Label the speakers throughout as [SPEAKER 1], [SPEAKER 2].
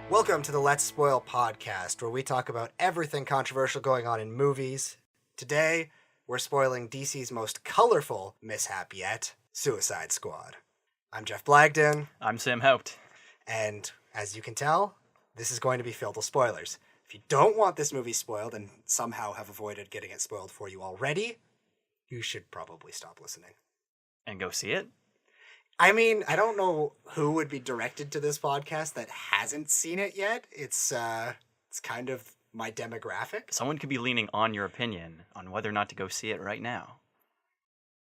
[SPEAKER 1] Welcome to the Let's Spoil podcast, where we talk about everything controversial going on in movies. Today, we're spoiling DC's most colorful mishap yet, Suicide Squad. I'm Jeff Blagden.
[SPEAKER 2] I'm Sam Houpt.
[SPEAKER 1] And as you can tell, this is going to be filled with spoilers. If you don't want this movie spoiled and somehow have avoided getting it spoiled for you already, you should probably stop listening.
[SPEAKER 2] And go see it?
[SPEAKER 1] I mean, I don't know who would be directed to this podcast that hasn't seen it yet. It's kind of my demographic.
[SPEAKER 2] Someone could be leaning on your opinion on whether or not to go see it right now.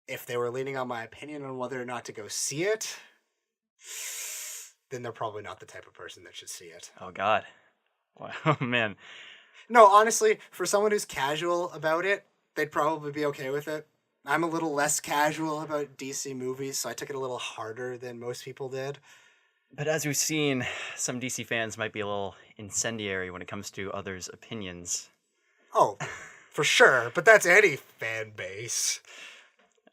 [SPEAKER 1] If they were leaning on my opinion on whether or not to go see it, then they're probably not the type of person that should see it.
[SPEAKER 2] Oh, God. Wow, man.
[SPEAKER 1] No, honestly, for someone who's casual about it, they'd probably be okay with it. I'm a little less casual about DC movies, so I took it a little harder than most people did.
[SPEAKER 2] But as we've seen, some DC fans might be a little incendiary when it comes to others' opinions.
[SPEAKER 1] Oh, for sure, but that's any fan base.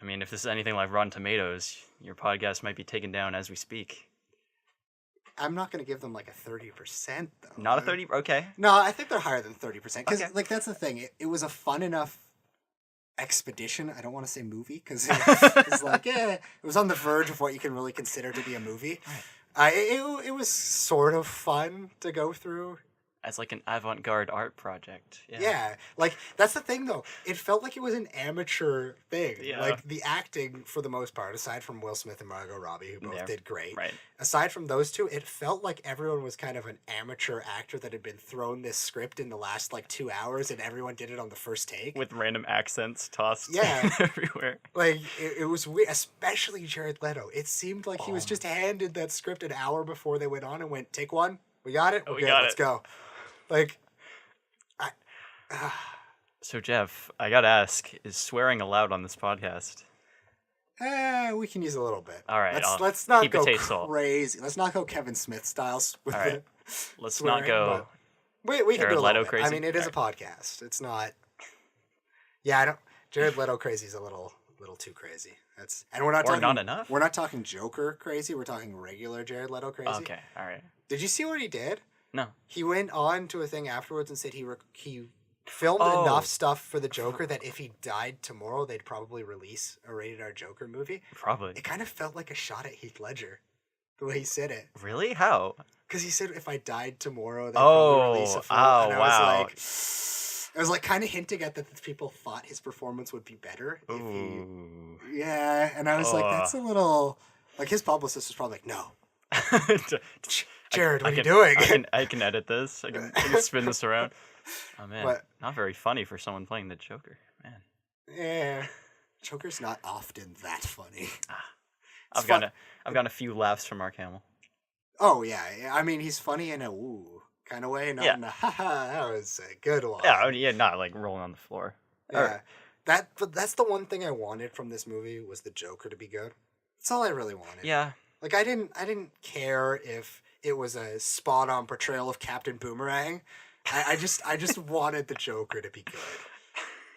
[SPEAKER 2] I mean, if this is anything like Rotten Tomatoes, your podcast might be taken down as we speak.
[SPEAKER 1] I'm not going to give them like a 30%, though.
[SPEAKER 2] Not a 30? Okay.
[SPEAKER 1] No, I think they're higher than 30%. Because,
[SPEAKER 2] Okay.
[SPEAKER 1] that's the thing. It was a fun enough expedition. I don't want to say movie, because it's like, it was on the verge of what you can really consider to be a movie.
[SPEAKER 2] Right.
[SPEAKER 1] It was sort of fun to go through.
[SPEAKER 2] As like an avant-garde art project.
[SPEAKER 1] Yeah, like, that's the thing, though. It felt like it was an amateur thing.
[SPEAKER 2] Yeah.
[SPEAKER 1] Like, the acting, for the most part, aside from Will Smith and Margot Robbie, who both did great.
[SPEAKER 2] Right.
[SPEAKER 1] Aside from those two, it felt like everyone was kind of an amateur actor that had been thrown this script in the last, 2 hours, and everyone did it on the first take.
[SPEAKER 2] With random accents tossed
[SPEAKER 1] Yeah.
[SPEAKER 2] everywhere.
[SPEAKER 1] Like, it was weird, especially Jared Leto. It seemed like he was just handed that script an hour before they went on and went, take one, we got it,
[SPEAKER 2] we
[SPEAKER 1] good,
[SPEAKER 2] got
[SPEAKER 1] let's
[SPEAKER 2] it.
[SPEAKER 1] go. Like,
[SPEAKER 2] So, Jeff, I gotta ask, is swearing allowed on this podcast?
[SPEAKER 1] we can use a little bit.
[SPEAKER 2] All right,
[SPEAKER 1] let's not
[SPEAKER 2] keep
[SPEAKER 1] go
[SPEAKER 2] it tasteful.
[SPEAKER 1] crazy. Let's not go Kevin Smith styles with
[SPEAKER 2] All right.
[SPEAKER 1] it.
[SPEAKER 2] Let's
[SPEAKER 1] Swearing,
[SPEAKER 2] not go...
[SPEAKER 1] We can do a
[SPEAKER 2] Jared
[SPEAKER 1] little
[SPEAKER 2] Leto
[SPEAKER 1] bit.
[SPEAKER 2] crazy?
[SPEAKER 1] I mean, it is a
[SPEAKER 2] All
[SPEAKER 1] podcast. It's not. Yeah, I don't. Jared Leto crazy is a little too crazy. And we're not
[SPEAKER 2] Or
[SPEAKER 1] talking.
[SPEAKER 2] not enough?
[SPEAKER 1] We're not talking Joker crazy. We're talking regular Jared Leto crazy.
[SPEAKER 2] Okay, all right.
[SPEAKER 1] Did you see what he did?
[SPEAKER 2] No.
[SPEAKER 1] He went on to a thing afterwards and said he filmed
[SPEAKER 2] Oh.
[SPEAKER 1] enough stuff for the Joker that if he died tomorrow, they'd probably release a rated R Joker movie.
[SPEAKER 2] Probably.
[SPEAKER 1] It kind of felt like a shot at Heath Ledger, the way he said it.
[SPEAKER 2] Really? How?
[SPEAKER 1] Because he said if I died tomorrow, they'd probably release a film.
[SPEAKER 2] Oh,
[SPEAKER 1] And
[SPEAKER 2] wow.
[SPEAKER 1] I was like kind of hinting at that people thought his performance would be better.
[SPEAKER 2] Ooh.
[SPEAKER 1] Yeah, and I was like, that's a little... Like, his publicist was probably like, no. Jared, what are you doing?
[SPEAKER 2] I can edit this. I can spin this around. Oh, man.
[SPEAKER 1] But-
[SPEAKER 2] Not very funny for someone playing the Joker. Man.
[SPEAKER 1] Yeah. Joker's not often that funny.
[SPEAKER 2] I've gotten a few laughs from Mark Hamill.
[SPEAKER 1] Oh, yeah. I mean, he's funny in a ooh kind of way, not in a haha, that was a good one.
[SPEAKER 2] Yeah, I mean, not like rolling on the floor.
[SPEAKER 1] Yeah. But that's the one thing I wanted from this movie was the Joker to be good. That's all I really wanted.
[SPEAKER 2] Yeah.
[SPEAKER 1] Like, I didn't care if it was a spot-on portrayal of Captain Boomerang. I just wanted the Joker to be good.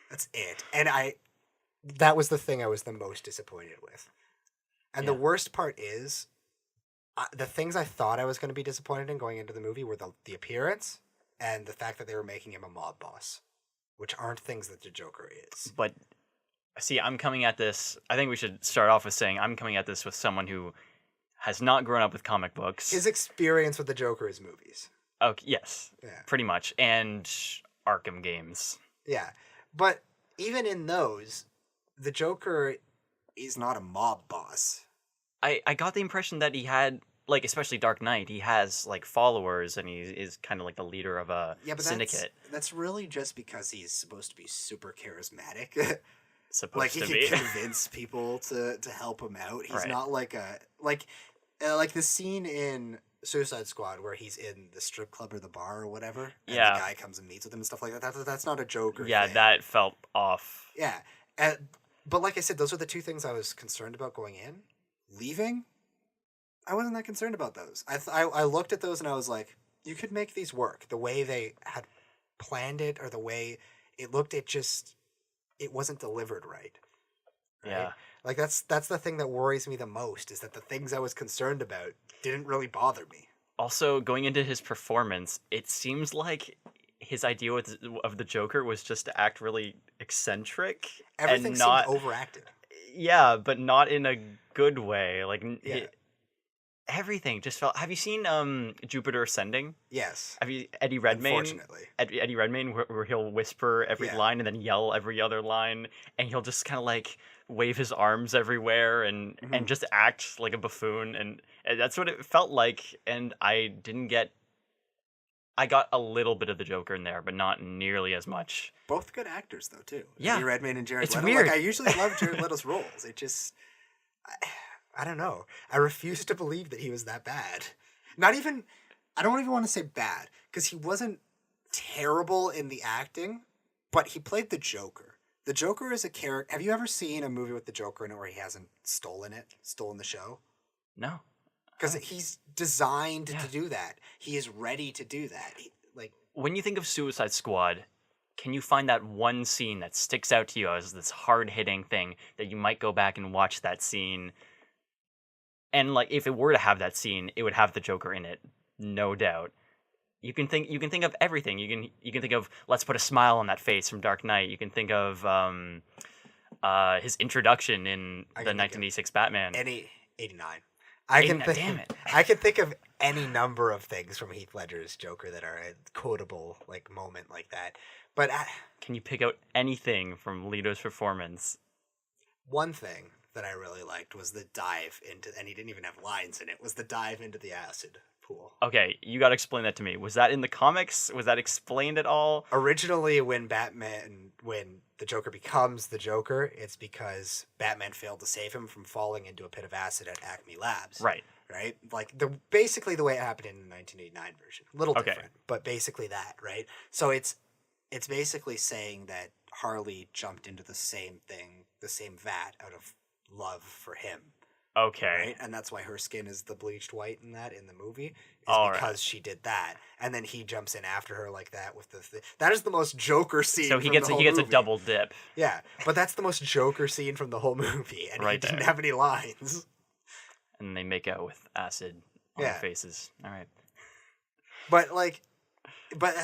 [SPEAKER 1] That's it. And that was the thing I was the most disappointed with. And the worst part is, the things I thought I was going to be disappointed in going into the movie were the appearance and the fact that they were making him a mob boss, which aren't things that the Joker is.
[SPEAKER 2] But, see, I'm coming at this... I think we should start off with saying I'm coming at this with someone who has not grown up with comic books.
[SPEAKER 1] His experience with the Joker is movies.
[SPEAKER 2] Okay, yes,
[SPEAKER 1] Yeah.
[SPEAKER 2] pretty much. And Arkham games.
[SPEAKER 1] Yeah. But even in those, the Joker is not a mob boss.
[SPEAKER 2] I got the impression that he had, like, especially Dark Knight, he has, like, followers, and he is kind of like the leader of a syndicate.
[SPEAKER 1] That's really just because he's supposed to be super charismatic.
[SPEAKER 2] Supposed
[SPEAKER 1] Like, he
[SPEAKER 2] to
[SPEAKER 1] can
[SPEAKER 2] be.
[SPEAKER 1] convince people to help him out. He's
[SPEAKER 2] Right.
[SPEAKER 1] not like like the scene in Suicide Squad where he's in the strip club or the bar or whatever. And
[SPEAKER 2] Yeah.
[SPEAKER 1] the guy comes and meets with him and stuff like that. That's not a Joker
[SPEAKER 2] Yeah,
[SPEAKER 1] thing.
[SPEAKER 2] that felt off.
[SPEAKER 1] Yeah. But like I said, those are the two things I was concerned about going in. Leaving, I wasn't that concerned about those. I looked at those and I was like, you could make these work. The way they had planned it or the way it looked, it wasn't delivered right.
[SPEAKER 2] Yeah.
[SPEAKER 1] Like, that's the thing that worries me the most, is that the things I was concerned about didn't really bother me.
[SPEAKER 2] Also, going into his performance, it seems like his idea of the Joker was just to act really eccentric
[SPEAKER 1] Everything
[SPEAKER 2] and
[SPEAKER 1] seemed
[SPEAKER 2] not,
[SPEAKER 1] overacted.
[SPEAKER 2] yeah, but not in a good way. Like
[SPEAKER 1] Yeah.
[SPEAKER 2] everything just felt. Have you seen Jupiter Ascending?
[SPEAKER 1] Yes.
[SPEAKER 2] Have you Eddie Redmayne?
[SPEAKER 1] Unfortunately.
[SPEAKER 2] Eddie Redmayne, where he'll whisper every
[SPEAKER 1] Yeah.
[SPEAKER 2] line and then yell every other line, and he'll just kind of like wave his arms everywhere and just act like a buffoon, and that's what it felt like. And I didn't get. I got a little bit of the Joker in there, but not nearly as much.
[SPEAKER 1] Both good actors, though, too.
[SPEAKER 2] Yeah.
[SPEAKER 1] Eddie Redmayne and Jared
[SPEAKER 2] It's
[SPEAKER 1] Leto.
[SPEAKER 2] weird.
[SPEAKER 1] Like, I usually love Jared Leto's roles. It just... I don't know. I refuse to believe that he was that bad. Not even... I don't even want to say bad, because he wasn't terrible in the acting, but he played the Joker. The Joker is a character... Have you ever seen a movie with the Joker in it where he hasn't stolen the show?
[SPEAKER 2] No.
[SPEAKER 1] Because he's designed to do that. He is ready to do that.
[SPEAKER 2] When you think of Suicide Squad, can you find that one scene that sticks out to you as this hard-hitting thing that you might go back and watch that scene? And like, if it were to have that scene, it would have the Joker in it, no doubt. You can think of everything. You can think of let's put a smile on that face from Dark Knight. You can think of his introduction in the 1986 Batman.
[SPEAKER 1] 89.
[SPEAKER 2] Damn it.
[SPEAKER 1] I can think of any number of things from Heath Ledger's Joker that are a quotable like moment like that. But
[SPEAKER 2] can you pick out anything from Leto's performance?
[SPEAKER 1] One thing that I really liked was the dive into, and he didn't even have lines in it, was the dive into the acid pool.
[SPEAKER 2] Okay, you got to explain that to me. Was that in the comics? Was that explained at all?
[SPEAKER 1] Originally, when the Joker becomes the Joker, it's because Batman failed to save him from falling into a pit of acid at Acme Labs.
[SPEAKER 2] Right.
[SPEAKER 1] Right? Like, basically the way it happened in the 1989 version. A little different, but basically that, right? So it's basically saying that Harley jumped into the same thing, the same vat, out of love for him.
[SPEAKER 2] Okay.
[SPEAKER 1] Right? And that's why her skin is the bleached white in the movie. Because she did that. And then he jumps in after her like that with that is the most Joker scene.
[SPEAKER 2] So he gets a double dip.
[SPEAKER 1] Yeah. But that's the most Joker scene from the whole movie. And he didn't have any lines.
[SPEAKER 2] And they make out with acid on their faces. All right.
[SPEAKER 1] But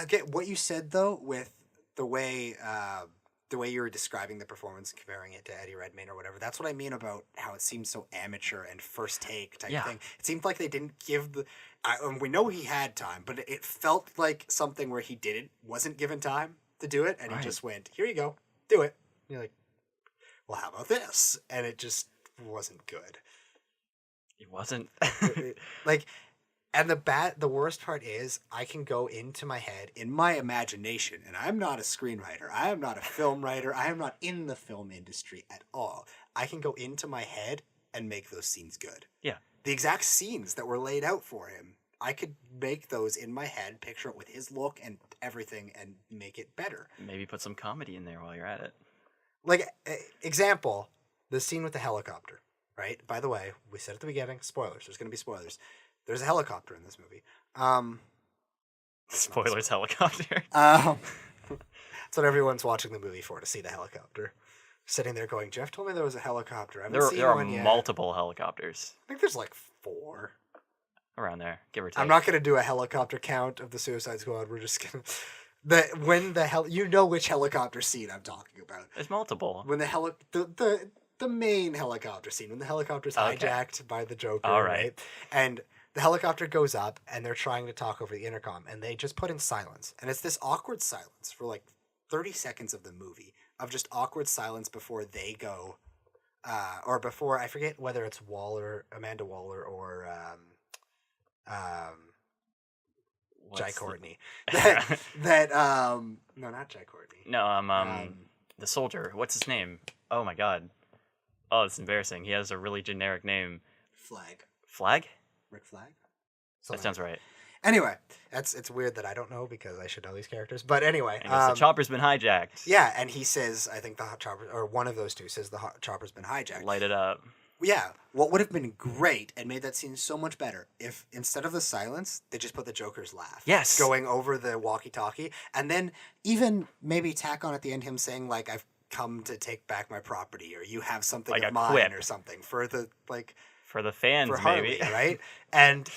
[SPEAKER 1] again, what you said though, with the way you were describing the performance and comparing it to Eddie Redmayne or whatever, that's what I mean about how it seemed so amateur and first take type thing. It seemed like they didn't give we know he had time, but it felt like something where he wasn't given time to do it, and he just went, here you go, do it. And you're like, well, how about this? And it just wasn't good.
[SPEAKER 2] It wasn't.
[SPEAKER 1] And the worst part is I can go into my head, in my imagination, and I'm not a screenwriter. I am not a film writer. I am not in the film industry at all. I can go into my head and make those scenes good.
[SPEAKER 2] Yeah.
[SPEAKER 1] The exact scenes that were laid out for him, I could make those in my head, picture it with his look and everything, and make it better.
[SPEAKER 2] Maybe put some comedy in there while you're at it.
[SPEAKER 1] Like, example, the scene with the helicopter, right? By the way, we said at the beginning, spoilers. There's going to be spoilers. There's a helicopter in this movie.
[SPEAKER 2] Spoilers, helicopter.
[SPEAKER 1] That's what everyone's watching the movie for, to see the helicopter. Sitting there going, Jeff told me there was a helicopter. I haven't seen
[SPEAKER 2] there are
[SPEAKER 1] one yet.
[SPEAKER 2] multiple helicopters.
[SPEAKER 1] I think there's like 4.
[SPEAKER 2] Around there, give or take.
[SPEAKER 1] I'm not going to do a helicopter count of the Suicide Squad. We're just going to... you know which helicopter scene I'm talking about.
[SPEAKER 2] There's multiple.
[SPEAKER 1] When the main helicopter scene, when the helicopter's hijacked by the Joker,
[SPEAKER 2] all right?
[SPEAKER 1] And the helicopter goes up, and they're trying to talk over the intercom, and they just put in silence. And it's this awkward silence for like 30 seconds of the movie, of just awkward silence before they go, or before, I forget whether it's Amanda Waller, or Jai Courtney. No, not Jai Courtney.
[SPEAKER 2] No, the soldier. What's his name? Oh my god. Oh, it's embarrassing. He has a really generic name. Flag?
[SPEAKER 1] Rick Flag?
[SPEAKER 2] That sounds right.
[SPEAKER 1] Anyway, it's weird that I don't know, because I should know these characters. But anyway,
[SPEAKER 2] the chopper's been hijacked.
[SPEAKER 1] Yeah, and he says, I think the chopper, or one of those two says the chopper's been hijacked.
[SPEAKER 2] Light it up.
[SPEAKER 1] Yeah, what would have been great and made that scene so much better if instead of the silence, they just put the Joker's laugh.
[SPEAKER 2] Yes.
[SPEAKER 1] Going over the walkie-talkie, and then even maybe tack on at the end him saying, like, I've come to take back my property, or you have something
[SPEAKER 2] like
[SPEAKER 1] of mine,
[SPEAKER 2] quip.
[SPEAKER 1] or something, for the, like...
[SPEAKER 2] For the fans,
[SPEAKER 1] for Harley,
[SPEAKER 2] maybe.
[SPEAKER 1] Right? And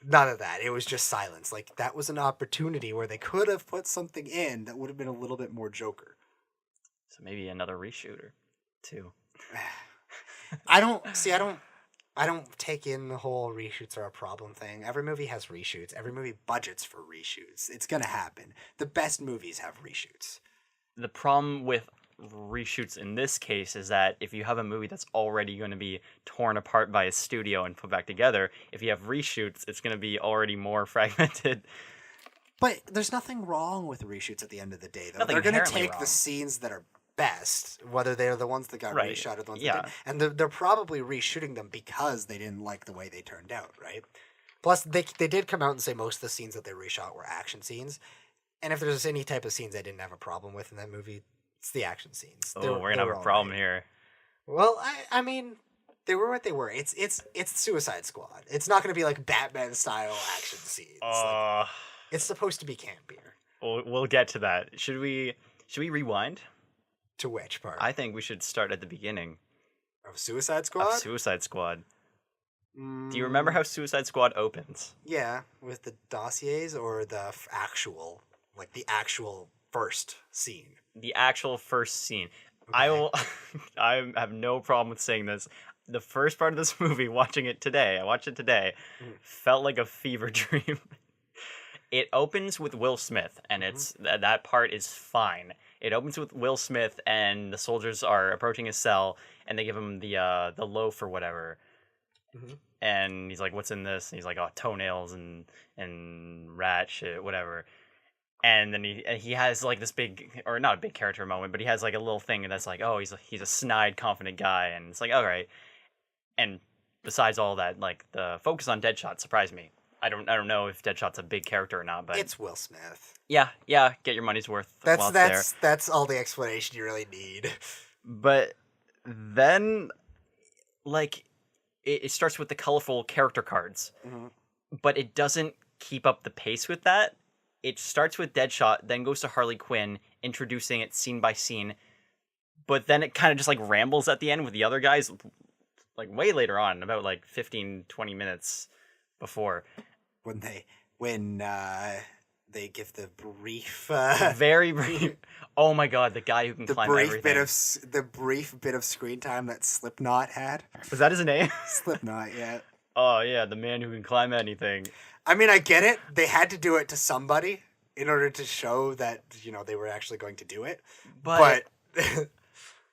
[SPEAKER 1] None of that. It was just silence. Like, that was an opportunity where they could have put something in that would have been a little bit more Joker.
[SPEAKER 2] So maybe another reshooter, too.
[SPEAKER 1] I don't take in the whole reshoots are a problem thing. Every movie has reshoots. Every movie budgets for reshoots. It's gonna happen. The best movies have reshoots.
[SPEAKER 2] The problem with reshoots in this case is that if you have a movie that's already going to be torn apart by a studio and put back together, if you have reshoots, it's going to be already more fragmented.
[SPEAKER 1] But there's nothing wrong with reshoots at the end of the day, though.
[SPEAKER 2] Nothing
[SPEAKER 1] They're going to
[SPEAKER 2] inherently
[SPEAKER 1] take
[SPEAKER 2] wrong.
[SPEAKER 1] the scenes that are best, whether they're the ones that got
[SPEAKER 2] Right.
[SPEAKER 1] reshot or the ones
[SPEAKER 2] Yeah.
[SPEAKER 1] that didn't. And they're probably reshooting them because they didn't like the way they turned out, right? Plus, they did come out and say most of the scenes that they reshot were action scenes. And if there's any type of scenes I didn't have a problem with in that movie, it's the action scenes.
[SPEAKER 2] Oh, we're going to have a problem here.
[SPEAKER 1] Well, I mean, they were what they were. It's Suicide Squad. It's not going to be like Batman style action scenes. It's supposed to be campier.
[SPEAKER 2] We'll get to that. Should we rewind?
[SPEAKER 1] To which part?
[SPEAKER 2] I think we should start at the beginning
[SPEAKER 1] Of Suicide Squad?
[SPEAKER 2] of Suicide Squad. Do you remember how Suicide Squad opens?
[SPEAKER 1] Yeah, with the dossiers or the actual first scene.
[SPEAKER 2] The actual first scene. I have no problem with saying this. The first part of this movie, I watched it today, felt like a fever dream. It opens with Will Smith, and it's that part is fine. It opens with Will Smith, and the soldiers are approaching his cell, and they give him the loaf or whatever.
[SPEAKER 1] Mm-hmm.
[SPEAKER 2] And he's like, "What's in this?" And he's like, "Oh, toenails and rat shit, whatever." And then he has like this big, or not a big character moment, but he has like a little thing that's like, "Oh, he's a snide, confident guy," and it's like, all right. And besides all that, like the focus on Deadshot surprised me. I don't know if Deadshot's a big character or not, but
[SPEAKER 1] It's Will Smith.
[SPEAKER 2] yeah, get your money's worth. while it's there.
[SPEAKER 1] That's all the explanation you really need.
[SPEAKER 2] But then, like, it starts with the colorful character cards, but it doesn't keep up the pace with that. It starts with Deadshot, then goes to Harley Quinn, introducing it scene by scene, but then it kind of just like rambles at the end with the other guys, like way later on, about like 15, 20 minutes before.
[SPEAKER 1] When they give the brief
[SPEAKER 2] Very brief. Oh my god, the guy who can climb everything.
[SPEAKER 1] the brief bit of screen time that Slipknot had.
[SPEAKER 2] Was that his name?
[SPEAKER 1] Slipknot, yeah.
[SPEAKER 2] Oh yeah, the man who can climb anything.
[SPEAKER 1] I mean, I get it. They had to do it to somebody in order to show that, they were actually going to do it. But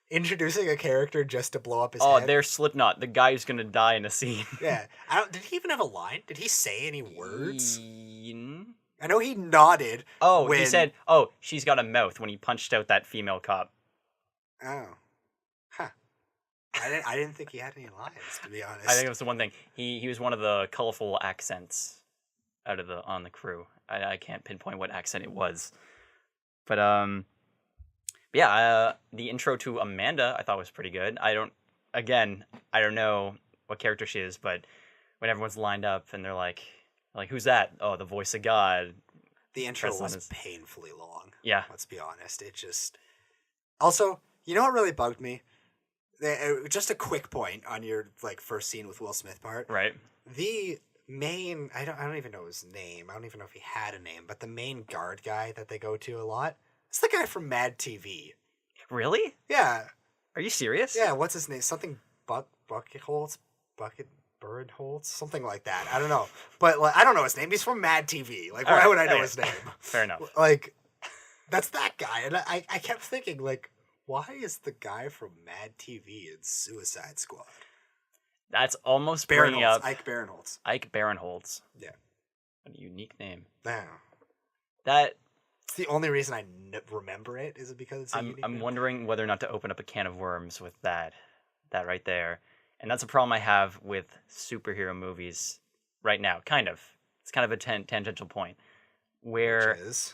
[SPEAKER 1] introducing a character just to blow up his head.
[SPEAKER 2] Oh, there's Slipknot, the guy who's gonna die in a scene.
[SPEAKER 1] Yeah. Did he even have a line? Did he say any words?
[SPEAKER 2] He
[SPEAKER 1] I know he nodded.
[SPEAKER 2] He said, "Oh, she's got a mouth," when he punched out that female cop.
[SPEAKER 1] Oh. Huh. I didn't think he had any lines, to be honest.
[SPEAKER 2] I think it was the one thing. He was one of the colorful accents on the crew. I can't pinpoint what accent it was. But the intro to Amanda I thought was pretty good. I don't know what character she is, but when everyone's lined up and they're like, who's that? Oh, the voice of God.
[SPEAKER 1] The intro
[SPEAKER 2] That's
[SPEAKER 1] was painfully long.
[SPEAKER 2] Yeah.
[SPEAKER 1] Let's be honest. It just... Also, you know what really bugged me? Just a quick point on your first scene with Will Smith part.
[SPEAKER 2] Right.
[SPEAKER 1] The main... I don't even know his name. I don't even know if he had a name, but the main guard guy that they go to a lot, it's the guy from Mad TV.
[SPEAKER 2] Really?
[SPEAKER 1] Yeah.
[SPEAKER 2] Are you serious?
[SPEAKER 1] Yeah, what's his name? Something Bucketholz? Birdholz? Something like that. I don't know. But I don't know his name. He's from Mad TV. Why would I know his name?
[SPEAKER 2] Fair enough.
[SPEAKER 1] That's that guy. And I kept thinking, why is the guy from Mad TV in Suicide Squad?
[SPEAKER 2] That's almost bringing up
[SPEAKER 1] Ike Barinholtz.
[SPEAKER 2] Ike Barinholtz.
[SPEAKER 1] Yeah.
[SPEAKER 2] What a unique name.
[SPEAKER 1] Yeah.
[SPEAKER 2] It's
[SPEAKER 1] the only reason I remember it is because it's
[SPEAKER 2] I'm wondering whether or not to open up a can of worms with that right there. And that's a problem I have with superhero movies right now, kind of. It's kind of a tangential point. Where
[SPEAKER 1] Which is?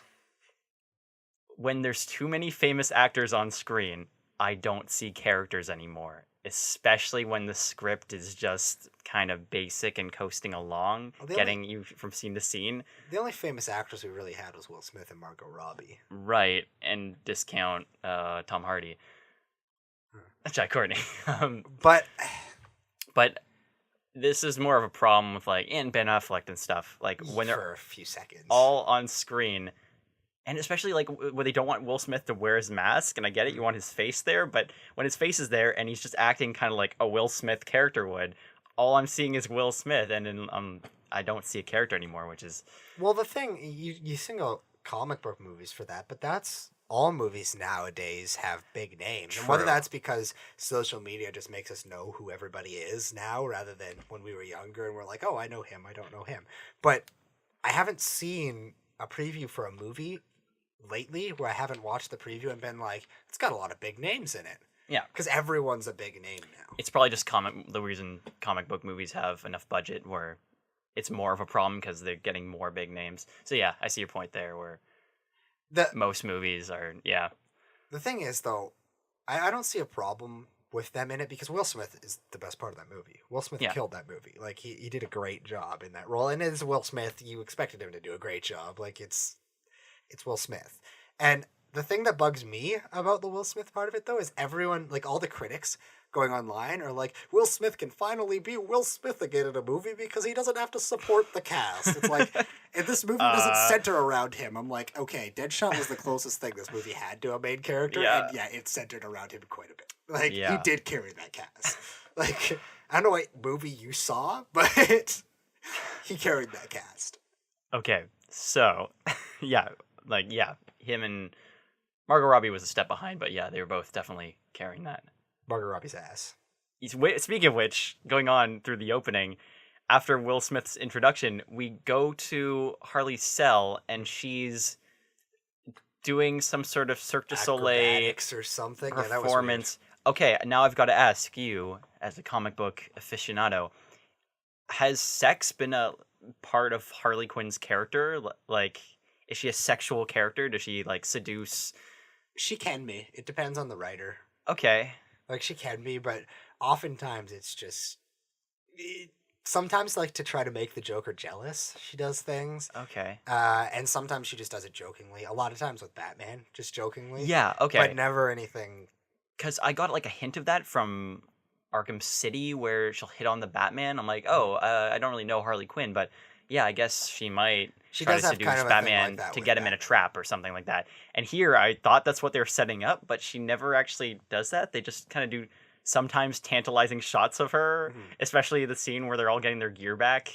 [SPEAKER 2] When there's too many famous actors on screen, I don't see characters anymore. Especially when the script is just kind of basic and coasting along, getting you from scene to scene.
[SPEAKER 1] The only famous actors we really had was Will Smith and Margot Robbie.
[SPEAKER 2] Right, and discount Tom Hardy. Jack Courtney.
[SPEAKER 1] But
[SPEAKER 2] this is more of a problem with like in Ben Affleck and stuff. Like when they're
[SPEAKER 1] For a few seconds.
[SPEAKER 2] all on screen, and especially like when they don't want Will Smith to wear his mask. And I get it, you want his face there, but when his face is there and he's just acting kind of like a Will Smith character would, all I'm seeing is Will Smith, and then I don't see a character anymore, which is
[SPEAKER 1] Well, the thing, you single comic book movies for that, but that's all movies nowadays have big names. And whether
[SPEAKER 2] True.
[SPEAKER 1] that's because social media just makes us know who everybody is now rather than when we were younger and we're like, oh, I know him, I don't know him. But I haven't seen a preview for a movie lately where I haven't watched the preview and been like, it's got a lot of big names in it.
[SPEAKER 2] yeah.
[SPEAKER 1] Because everyone's a big name now.
[SPEAKER 2] It's probably just the reason comic book movies have enough budget where it's more of a problem because they're getting more big names. So yeah, I see your point there where most movies are, yeah.
[SPEAKER 1] The thing is, though, I don't see a problem with them in it because Will Smith is the best part of that movie. Will Smith killed that movie. Like, he did a great job in that role. And as Will Smith, you expected him to do a great job. Like, it's Will Smith. And the thing that bugs me about the Will Smith part of it, though, is everyone, like, all the critics going online are like, Will Smith can finally be Will Smith again in a movie because he doesn't have to support the cast. It's like, if this movie doesn't center around him, I'm like, okay, Deadshot was the closest thing this movie had to a main character, and yeah, it centered around him quite a bit. Like, he did carry that cast. Like, I don't know what movie you saw, but he carried that cast.
[SPEAKER 2] Okay, so, him and Margot Robbie was a step behind, but yeah, they were both definitely carrying that.
[SPEAKER 1] Margot Robbie's ass.
[SPEAKER 2] Speaking of which, going on through the opening, after Will Smith's introduction, we go to Harley's cell, and she's doing some sort of Cirque du Soleil
[SPEAKER 1] or something
[SPEAKER 2] performance. Yeah, okay, now I've got to ask you, as a comic book aficionado, has sex been a part of Harley Quinn's character? Like, is she a sexual character? Does she, like, seduce?
[SPEAKER 1] She can be. It depends on the writer.
[SPEAKER 2] Okay.
[SPEAKER 1] Like, she can be, but oftentimes it's just... sometimes, like, to try to make the Joker jealous, she does things.
[SPEAKER 2] Okay.
[SPEAKER 1] And sometimes she just does it jokingly. A lot of times with Batman, just jokingly.
[SPEAKER 2] Yeah, okay.
[SPEAKER 1] But never anything...
[SPEAKER 2] Because I got, like, a hint of that from Arkham City, where she'll hit on the Batman. I'm like, I don't really know Harley Quinn, but yeah, I guess she might try to seduce Batman to get him in a trap or something like that. And here, I thought that's what they were setting up, but she never actually does that. They just kind of do sometimes tantalizing shots of her, especially the scene where they're all getting their gear back,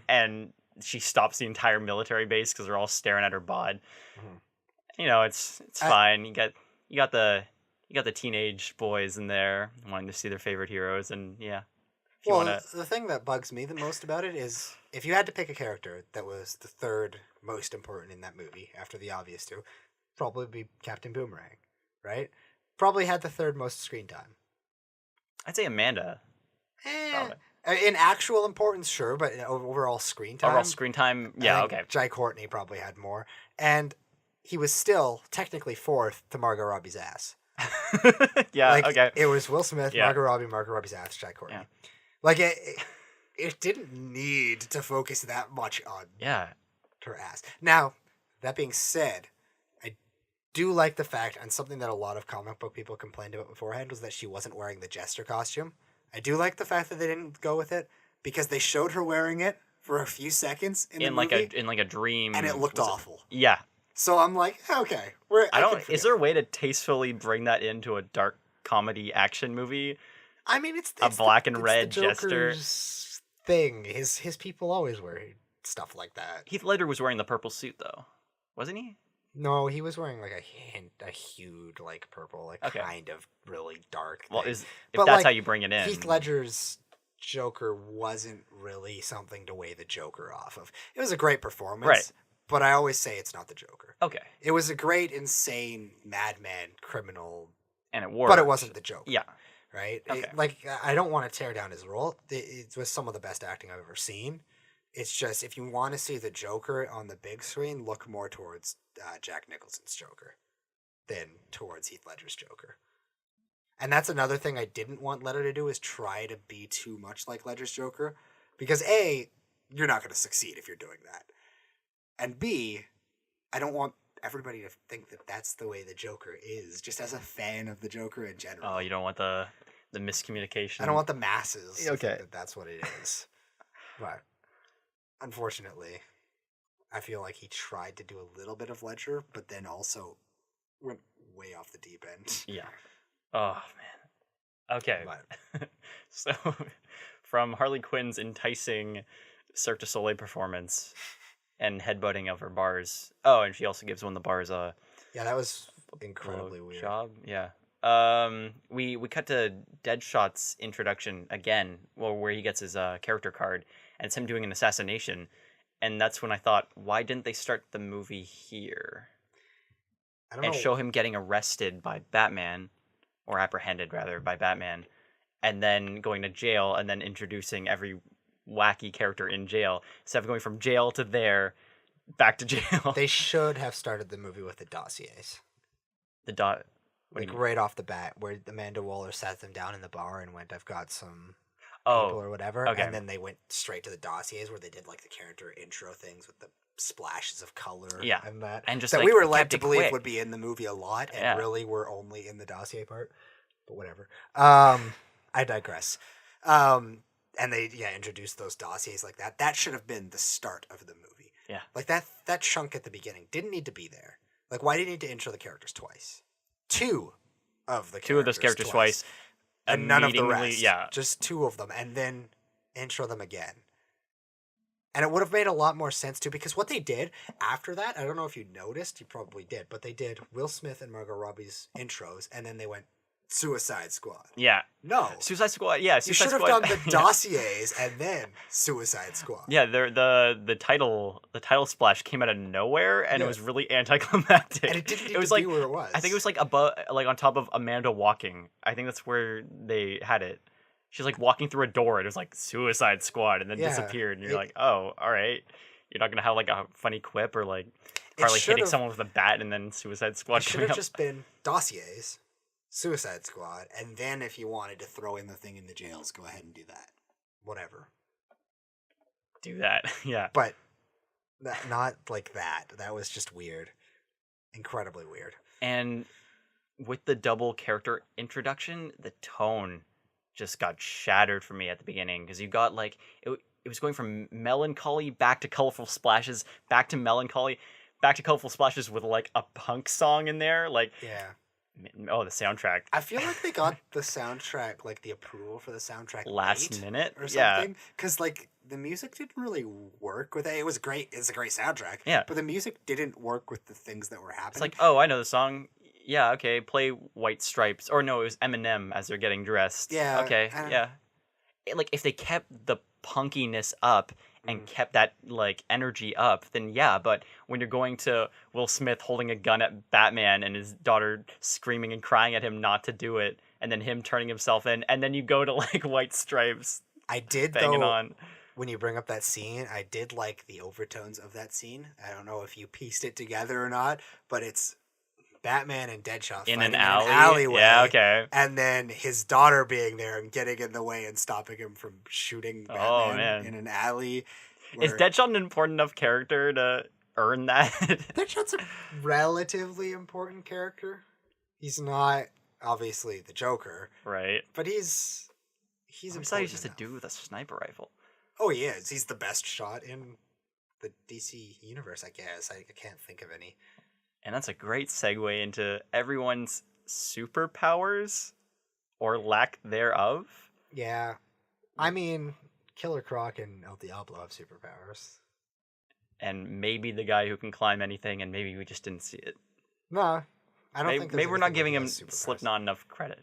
[SPEAKER 2] and she stops the entire military base because they're all staring at her bod. You know, it's fine. You got the teenage boys in there wanting to see their favorite heroes, and yeah.
[SPEAKER 1] The thing that bugs me the most about it is if you had to pick a character that was the third most important in that movie after the obvious two, probably be Captain Boomerang, right? Probably had the third most screen time.
[SPEAKER 2] I'd say Amanda.
[SPEAKER 1] In actual importance, sure, but in overall screen time.
[SPEAKER 2] Overall screen time, yeah, okay.
[SPEAKER 1] Jai Courtney probably had more, and he was still technically fourth to Margot Robbie's ass.
[SPEAKER 2] Yeah, like, okay.
[SPEAKER 1] It was Will Smith, Margot Robbie's ass, Jai Courtney. Yeah. Like, it didn't need to focus that much on her ass. Now, that being said, I do like the fact, and something that a lot of comic book people complained about beforehand, was that she wasn't wearing the Jester costume. I do like the fact that they didn't go with it, because they showed her wearing it for a few seconds in the movie.
[SPEAKER 2] In like a dream.
[SPEAKER 1] And it looked awful.
[SPEAKER 2] Yeah.
[SPEAKER 1] So I'm like, okay.
[SPEAKER 2] Is there a way to tastefully bring that into a dark comedy action movie?
[SPEAKER 1] I mean, it's
[SPEAKER 2] a black and red
[SPEAKER 1] the
[SPEAKER 2] Jester
[SPEAKER 1] thing. His people always wear stuff like that.
[SPEAKER 2] Heath Ledger was wearing the purple suit, though, wasn't he?
[SPEAKER 1] No, he was wearing like a hued like purple, like kind of really dark thing.
[SPEAKER 2] Well, if that's how you bring it in,
[SPEAKER 1] Heath Ledger's Joker wasn't really something to weigh the Joker off of. It was a great performance, right? But I always say it's not the Joker.
[SPEAKER 2] Okay, it
[SPEAKER 1] was a great, insane madman criminal,
[SPEAKER 2] and it worked,
[SPEAKER 1] but it wasn't the Joker.
[SPEAKER 2] Yeah.
[SPEAKER 1] Right? Okay. I don't want to tear down his role. It was some of the best acting I've ever seen. It's just, if you want to see the Joker on the big screen, look more towards Jack Nicholson's Joker than towards Heath Ledger's Joker. And that's another thing I didn't want Leto to do, is try to be too much like Ledger's Joker. Because A, you're not going to succeed if you're doing that. And B, I don't want everybody to think that that's the way the Joker is, just as a fan of the Joker in general.
[SPEAKER 2] Oh, you don't want the The miscommunication.
[SPEAKER 1] I don't want the masses to
[SPEAKER 2] Okay.
[SPEAKER 1] think that that's what it is. But unfortunately, I feel like he tried to do a little bit of Ledger, but then also went way off the deep end.
[SPEAKER 2] Yeah. Oh man. Okay.
[SPEAKER 1] But
[SPEAKER 2] So, from Harley Quinn's enticing Cirque du Soleil performance and headbutting of her bars. Oh, and she also gives one of the bars a
[SPEAKER 1] yeah, that was incredibly weird.
[SPEAKER 2] job. Yeah. We cut to Deadshot's introduction again, well, where he gets his character card, and it's him doing an assassination, and that's when I thought, why didn't they start the movie here
[SPEAKER 1] I don't
[SPEAKER 2] and
[SPEAKER 1] know.
[SPEAKER 2] show him getting arrested by Batman, or apprehended rather by Batman, and then going to jail, and then introducing every wacky character in jail instead of going from jail to there, back to jail.
[SPEAKER 1] They should have started the movie with the dossiers.
[SPEAKER 2] The dot. What do
[SPEAKER 1] Like
[SPEAKER 2] you mean?
[SPEAKER 1] right off the bat, where Amanda Waller sat them down in the bar and went, "I've got some
[SPEAKER 2] Oh,
[SPEAKER 1] people or whatever,"
[SPEAKER 2] okay.
[SPEAKER 1] and then they went straight to the dossiers where they did like the character intro things with the splashes of color,
[SPEAKER 2] Yeah.
[SPEAKER 1] and that
[SPEAKER 2] And just
[SPEAKER 1] that
[SPEAKER 2] like,
[SPEAKER 1] we were led
[SPEAKER 2] kept
[SPEAKER 1] to
[SPEAKER 2] it
[SPEAKER 1] believe
[SPEAKER 2] quick.
[SPEAKER 1] would be in the movie a lot, and
[SPEAKER 2] Yeah.
[SPEAKER 1] really were only in the dossier part. But whatever. I digress. And they introduced those dossiers like that. That should have been the start of the movie.
[SPEAKER 2] Yeah.
[SPEAKER 1] Like that chunk at the beginning didn't need to be there. Like, why do you need to intro the characters twice? Two of
[SPEAKER 2] those characters twice.
[SPEAKER 1] and none of the
[SPEAKER 2] Immediately-
[SPEAKER 1] rest.
[SPEAKER 2] Yeah.
[SPEAKER 1] Just two of them, and then intro them again. And it would have made a lot more sense too, because what they did after that, I don't know if you noticed, you probably did, but they did Will Smith and Margot Robbie's intros, and then they went Suicide Squad.
[SPEAKER 2] Yeah.
[SPEAKER 1] No,
[SPEAKER 2] Suicide Squad. Yeah.
[SPEAKER 1] you
[SPEAKER 2] Suicide
[SPEAKER 1] should have
[SPEAKER 2] Squad.
[SPEAKER 1] done the dossiers and then Suicide Squad.
[SPEAKER 2] Yeah, the title splash came out of nowhere, and
[SPEAKER 1] Yeah.
[SPEAKER 2] it was really anticlimactic.
[SPEAKER 1] And it didn't need
[SPEAKER 2] It was
[SPEAKER 1] to
[SPEAKER 2] like,
[SPEAKER 1] be where it was.
[SPEAKER 2] I think it was like above, like on top of Amanda walking. I think that's where they had it. She's like walking through a door, and it was like Suicide Squad, and then
[SPEAKER 1] Yeah,
[SPEAKER 2] disappeared. And you're
[SPEAKER 1] it-
[SPEAKER 2] like, oh, all right. You're not gonna have like a funny quip or like
[SPEAKER 1] It
[SPEAKER 2] Harley hitting
[SPEAKER 1] should've-
[SPEAKER 2] someone with a bat, and then Suicide Squad
[SPEAKER 1] It should
[SPEAKER 2] coming
[SPEAKER 1] have
[SPEAKER 2] up.
[SPEAKER 1] just been dossiers, Suicide Squad, and then if you wanted to throw in the thing in the jails, go ahead and do that. Whatever.
[SPEAKER 2] Do that. Yeah.
[SPEAKER 1] But not like that. That was just weird. Incredibly weird.
[SPEAKER 2] And with the double character introduction, the tone just got shattered for me at the beginning, because you got like it was going from melancholy back to colorful splashes, back to melancholy, back to colorful splashes with like a punk song in there. Like,
[SPEAKER 1] Yeah.
[SPEAKER 2] oh, the soundtrack
[SPEAKER 1] I feel like they got the soundtrack, like the approval for the soundtrack
[SPEAKER 2] last
[SPEAKER 1] late
[SPEAKER 2] minute.
[SPEAKER 1] or
[SPEAKER 2] Yeah.
[SPEAKER 1] something. Because like the music didn't really work with it. It was great. It's a great soundtrack.
[SPEAKER 2] Yeah.
[SPEAKER 1] But the music didn't work with the things that were happening.
[SPEAKER 2] It's like, oh, I know the song. Yeah, okay, play White Stripes. Or no, it was Eminem as they're getting dressed.
[SPEAKER 1] Yeah,
[SPEAKER 2] Okay,
[SPEAKER 1] I don't-
[SPEAKER 2] yeah. Like, if they kept the punkiness up and kept that, like, energy up, then yeah, but when you're going to Will Smith holding a gun at Batman and his daughter screaming and crying at him not to do it, and then him turning himself in, and then you go to, like, White Stripes
[SPEAKER 1] I did
[SPEAKER 2] banging
[SPEAKER 1] though.
[SPEAKER 2] on.
[SPEAKER 1] When you bring up that scene, I did like the overtones of that scene. I don't know if you pieced it together or not, but it's Batman and Deadshot
[SPEAKER 2] In
[SPEAKER 1] fighting
[SPEAKER 2] an alley?
[SPEAKER 1] in an alleyway.
[SPEAKER 2] Yeah, okay.
[SPEAKER 1] And then his daughter being there and getting in the way and stopping him from shooting
[SPEAKER 2] Oh,
[SPEAKER 1] Batman
[SPEAKER 2] man.
[SPEAKER 1] in an alley.
[SPEAKER 2] Is
[SPEAKER 1] where-
[SPEAKER 2] Deadshot an important enough character to earn that?
[SPEAKER 1] Deadshot's a relatively important character. He's not obviously the Joker,
[SPEAKER 2] Right.
[SPEAKER 1] but he's
[SPEAKER 2] I thought he was
[SPEAKER 1] important
[SPEAKER 2] just a
[SPEAKER 1] enough.
[SPEAKER 2] dude with a sniper rifle.
[SPEAKER 1] Oh, he is. He's the best shot in the DC universe, I guess. I can't think of any.
[SPEAKER 2] And that's a great segue into everyone's superpowers or lack thereof.
[SPEAKER 1] Yeah. I mean, Killer Croc and El Diablo have superpowers.
[SPEAKER 2] And maybe the guy who can climb anything, and maybe we just didn't see it.
[SPEAKER 1] No, I don't
[SPEAKER 2] Maybe,
[SPEAKER 1] think there's
[SPEAKER 2] maybe we're not
[SPEAKER 1] anything
[SPEAKER 2] giving
[SPEAKER 1] like
[SPEAKER 2] him
[SPEAKER 1] he has superpowers.
[SPEAKER 2] Slipknot enough credit.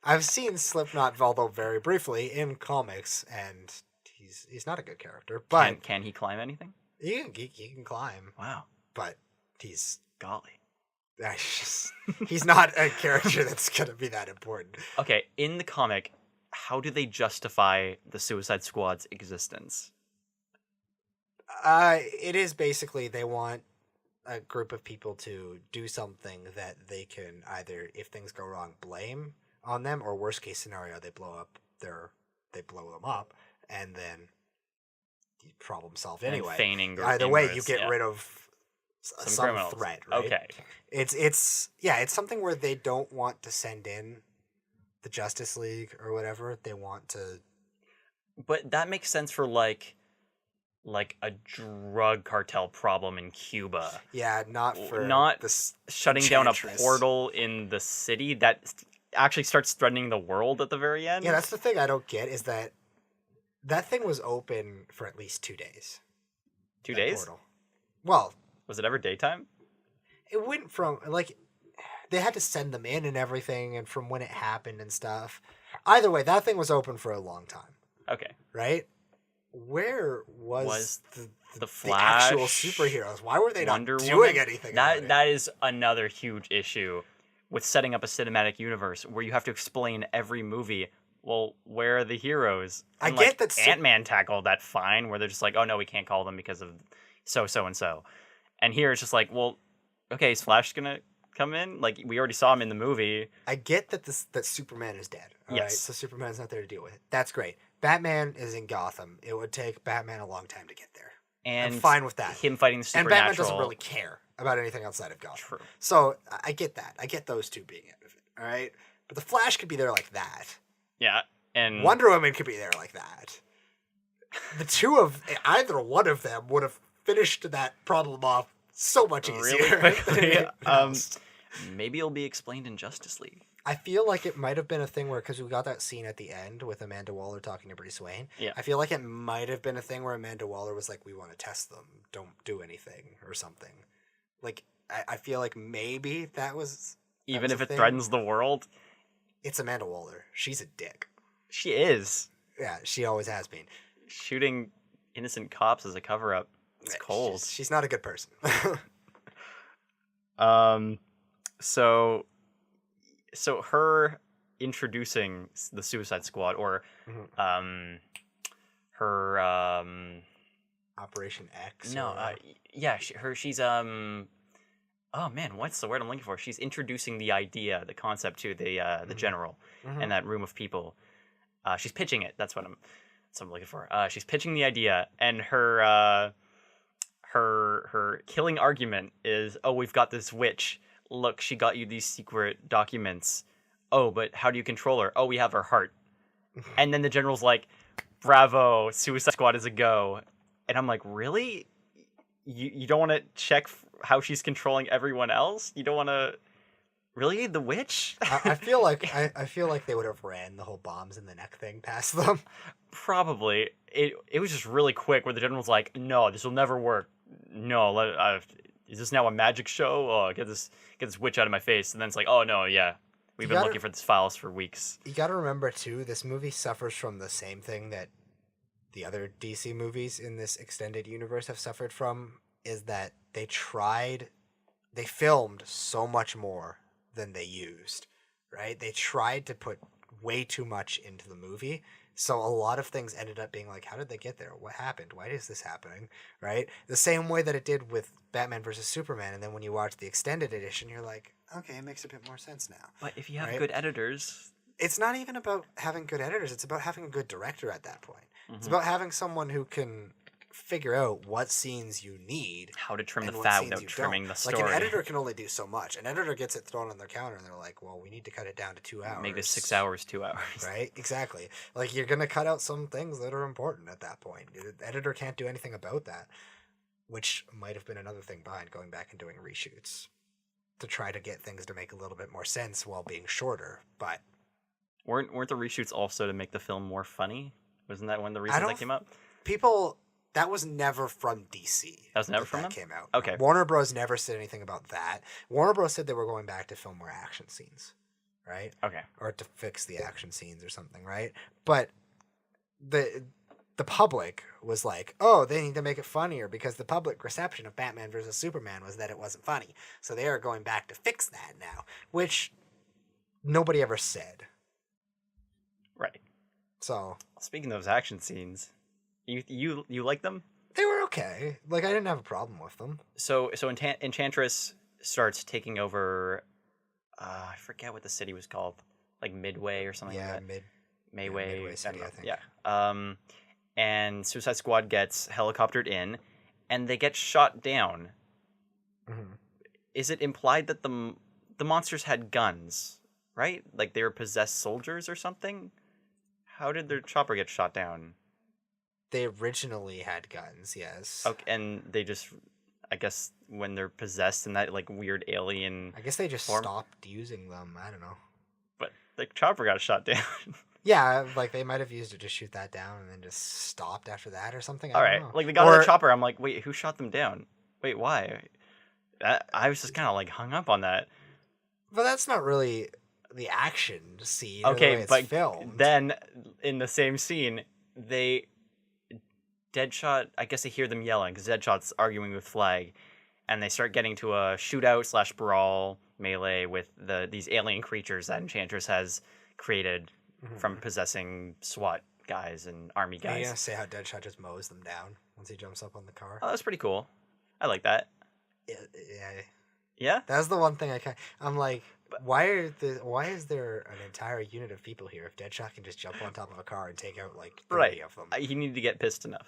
[SPEAKER 1] I've seen Slipknot, although very briefly, in comics, and he's not a good character. But
[SPEAKER 2] Can he climb anything?
[SPEAKER 1] he can climb,
[SPEAKER 2] Wow.
[SPEAKER 1] but he's
[SPEAKER 2] Golly.
[SPEAKER 1] he's not a character that's gonna be that important.
[SPEAKER 2] Okay, in the comic, how do they justify the Suicide Squad's existence?
[SPEAKER 1] It is basically they want a group of people to do something that they can either, if things go wrong, blame on them, or worst case scenario, they blow them up, and then you problem solve
[SPEAKER 2] And
[SPEAKER 1] anyway.
[SPEAKER 2] feigning
[SPEAKER 1] Either way, you
[SPEAKER 2] inverse,
[SPEAKER 1] get
[SPEAKER 2] yeah.
[SPEAKER 1] rid of some
[SPEAKER 2] criminals.
[SPEAKER 1] threat, right?
[SPEAKER 2] Okay.
[SPEAKER 1] It's something where they don't want to send in the Justice League or whatever, they want to.
[SPEAKER 2] But that makes sense for like a drug cartel problem in Cuba.
[SPEAKER 1] Yeah, not for
[SPEAKER 2] not
[SPEAKER 1] this
[SPEAKER 2] shutting down a
[SPEAKER 1] Enchantress.
[SPEAKER 2] portal in the city that actually starts threatening the world at the very end.
[SPEAKER 1] Yeah, that's the thing I don't get is that thing was open for at least 2 days.
[SPEAKER 2] 2
[SPEAKER 1] that
[SPEAKER 2] days?
[SPEAKER 1] Portal. Well,
[SPEAKER 2] Was it ever daytime?
[SPEAKER 1] it went from like they had to send them in and everything, and from when it happened and stuff. Either way, that thing was open for a long time.
[SPEAKER 2] Okay.
[SPEAKER 1] Right? Where was
[SPEAKER 2] the
[SPEAKER 1] the
[SPEAKER 2] Flash,
[SPEAKER 1] actual superheroes? Why were they
[SPEAKER 2] Wonder
[SPEAKER 1] not
[SPEAKER 2] Woman?
[SPEAKER 1] doing anything? about it?
[SPEAKER 2] That is another huge issue with setting up a cinematic universe where you have to explain every movie. Well, where are the heroes? And
[SPEAKER 1] I get that
[SPEAKER 2] Ant-Man tackled that fine, where they're just like, oh no, we can't call them because of so and so. And here it's just like, well, okay, is Flash gonna come in? Like, we already saw him in the movie.
[SPEAKER 1] I get that that Superman is dead. All
[SPEAKER 2] Yes.
[SPEAKER 1] right, so Superman's not there to deal with it. That's great. Batman is in Gotham. It would take Batman a long time to get there.
[SPEAKER 2] And
[SPEAKER 1] I'm fine with that.
[SPEAKER 2] Him fighting the
[SPEAKER 1] And
[SPEAKER 2] supernatural.
[SPEAKER 1] Batman doesn't really care about anything outside of Gotham.
[SPEAKER 2] True.
[SPEAKER 1] So I get that. I get those two being out of it. All right, but the Flash could be there like that.
[SPEAKER 2] Yeah, and
[SPEAKER 1] Wonder Woman could be there like that. The two of either one of them would have finished that problem off so much easier.
[SPEAKER 2] really
[SPEAKER 1] than
[SPEAKER 2] quickly.
[SPEAKER 1] anything else.
[SPEAKER 2] Maybe it'll be explained in Justice League.
[SPEAKER 1] I feel like it might have been a thing where, because we got that scene at the end with Amanda Waller talking to Bruce Wayne.
[SPEAKER 2] Yeah.
[SPEAKER 1] I feel like it might have been a thing where Amanda Waller was like, we want to test them. Don't do anything or something. Like, I feel like maybe that was...
[SPEAKER 2] Even if
[SPEAKER 1] a
[SPEAKER 2] it
[SPEAKER 1] thing.
[SPEAKER 2] threatens the world.
[SPEAKER 1] It's Amanda Waller. She's a dick.
[SPEAKER 2] She is.
[SPEAKER 1] Yeah, she always has been.
[SPEAKER 2] Shooting innocent cops as a cover-up. It's cold.
[SPEAKER 1] She's not a good person.
[SPEAKER 2] So her introducing the Suicide Squad, or her
[SPEAKER 1] Operation X.
[SPEAKER 2] no,
[SPEAKER 1] or-
[SPEAKER 2] yeah, she's oh man, what's the word I'm looking for? She's introducing the idea, the concept to the general
[SPEAKER 1] Mhm.
[SPEAKER 2] in that room of people. She's pitching it. That's what I'm looking for. She's pitching the idea, and her killing argument is, oh, we've got this witch. Look, she got you these secret documents. Oh, but how do you control her? Oh, we have her heart. And then the general's like, bravo, Suicide Squad is a go. And I'm like, really? You don't want to check how she's controlling everyone else? You don't want to... Really? The witch?
[SPEAKER 1] I feel like I feel like they would have ran the whole bombs in the neck thing past them.
[SPEAKER 2] Probably. It was just really quick where the general's like, no, this will never work. No, is this now a magic show? Oh, get this witch out of my face. And then it's like, oh no, yeah. We've been looking for these files for weeks.
[SPEAKER 1] You gotta remember too, this movie suffers from the same thing that the other DC movies in this extended universe have suffered from, is that they filmed so much more than they used, right? They tried to put way too much into the movie. So a lot of things ended up being like, how did they get there? What happened? Why is this happening? Right? The same way that it did with Batman versus Superman. And then when you watch the extended edition, you're like, okay, it makes a bit more sense now.
[SPEAKER 2] But if you have
[SPEAKER 1] Right?
[SPEAKER 2] good editors...
[SPEAKER 1] It's not even about having good editors. It's about having a good director at that point. It's
[SPEAKER 2] Mhm.
[SPEAKER 1] about having someone who can figure out what scenes you need.
[SPEAKER 2] How to trim the
[SPEAKER 1] and what
[SPEAKER 2] fat
[SPEAKER 1] scenes
[SPEAKER 2] without
[SPEAKER 1] you
[SPEAKER 2] trimming
[SPEAKER 1] don't.
[SPEAKER 2] the story.
[SPEAKER 1] Like, an editor can only do so much. An editor gets it thrown on their counter, and they're like, well, we need to cut it down to 2 hours.
[SPEAKER 2] Make this 6 hours, 2 hours.
[SPEAKER 1] Right? Exactly. Like, you're going to cut out some things that are important at that point. The editor can't do anything about that, which might have been another thing behind going back and doing reshoots to try to get things to make a little bit more sense while being shorter. But
[SPEAKER 2] Weren't the reshoots also to make the film more funny? Wasn't that one of the reasons that came up?
[SPEAKER 1] people... That was never from DC.
[SPEAKER 2] That was never from
[SPEAKER 1] that
[SPEAKER 2] them?
[SPEAKER 1] came out.
[SPEAKER 2] Okay.
[SPEAKER 1] Warner Bros. Never said anything about that. Warner Bros. Said they were going back to film more action scenes, right?
[SPEAKER 2] Okay.
[SPEAKER 1] Or to fix the action scenes or something, right? But the public was like, oh, they need to make it funnier because the public reception of Batman versus Superman was that it wasn't funny. So they are going back to fix that now, which nobody ever said.
[SPEAKER 2] Right.
[SPEAKER 1] So
[SPEAKER 2] Speaking of those action scenes, you like them?
[SPEAKER 1] they were okay. Like, I didn't have a problem with them.
[SPEAKER 2] So Enchantress starts taking over. I forget what the city was called, like Midway or something
[SPEAKER 1] Yeah,
[SPEAKER 2] like that.
[SPEAKER 1] Midway
[SPEAKER 2] Midway
[SPEAKER 1] City, I think.
[SPEAKER 2] Yeah. And Suicide Squad gets helicoptered in, and they get shot down.
[SPEAKER 1] Mhm.
[SPEAKER 2] Is it implied that the monsters had guns? right? Like they were possessed soldiers or something. How did their chopper get shot down?
[SPEAKER 1] They originally had guns, yes.
[SPEAKER 2] Okay, and they just, I guess, when they're possessed in that like weird alien
[SPEAKER 1] I guess they just
[SPEAKER 2] form,
[SPEAKER 1] stopped using them. I don't know.
[SPEAKER 2] but the chopper got shot down.
[SPEAKER 1] Yeah, like they might have used it to shoot that down and then just stopped after that or something.
[SPEAKER 2] All
[SPEAKER 1] I
[SPEAKER 2] right,
[SPEAKER 1] don't know.
[SPEAKER 2] like they got on the chopper. I'm like, wait, who shot them down? Wait, why? I was just kind of like hung up on that.
[SPEAKER 1] But that's not really the action scene. Or the
[SPEAKER 2] Okay,
[SPEAKER 1] way it's
[SPEAKER 2] but
[SPEAKER 1] filmed.
[SPEAKER 2] then in the same scene, Deadshot, I guess they hear them yelling because Deadshot's arguing with Flag, and they start getting to a shootout / brawl melee with these alien creatures that Enchantress has created from possessing SWAT guys and army
[SPEAKER 1] Are you
[SPEAKER 2] guys.
[SPEAKER 1] gonna say how Deadshot just mows them down once he jumps up on the car?
[SPEAKER 2] Oh, that's pretty cool. I like that.
[SPEAKER 1] Yeah,
[SPEAKER 2] Yeah?
[SPEAKER 1] that's the one thing I'm like, why is there an entire unit of people here if Deadshot can just jump on top of a car and take out like 30
[SPEAKER 2] Right.
[SPEAKER 1] of them?
[SPEAKER 2] He needed to get pissed enough.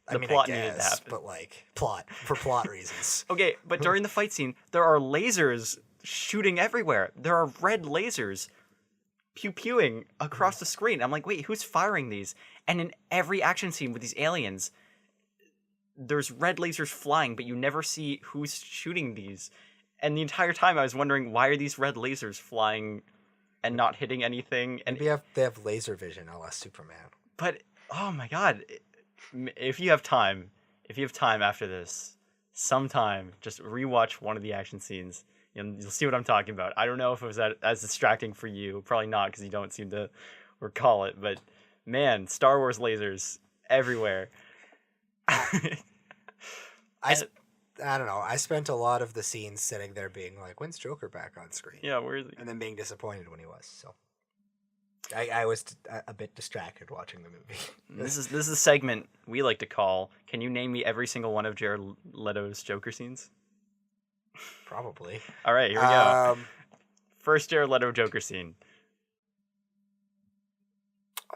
[SPEAKER 1] I mean,
[SPEAKER 2] plot
[SPEAKER 1] I
[SPEAKER 2] needed to
[SPEAKER 1] guess,
[SPEAKER 2] happen.
[SPEAKER 1] but like for plot reasons.
[SPEAKER 2] Okay, but during the fight scene, there are lasers shooting everywhere. There are red lasers pew-pewing across the screen. I'm like, wait, who's firing these? And in every action scene with these aliens, there's red lasers flying, but you never see who's shooting these. And the entire time I was wondering, why are these red lasers flying and not hitting anything? And
[SPEAKER 1] Maybe they have laser vision, LS Superman.
[SPEAKER 2] But, oh my god, if you have time after this, sometime, just rewatch one of the action scenes. You'll see what I'm talking about. I don't know if it was as distracting for you. Probably not, because you don't seem to recall it. But, man, Star Wars lasers everywhere.
[SPEAKER 1] I don't know. I spent a lot of the scenes sitting there being like, when's Joker back on screen?
[SPEAKER 2] Yeah, where is he?
[SPEAKER 1] And then being disappointed when he was. So I was a bit distracted watching the movie.
[SPEAKER 2] This is a segment we like to call, can you name me every single one of Jared Leto's Joker scenes?
[SPEAKER 1] Probably.
[SPEAKER 2] All right, here we go. First Jared Leto Joker scene.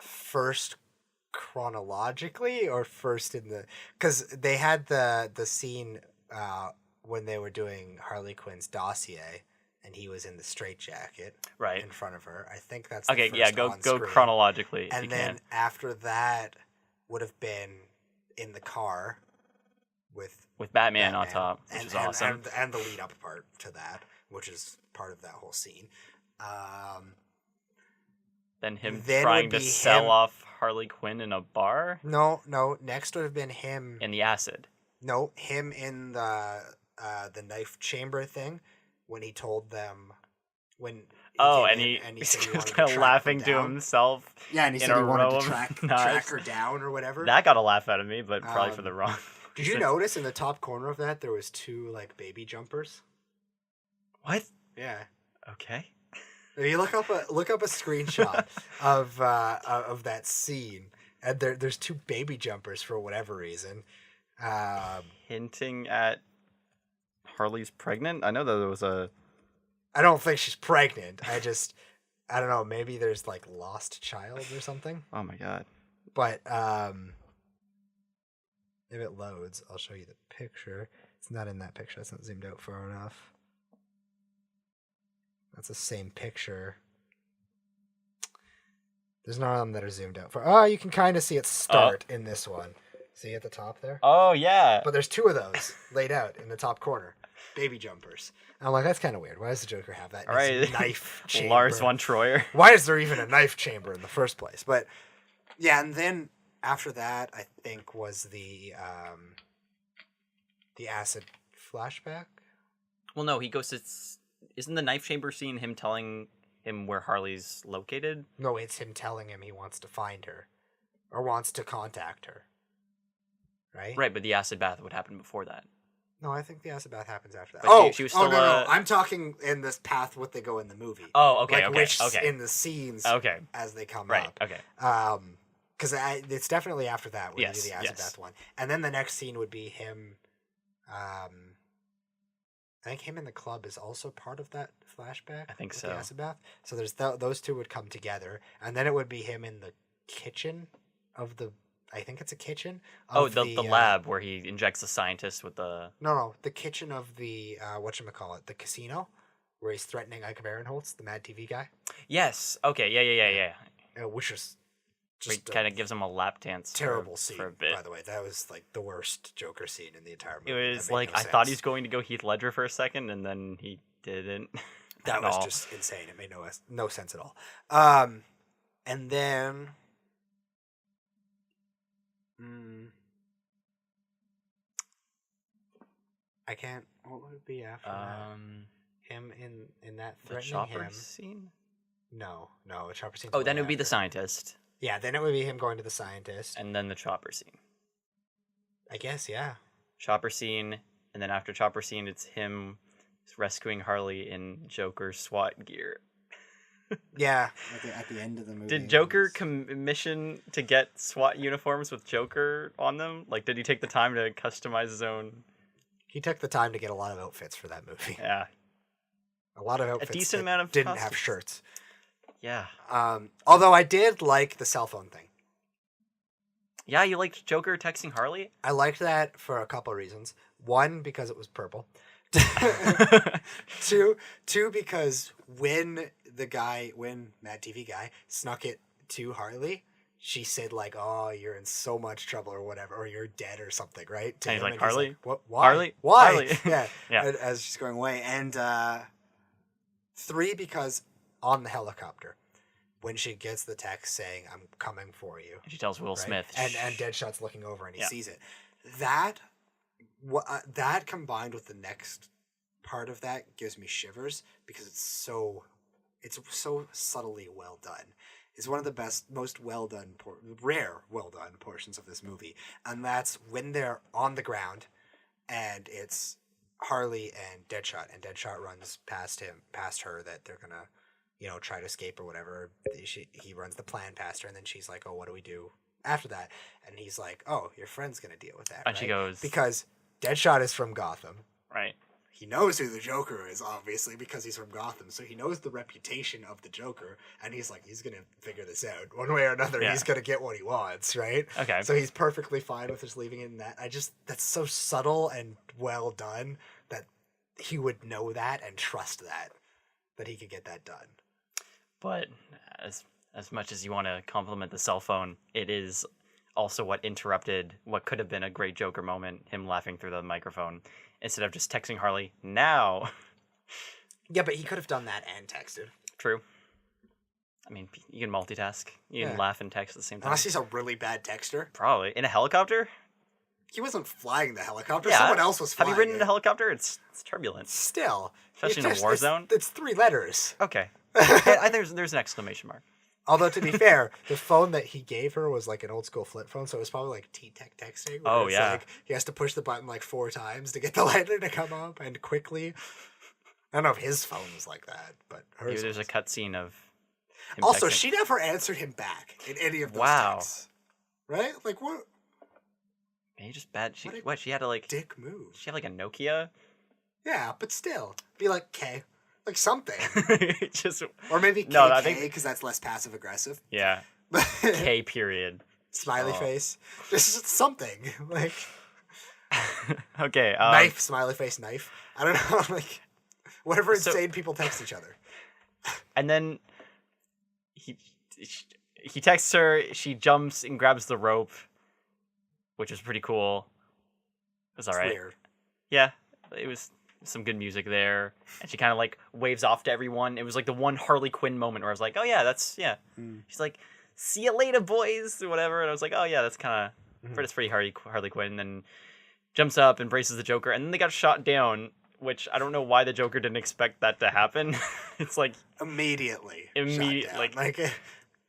[SPEAKER 1] First chronologically or first in the... Because they had the scene when they were doing Harley Quinn's dossier and he was in the straitjacket
[SPEAKER 2] Right.
[SPEAKER 1] in front of her. I think that's the
[SPEAKER 2] Okay,
[SPEAKER 1] first
[SPEAKER 2] yeah, go
[SPEAKER 1] on-screen.
[SPEAKER 2] chronologically.
[SPEAKER 1] And
[SPEAKER 2] if you
[SPEAKER 1] then
[SPEAKER 2] can.
[SPEAKER 1] after that would have been in the car with
[SPEAKER 2] Batman on top, which
[SPEAKER 1] and,
[SPEAKER 2] is awesome.
[SPEAKER 1] and the lead up part to that, which is part of that whole scene.
[SPEAKER 2] Then him
[SPEAKER 1] then
[SPEAKER 2] trying
[SPEAKER 1] would
[SPEAKER 2] to
[SPEAKER 1] be
[SPEAKER 2] sell
[SPEAKER 1] him-
[SPEAKER 2] off Harley Quinn in a bar
[SPEAKER 1] No. Next would have been him.
[SPEAKER 2] in the acid.
[SPEAKER 1] No, him in the knife chamber thing when he told them when.
[SPEAKER 2] Oh,
[SPEAKER 1] came
[SPEAKER 2] and
[SPEAKER 1] in
[SPEAKER 2] he
[SPEAKER 1] said he
[SPEAKER 2] was
[SPEAKER 1] wanted to
[SPEAKER 2] kind of
[SPEAKER 1] track
[SPEAKER 2] laughing
[SPEAKER 1] them
[SPEAKER 2] to
[SPEAKER 1] down.
[SPEAKER 2] himself.
[SPEAKER 1] Yeah, and he
[SPEAKER 2] in
[SPEAKER 1] said he
[SPEAKER 2] a
[SPEAKER 1] wanted
[SPEAKER 2] row
[SPEAKER 1] to
[SPEAKER 2] of
[SPEAKER 1] track
[SPEAKER 2] knives.
[SPEAKER 1] her down or whatever.
[SPEAKER 2] That got a laugh out of me, but probably for the wrong.
[SPEAKER 1] Did you
[SPEAKER 2] reasons.
[SPEAKER 1] notice in the top corner of that there was two like baby jumpers?
[SPEAKER 2] What?
[SPEAKER 1] Yeah.
[SPEAKER 2] Okay.
[SPEAKER 1] If you look up a screenshot of that scene, and there's two baby jumpers for whatever reason.
[SPEAKER 2] Hinting at Harley's pregnant. I know that there was a.
[SPEAKER 1] I don't think she's pregnant. I don't know. Maybe there's like lost child or something.
[SPEAKER 2] Oh my god.
[SPEAKER 1] But if it loads, I'll show you the picture. It's not in that picture. It's not zoomed out far enough. That's the same picture. There's none of them that are zoomed out far. Oh, you can kind of see it start in this one. See at the top there?
[SPEAKER 2] Oh yeah.
[SPEAKER 1] But there's two of those laid out in the top corner. Baby jumpers. And I'm like, that's kind of weird. Why does the Joker have that
[SPEAKER 2] All right.
[SPEAKER 1] knife chamber?
[SPEAKER 2] Lars von Trier.
[SPEAKER 1] Why is there even a knife chamber in the first place? But yeah, and then after that, I think was the acid flashback.
[SPEAKER 2] Well, no, he goes to. Isn't the knife chamber scene him telling him where Harley's located?
[SPEAKER 1] No, it's him telling him he wants to find her, or wants to contact her. Right.
[SPEAKER 2] Right, but the acid bath would happen before that.
[SPEAKER 1] No, I think the acid bath happens after that.
[SPEAKER 2] But she was still,
[SPEAKER 1] no. I'm talking in this path what they go in the movie.
[SPEAKER 2] Oh, okay,
[SPEAKER 1] like
[SPEAKER 2] okay,
[SPEAKER 1] which
[SPEAKER 2] okay.
[SPEAKER 1] in the scenes
[SPEAKER 2] Okay.
[SPEAKER 1] as they come
[SPEAKER 2] Right.
[SPEAKER 1] up.
[SPEAKER 2] Okay.
[SPEAKER 1] Because it's definitely after that when
[SPEAKER 2] Yes,
[SPEAKER 1] they do the acid
[SPEAKER 2] yes.
[SPEAKER 1] bath one, and then the next scene would be him. I think him in the club is also part of that flashback.
[SPEAKER 2] I think
[SPEAKER 1] with
[SPEAKER 2] so.
[SPEAKER 1] The acid bath. So there's those two would come together, and then it would be him in the kitchen of the. I think it's a kitchen.
[SPEAKER 2] Oh,
[SPEAKER 1] Of
[SPEAKER 2] the lab where he injects the scientist with the.
[SPEAKER 1] No, the kitchen of the whatchamacallit, the casino. where he's threatening Ike Barinholtz, the Mad TV guy.
[SPEAKER 2] Yes. Okay. Yeah.
[SPEAKER 1] Which was
[SPEAKER 2] He
[SPEAKER 1] just
[SPEAKER 2] kind of gives him a lap dance.
[SPEAKER 1] terrible scene,
[SPEAKER 2] for a bit.
[SPEAKER 1] by the way. That was like the worst Joker scene in the entire
[SPEAKER 2] It
[SPEAKER 1] movie.
[SPEAKER 2] was
[SPEAKER 1] That made
[SPEAKER 2] like
[SPEAKER 1] no
[SPEAKER 2] I thought he was
[SPEAKER 1] sense.
[SPEAKER 2] going to go Heath Ledger for a second, and then he didn't.
[SPEAKER 1] That
[SPEAKER 2] at
[SPEAKER 1] was
[SPEAKER 2] all.
[SPEAKER 1] just insane. It made no sense at all. And then, I can't. What would it be after that? Him in that
[SPEAKER 2] The
[SPEAKER 1] threatening
[SPEAKER 2] chopper
[SPEAKER 1] him.
[SPEAKER 2] scene.
[SPEAKER 1] No, a chopper scene.
[SPEAKER 2] Oh, then it would be the scientist,
[SPEAKER 1] Yeah, then it would be him going to the scientist.
[SPEAKER 2] and then the chopper scene.
[SPEAKER 1] I guess, yeah.
[SPEAKER 2] Chopper scene, and then after chopper scene, it's him rescuing Harley in Joker SWAT gear.
[SPEAKER 1] Yeah.
[SPEAKER 3] At the end of the movie.
[SPEAKER 2] Did Joker commission to get SWAT uniforms with Joker on them? Like, did he take the time to customize his own?
[SPEAKER 1] He took the time to get a lot of outfits for that movie.
[SPEAKER 2] Yeah,
[SPEAKER 1] A lot of outfits
[SPEAKER 2] decent
[SPEAKER 1] that
[SPEAKER 2] amount of
[SPEAKER 1] didn't have
[SPEAKER 2] costumes.
[SPEAKER 1] shirts.
[SPEAKER 2] yeah,
[SPEAKER 1] Although I did like the cell phone thing.
[SPEAKER 2] yeah. You liked Joker texting Harley?
[SPEAKER 1] I liked that for a couple of reasons. One, because it was purple. Two, because when Mad TV guy snuck it to Harley, she said like, "Oh, you're in so much trouble," or whatever, or "You're dead," or something, right? To
[SPEAKER 2] And he's
[SPEAKER 1] him,
[SPEAKER 2] like, "Harley?
[SPEAKER 1] "What? Why?
[SPEAKER 2] Harley?
[SPEAKER 1] Why?"
[SPEAKER 2] Harley."
[SPEAKER 1] Yeah,
[SPEAKER 2] Yeah.
[SPEAKER 1] As she's going away, and 3, because on the helicopter, when she gets the text saying, "I'm coming for you,"
[SPEAKER 2] And she tells Will
[SPEAKER 1] right?
[SPEAKER 2] Smith,
[SPEAKER 1] and Deadshot's looking over and he
[SPEAKER 2] Yeah.
[SPEAKER 1] sees it. That combined with the next part of that gives me shivers because it's so subtly well done. It's one of the best, most well done, rare well done portions of this movie, and that's when they're on the ground, and it's Harley and Deadshot runs past her that they're gonna, try to escape or whatever. He runs the plan past her, and then she's like, "Oh, what do we do after that?" And he's like, "Oh, your friend's gonna deal with that."
[SPEAKER 2] And she goes,
[SPEAKER 1] because Deadshot is from Gotham.
[SPEAKER 2] right.
[SPEAKER 1] He knows who the Joker is, obviously, because he's from Gotham. So he knows the reputation of the Joker, and he's like, he's gonna figure this out one way or another.
[SPEAKER 2] Yeah.
[SPEAKER 1] He's gonna get what he wants, right?
[SPEAKER 2] Okay.
[SPEAKER 1] So he's perfectly fine with just leaving it in that. That's so subtle and well done that he would know that and trust that he could get that done.
[SPEAKER 2] But as much as you want to compliment the cell phone, it is also what interrupted what could have been a great Joker moment, him laughing through the microphone, instead of just texting Harley, now.
[SPEAKER 1] Yeah, but he could have done that and texted.
[SPEAKER 2] True. I mean, you can multitask. You can
[SPEAKER 1] Yeah.
[SPEAKER 2] laugh and text at the same time.
[SPEAKER 1] Unless he's a really bad texter.
[SPEAKER 2] Probably. In a helicopter?
[SPEAKER 1] He wasn't flying the helicopter.
[SPEAKER 2] Yeah.
[SPEAKER 1] Someone else was flying
[SPEAKER 2] Have you ridden
[SPEAKER 1] it.
[SPEAKER 2] in a helicopter? It's turbulent.
[SPEAKER 1] Still.
[SPEAKER 2] Especially in a war zone?
[SPEAKER 1] It's 3 letters.
[SPEAKER 2] Okay. I think there's an exclamation mark.
[SPEAKER 1] Although, to be fair, the phone that he gave her was like an old school flip phone, so it was probably like T-Tech texting. Where
[SPEAKER 2] Oh,
[SPEAKER 1] it's
[SPEAKER 2] yeah.
[SPEAKER 1] Like he has to push the button like 4 times to get the letter to come up and quickly. I don't know if his phone was like that, but
[SPEAKER 2] Maybe
[SPEAKER 1] hers
[SPEAKER 2] there's a
[SPEAKER 1] was.
[SPEAKER 2] cutscene of him
[SPEAKER 1] Also,
[SPEAKER 2] texting.
[SPEAKER 1] she never answered him back in any of those
[SPEAKER 2] Wow.
[SPEAKER 1] texts. Right? Like, what
[SPEAKER 2] Maybe just bad.
[SPEAKER 1] What a
[SPEAKER 2] She had to like.
[SPEAKER 1] dick move.
[SPEAKER 2] She had like a Nokia?
[SPEAKER 1] Yeah, but still. Be like, K. Like something.
[SPEAKER 2] Just.
[SPEAKER 1] Or maybe KK,
[SPEAKER 2] No, I think-
[SPEAKER 1] because that's less passive aggressive.
[SPEAKER 2] Yeah. K period.
[SPEAKER 1] Smiley
[SPEAKER 2] Oh.
[SPEAKER 1] face. Just something. Like,
[SPEAKER 2] Okay.
[SPEAKER 1] knife, smiley face, knife. I don't know. Like, whatever
[SPEAKER 2] So-
[SPEAKER 1] insane people text each other.
[SPEAKER 2] And then he texts her. She jumps and grabs the rope, which is pretty cool. It was all
[SPEAKER 1] It's
[SPEAKER 2] right.
[SPEAKER 1] weird.
[SPEAKER 2] Yeah, it was some good music there, and she kind of like waves off to everyone. It was like the one Harley Quinn moment where I was like, "Oh yeah, that's yeah." She's like, "See you later, boys," or whatever, and I was like, "Oh yeah, that's kind of that's pretty Harley Quinn." And then jumps up, embraces the Joker, and then they got shot down. Which I don't know why the Joker didn't expect that to happen. It's like
[SPEAKER 1] Immediately.
[SPEAKER 2] Immediate-
[SPEAKER 1] shot down. Like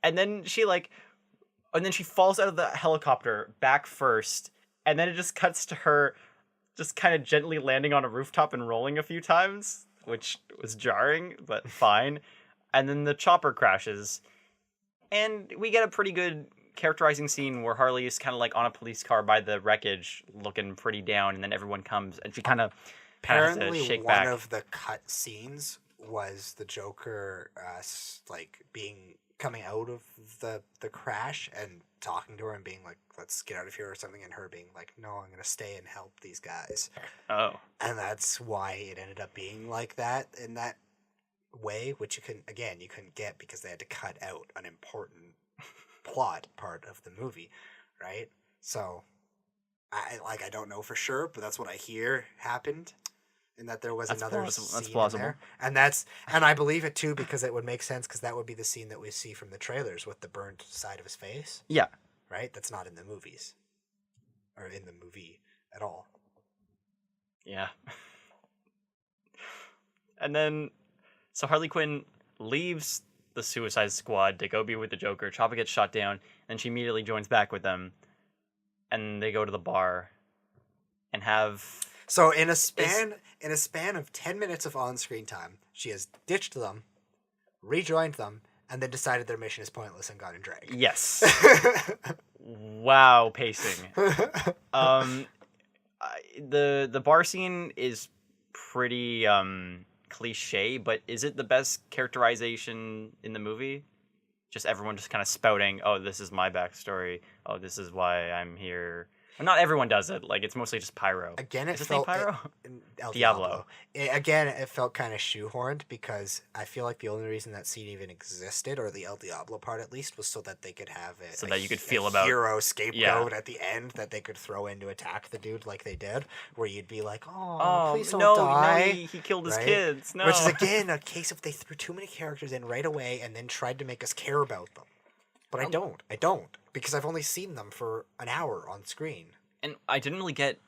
[SPEAKER 2] and then she falls out of the helicopter back first, and then it just cuts to her just kind of gently landing on a rooftop and rolling a few times, which was jarring, but fine. And then the chopper crashes, and we get a pretty good characterizing scene where Harley is kind of like on a police car by the wreckage, looking pretty down, and then everyone comes, and she kind of has to
[SPEAKER 1] apparently
[SPEAKER 2] shake
[SPEAKER 1] one
[SPEAKER 2] back.
[SPEAKER 1] of the cut scenes was the Joker like coming out of the crash and talking to her and being like, "Let's get out of here," or something, and her being like, "No, I'm gonna stay and help these guys."
[SPEAKER 2] Oh,
[SPEAKER 1] And that's why it ended up being like that in that way, which you couldn't get because they had to cut out an important plot part of the movie, right? So I don't know for sure, but that's what I hear happened, and that there was another scene
[SPEAKER 2] That's plausible.
[SPEAKER 1] in there, and I believe it too because it would make sense because that would be the scene that we see from the trailers with the burnt side of his face.
[SPEAKER 2] Yeah.
[SPEAKER 1] Right? That's not in the movies, or in the movie at all.
[SPEAKER 2] Yeah. And then, so Harley Quinn leaves the Suicide Squad to go be with the Joker. Chopper gets shot down, and she immediately joins back with them. And they go to the bar and have...
[SPEAKER 1] So in a span of 10 minutes of on-screen time, she has ditched them, rejoined them, and then decided their mission is pointless and gone and dragged.
[SPEAKER 2] Yes. Wow, pacing. The bar scene is pretty cliche, but is it the best characterization in the movie? Just everyone just kind of spouting, "Oh, this is my backstory. Oh, this is why I'm here." Well, not everyone does it. Like, it's mostly just Pyro.
[SPEAKER 1] Again,
[SPEAKER 2] is his name Pyro?
[SPEAKER 1] El
[SPEAKER 2] Diablo.
[SPEAKER 1] Again, it felt kind of shoehorned because I feel like the only reason that scene even existed, or the El Diablo part at least, was so that they could have it.
[SPEAKER 2] So that you could feel
[SPEAKER 1] a
[SPEAKER 2] about
[SPEAKER 1] hero scapegoat at the end that they could throw in to attack the dude like they did, where you'd be like, "Oh, please don't die."
[SPEAKER 2] No, he killed his kids. No.
[SPEAKER 1] Which is again a case of they threw too many characters in right away and then tried to make us care about them. But I don't, because I've only seen them for an hour on screen.
[SPEAKER 2] And I didn't really get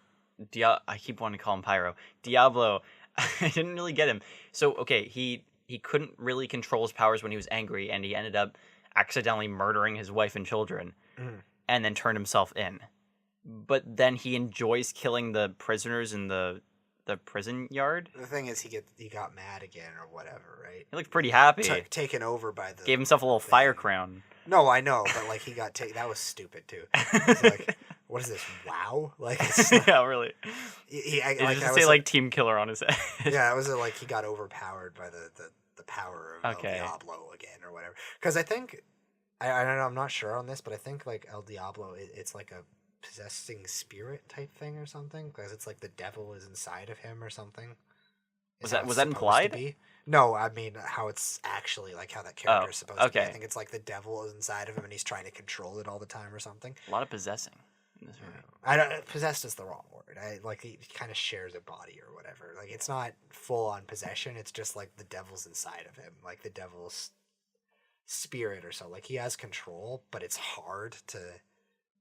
[SPEAKER 2] I keep wanting to call him Pyro. Diablo. I didn't really get him. So, okay, he couldn't really control his powers when he was angry, and he ended up accidentally murdering his wife and children, and then turned himself in. But then he enjoys killing the prisoners in the prison yard.
[SPEAKER 1] The thing is, he got mad again or whatever, right?
[SPEAKER 2] He looked pretty happy.
[SPEAKER 1] Taken over by the...
[SPEAKER 2] Gave himself a little fire crown.
[SPEAKER 1] No, I know, but like he got taken... That was stupid too. It's like, what is this? WoW? Like, it's not...
[SPEAKER 2] Yeah, really.
[SPEAKER 1] Like,
[SPEAKER 2] just say like Team Killer on his head.
[SPEAKER 1] Yeah, it was like he got overpowered by the power of El Diablo again or whatever. Because I think I don't know. I'm not sure on this, but I think like El Diablo, it's like a possessing spirit type thing or something, because it's like the devil is inside of him or something.
[SPEAKER 2] Was that implied?
[SPEAKER 1] No, I mean how it's actually like how that character is supposed to be. I think it's like the devil is inside of him and he's trying to control it all the time or something.
[SPEAKER 2] A lot of possessing in this movie.
[SPEAKER 1] I don't. Possessed is the wrong word. He kind of shares a body or whatever. Like it's not full on possession. It's just like the devil's inside of him, like the devil's spirit or so. Like he has control, but it's hard to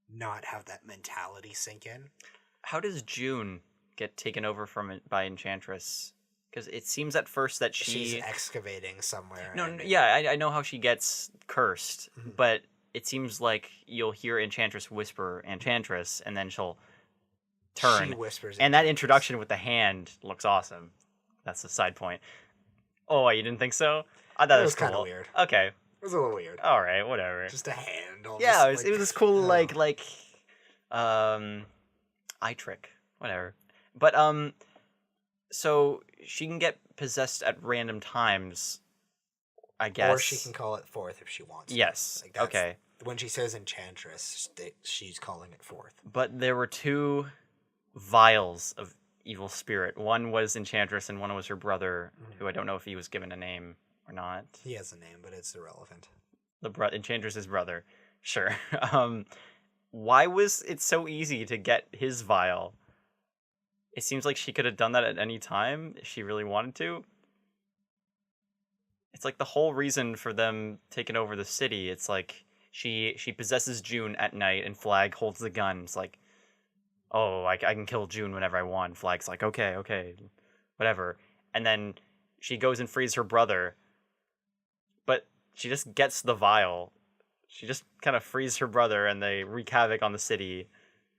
[SPEAKER 1] not have that mentality sink in.
[SPEAKER 2] How does June get taken over from it by Enchantress? Because it seems at first that she's
[SPEAKER 1] excavating somewhere.
[SPEAKER 2] I know how she gets cursed, but it seems like you'll hear Enchantress whisper Enchantress, and then she'll turn.
[SPEAKER 1] She whispers.
[SPEAKER 2] And that introduction with the hand looks awesome. That's the side point. Oh, you didn't think so? I thought it was
[SPEAKER 1] kind of weird.
[SPEAKER 2] Okay.
[SPEAKER 1] It was a little weird.
[SPEAKER 2] All right, whatever.
[SPEAKER 1] Just a hand.
[SPEAKER 2] Yeah, it was this cool eye trick, whatever. But so she can get possessed at random times, I guess.
[SPEAKER 1] Or she can call it forth if she wants.
[SPEAKER 2] Yes. Okay.
[SPEAKER 1] When she says Enchantress, she's calling it forth.
[SPEAKER 2] But there were two vials of evil spirit. One was Enchantress, and one was her brother, who I don't know if he was given a name or not.
[SPEAKER 1] He has a name, but it's irrelevant.
[SPEAKER 2] Enchantress's brother. Sure. Why was it so easy to get his vial? It seems like she could have done that at any time if she really wanted to. It's like the whole reason for them taking over the city. It's like she possesses June at night, and Flag holds the gun. It's like, oh, I can kill June whenever I want. Flag's like, okay, whatever. And then she goes and frees her brother, but she just gets the vial. She just kind of frees her brother, and they wreak havoc on the city.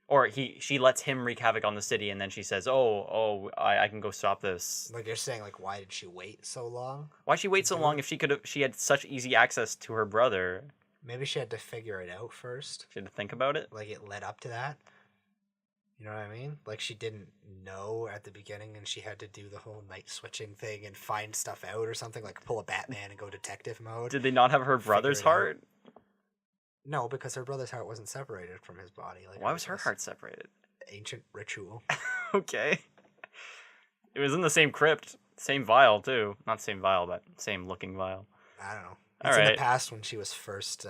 [SPEAKER 2] Or she lets him wreak havoc on the city, and then she says, I can go stop this.
[SPEAKER 1] Like you're saying, like, why did she wait so long?
[SPEAKER 2] Why'd she wait so long if she had such easy access to her brother?
[SPEAKER 1] Maybe she had to figure it out first.
[SPEAKER 2] She had to think about it?
[SPEAKER 1] Like it led up to that. You know what I mean? Like she didn't know at the beginning, and she had to do the whole night switching thing and find stuff out or something, like pull a Batman and go detective mode.
[SPEAKER 2] Did they not have her brother's heart?
[SPEAKER 1] No, because her brother's heart wasn't separated from his body. Like
[SPEAKER 2] why was her heart separated?
[SPEAKER 1] Ancient ritual.
[SPEAKER 2] Okay. It was in the same crypt. Same vial too. Not same vial, but same looking vial.
[SPEAKER 1] I don't know.
[SPEAKER 2] All
[SPEAKER 1] It's in the
[SPEAKER 2] right.
[SPEAKER 1] past when she was first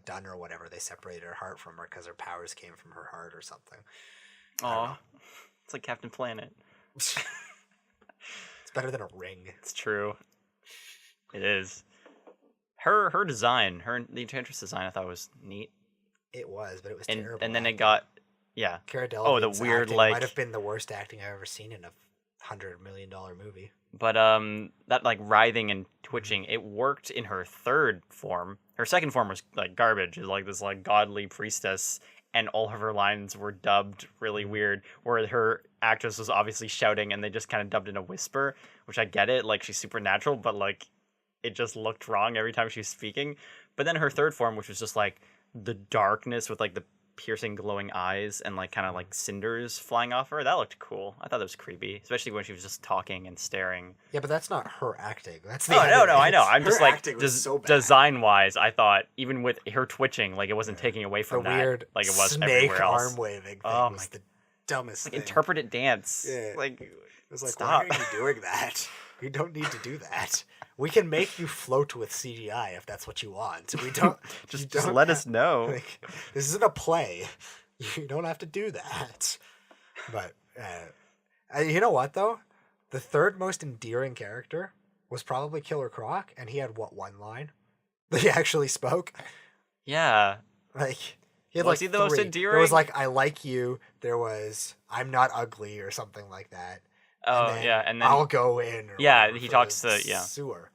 [SPEAKER 1] done or whatever. They separated her heart from her because her powers came from her heart or something.
[SPEAKER 2] Aw. It's like Captain Planet.
[SPEAKER 1] It's better than a ring.
[SPEAKER 2] It's true. It is. Her design, the Enchantress design, I thought was neat.
[SPEAKER 1] It was, but it was
[SPEAKER 2] And
[SPEAKER 1] terrible.
[SPEAKER 2] and then it got
[SPEAKER 1] Cara
[SPEAKER 2] the
[SPEAKER 1] Delevingne's
[SPEAKER 2] weird
[SPEAKER 1] acting
[SPEAKER 2] like.
[SPEAKER 1] might have been the worst acting I've ever seen in a $100 million movie.
[SPEAKER 2] But that like writhing and twitching, it worked in her third form. Her second form was like garbage. Is like this like godly priestess, and all of her lines were dubbed really weird. Where her actress was obviously shouting, and they just kind of dubbed in a whisper, which I get it. Like she's supernatural, but like it just looked wrong every time she was speaking. But then her third form, which was just like the darkness with like the piercing glowing eyes and like kind of like cinders flying off her, that looked cool. I thought that was creepy, especially when she was just talking and staring.
[SPEAKER 1] Yeah, but that's not her acting. That's the
[SPEAKER 2] no,
[SPEAKER 1] editing.
[SPEAKER 2] I know. I'm
[SPEAKER 1] Her
[SPEAKER 2] just like
[SPEAKER 1] acting was so bad.
[SPEAKER 2] design wise, I thought even with her twitching, like it wasn't taking away
[SPEAKER 1] The
[SPEAKER 2] from that,
[SPEAKER 1] weird
[SPEAKER 2] like it was
[SPEAKER 1] snake
[SPEAKER 2] everywhere else.
[SPEAKER 1] arm waving thing
[SPEAKER 2] Oh
[SPEAKER 1] was the dumbest
[SPEAKER 2] Like
[SPEAKER 1] thing.
[SPEAKER 2] interpreted dance.
[SPEAKER 1] Yeah.
[SPEAKER 2] Like
[SPEAKER 1] It was like,
[SPEAKER 2] stop.
[SPEAKER 1] why are you doing that? You don't need to do that. We can make you float with CGI if that's what you want. We don't.
[SPEAKER 2] just
[SPEAKER 1] don't
[SPEAKER 2] let us know.
[SPEAKER 1] Like, this isn't a play. You don't have to do that. But you know what though? The third most endearing character was probably Killer Croc, and he had one line that he actually spoke.
[SPEAKER 2] Yeah.
[SPEAKER 1] Like he had
[SPEAKER 2] Was
[SPEAKER 1] like
[SPEAKER 2] he the most
[SPEAKER 1] three.
[SPEAKER 2] endearing?
[SPEAKER 1] There was like "I like you." There was "I'm not ugly" or something like that.
[SPEAKER 2] Oh
[SPEAKER 1] And then
[SPEAKER 2] yeah, and then
[SPEAKER 1] I'll go in. Or
[SPEAKER 2] Yeah,
[SPEAKER 1] whatever
[SPEAKER 2] he
[SPEAKER 1] for
[SPEAKER 2] talks
[SPEAKER 1] the
[SPEAKER 2] to- yeah.
[SPEAKER 1] sewer.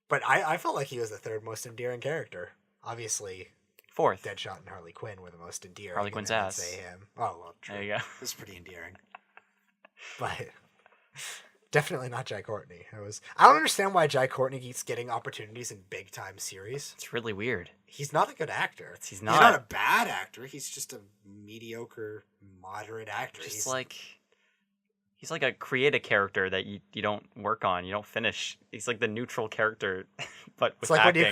[SPEAKER 1] But I felt like he was the third most endearing character. Obviously,
[SPEAKER 2] fourth.
[SPEAKER 1] Deadshot and Harley Quinn were the most endearing.
[SPEAKER 2] Harley
[SPEAKER 1] and
[SPEAKER 2] Quinn's
[SPEAKER 1] then I'd
[SPEAKER 2] ass.
[SPEAKER 1] say him. Oh well, true.
[SPEAKER 2] There you go.
[SPEAKER 1] It was pretty endearing. But definitely not Jai Courtney. I don't understand why Jai Courtney keeps getting opportunities in big time series.
[SPEAKER 2] It's really weird.
[SPEAKER 1] He's not a good actor.
[SPEAKER 2] He's
[SPEAKER 1] He's
[SPEAKER 2] not.
[SPEAKER 1] not a bad actor. He's just a mediocre, moderate actor.
[SPEAKER 2] Just he's like a creative character that you don't work on, you don't finish. He's like the neutral character, but with
[SPEAKER 1] It's like
[SPEAKER 2] acting.
[SPEAKER 1] when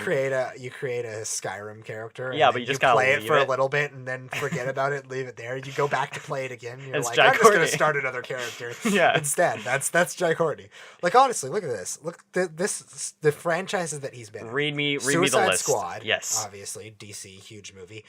[SPEAKER 1] you create a Skyrim character. And
[SPEAKER 2] Yeah, but
[SPEAKER 1] then
[SPEAKER 2] you just gotta
[SPEAKER 1] play it
[SPEAKER 2] leave
[SPEAKER 1] for a
[SPEAKER 2] it.
[SPEAKER 1] little bit and then forget about it, leave it there. You go back to play it again. You're
[SPEAKER 2] It's
[SPEAKER 1] like,
[SPEAKER 2] Jai
[SPEAKER 1] I'm just gonna
[SPEAKER 2] Courtney.
[SPEAKER 1] start another character.
[SPEAKER 2] Yeah.
[SPEAKER 1] Instead, that's Jai Courtney. Like honestly, look at this. Look the franchises that he's been in.
[SPEAKER 2] Read me the
[SPEAKER 1] Suicide
[SPEAKER 2] list.
[SPEAKER 1] Squad.
[SPEAKER 2] Yes.
[SPEAKER 1] Obviously, DC, huge movie.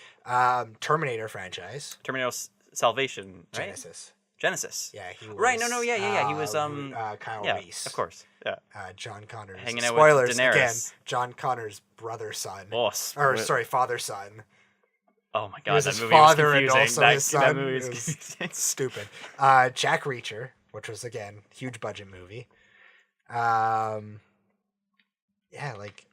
[SPEAKER 1] Terminator franchise.
[SPEAKER 2] Terminator Salvation, right?
[SPEAKER 1] Genesis.
[SPEAKER 2] Genesis.
[SPEAKER 1] Yeah, he was.
[SPEAKER 2] Right, no, yeah. He was
[SPEAKER 1] Kyle
[SPEAKER 2] yeah,
[SPEAKER 1] Reese.
[SPEAKER 2] of course. Yeah.
[SPEAKER 1] John Connor's.
[SPEAKER 2] Hanging out with
[SPEAKER 1] Spoilers
[SPEAKER 2] Daenerys.
[SPEAKER 1] again. John Connor's brother son.
[SPEAKER 2] Oh,
[SPEAKER 1] father son.
[SPEAKER 2] Oh my
[SPEAKER 1] He
[SPEAKER 2] god,
[SPEAKER 1] was
[SPEAKER 2] that
[SPEAKER 1] his
[SPEAKER 2] movie
[SPEAKER 1] father
[SPEAKER 2] was
[SPEAKER 1] and
[SPEAKER 2] confusing.
[SPEAKER 1] also
[SPEAKER 2] That,
[SPEAKER 1] his son.
[SPEAKER 2] that movie
[SPEAKER 1] It
[SPEAKER 2] was
[SPEAKER 1] was
[SPEAKER 2] confusing.
[SPEAKER 1] stupid. Jack Reacher, which was again huge budget movie. Yeah, like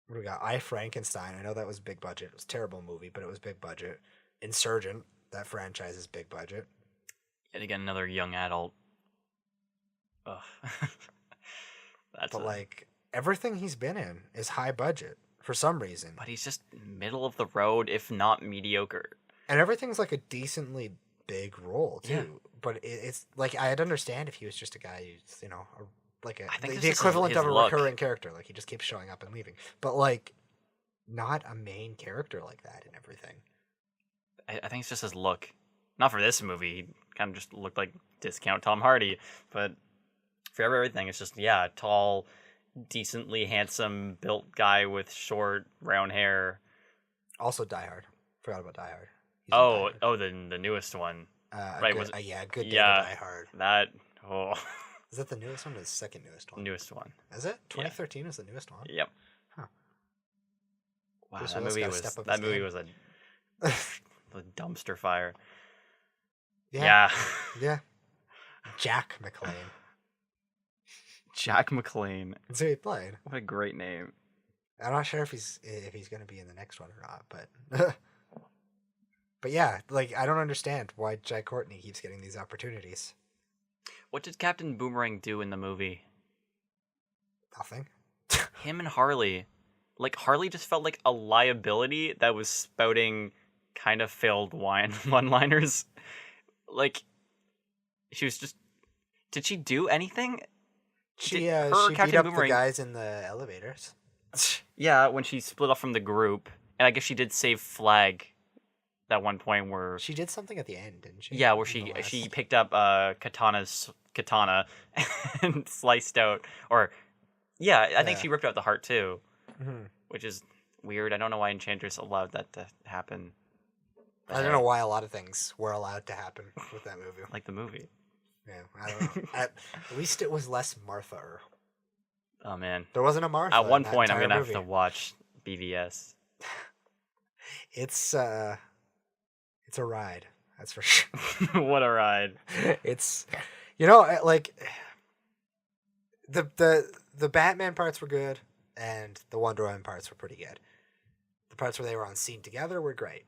[SPEAKER 1] what do we got? I, Frankenstein. I know that was big budget. It was a terrible movie, but it was big budget. Insurgent. That franchise is big budget.
[SPEAKER 2] Yet again, another young adult. Ugh.
[SPEAKER 1] But like everything he's been in is high budget for some reason.
[SPEAKER 2] But he's just middle of the road, if not mediocre.
[SPEAKER 1] And everything's like a decently big role too.
[SPEAKER 2] Yeah.
[SPEAKER 1] But it's like I'd understand if he was just a guy who's
[SPEAKER 2] I think it's
[SPEAKER 1] the
[SPEAKER 2] just
[SPEAKER 1] equivalent
[SPEAKER 2] his
[SPEAKER 1] of a
[SPEAKER 2] look.
[SPEAKER 1] recurring character. Like he just keeps showing up and leaving. But like not a main character like that in everything.
[SPEAKER 2] I think it's just his look. Not for this movie. He kind of just looked like discount Tom Hardy. But for everything, it's just, tall, decently handsome, built guy with short, brown hair.
[SPEAKER 1] Also Die Hard. Forgot about Die Hard. He's in Die Hard.
[SPEAKER 2] The newest one.
[SPEAKER 1] Right,
[SPEAKER 2] good-
[SPEAKER 1] Good Day to
[SPEAKER 2] yeah.
[SPEAKER 1] Die Hard.
[SPEAKER 2] That,
[SPEAKER 1] Is that the newest one or the second newest one?
[SPEAKER 2] newest one.
[SPEAKER 1] Is it? 2013 is the newest one?
[SPEAKER 2] Yep.
[SPEAKER 1] Huh.
[SPEAKER 2] Wow,
[SPEAKER 1] Bruce
[SPEAKER 2] that
[SPEAKER 1] Willis
[SPEAKER 2] movie
[SPEAKER 1] gotta
[SPEAKER 2] was
[SPEAKER 1] step up
[SPEAKER 2] that
[SPEAKER 1] his
[SPEAKER 2] movie
[SPEAKER 1] game.
[SPEAKER 2] was a dumpster fire.
[SPEAKER 1] Yeah.
[SPEAKER 2] Yeah.
[SPEAKER 1] Yeah. Jack McClane.
[SPEAKER 2] Jack McClane.
[SPEAKER 1] That's who he played.
[SPEAKER 2] What a great name.
[SPEAKER 1] I'm not sure if he's going to be in the next one or not, but but yeah, like I don't understand why Jai Courtney keeps getting these opportunities.
[SPEAKER 2] What did Captain Boomerang do in the movie?
[SPEAKER 1] Nothing.
[SPEAKER 2] Him and Harley. Like, Harley just felt like a liability that was spouting kind of failed one-liners. Like, she was just... Did she do anything?
[SPEAKER 1] She
[SPEAKER 2] Did her
[SPEAKER 1] beat
[SPEAKER 2] Captain
[SPEAKER 1] up the
[SPEAKER 2] Boomerang-
[SPEAKER 1] guys in the elevators.
[SPEAKER 2] Yeah, when she split off from the group. And I guess she did save Flag that one point where
[SPEAKER 1] She did something at the end, didn't she?
[SPEAKER 2] yeah, where
[SPEAKER 1] In the
[SPEAKER 2] she
[SPEAKER 1] last-
[SPEAKER 2] picked up Katana's katana and sliced out, or yeah, I think
[SPEAKER 1] Yeah.
[SPEAKER 2] she ripped out the heart too,
[SPEAKER 1] Mhm.
[SPEAKER 2] which is weird. I don't know why Enchantress allowed that to happen. But
[SPEAKER 1] I don't
[SPEAKER 2] hey,
[SPEAKER 1] know why a lot of things were allowed to happen with that movie.
[SPEAKER 2] like the movie.
[SPEAKER 1] Yeah, I don't know. At least it was less Martha.
[SPEAKER 2] Oh man.
[SPEAKER 1] There wasn't a Martha.
[SPEAKER 2] At one
[SPEAKER 1] in that
[SPEAKER 2] point, I'm
[SPEAKER 1] entire
[SPEAKER 2] gonna
[SPEAKER 1] movie.
[SPEAKER 2] have to watch BVS.
[SPEAKER 1] It's a ride. That's for sure.
[SPEAKER 2] What a ride!
[SPEAKER 1] It's like the Batman parts were good and the Wonder Woman parts were pretty good. The parts where they were on scene together were great.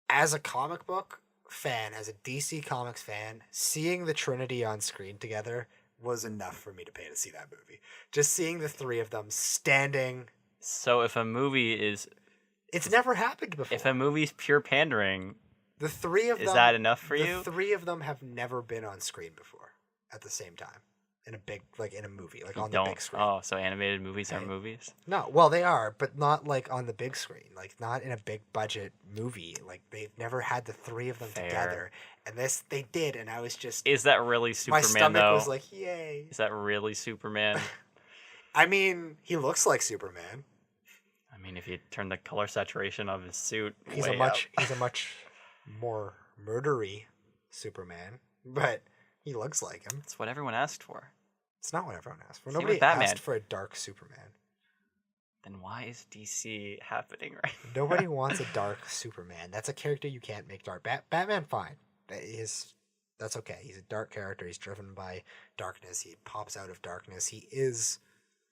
[SPEAKER 1] As a comic book fan, as a DC Comics fan, seeing the Trinity on screen together was enough for me to pay to see that movie. Just seeing the three of them standing.
[SPEAKER 2] So if a movie is
[SPEAKER 1] It's never happened before.
[SPEAKER 2] if a movie's pure pandering,
[SPEAKER 1] The three of them.
[SPEAKER 2] is that enough for
[SPEAKER 1] the
[SPEAKER 2] you?
[SPEAKER 1] three of them have never been on screen before at the same time in a movie, like on the big screen.
[SPEAKER 2] Oh, so animated movies aren't
[SPEAKER 1] Right.
[SPEAKER 2] movies?
[SPEAKER 1] No, well they are, but not like on the big screen, like not in a big budget movie. Like they've never had the three of them
[SPEAKER 2] Fair.
[SPEAKER 1] together, and this they did, and I was just
[SPEAKER 2] Is that really
[SPEAKER 1] my
[SPEAKER 2] Superman
[SPEAKER 1] stomach
[SPEAKER 2] though?
[SPEAKER 1] was like, yay!
[SPEAKER 2] Is that really Superman?
[SPEAKER 1] I mean, he looks like Superman.
[SPEAKER 2] I mean, if you turn the color saturation of his suit
[SPEAKER 1] He's
[SPEAKER 2] way
[SPEAKER 1] a much
[SPEAKER 2] up.
[SPEAKER 1] he's a much more murdery Superman, but he looks like him.
[SPEAKER 2] That's what everyone asked for.
[SPEAKER 1] It's not what everyone asked for.
[SPEAKER 2] Same with
[SPEAKER 1] Nobody
[SPEAKER 2] Batman.
[SPEAKER 1] asked for a dark Superman.
[SPEAKER 2] Then why is DC happening right now?
[SPEAKER 1] Nobody wants a dark Superman. That's a character you can't make dark. Batman, fine. That's okay. He's a dark character. He's driven by darkness. He pops out of darkness. He is,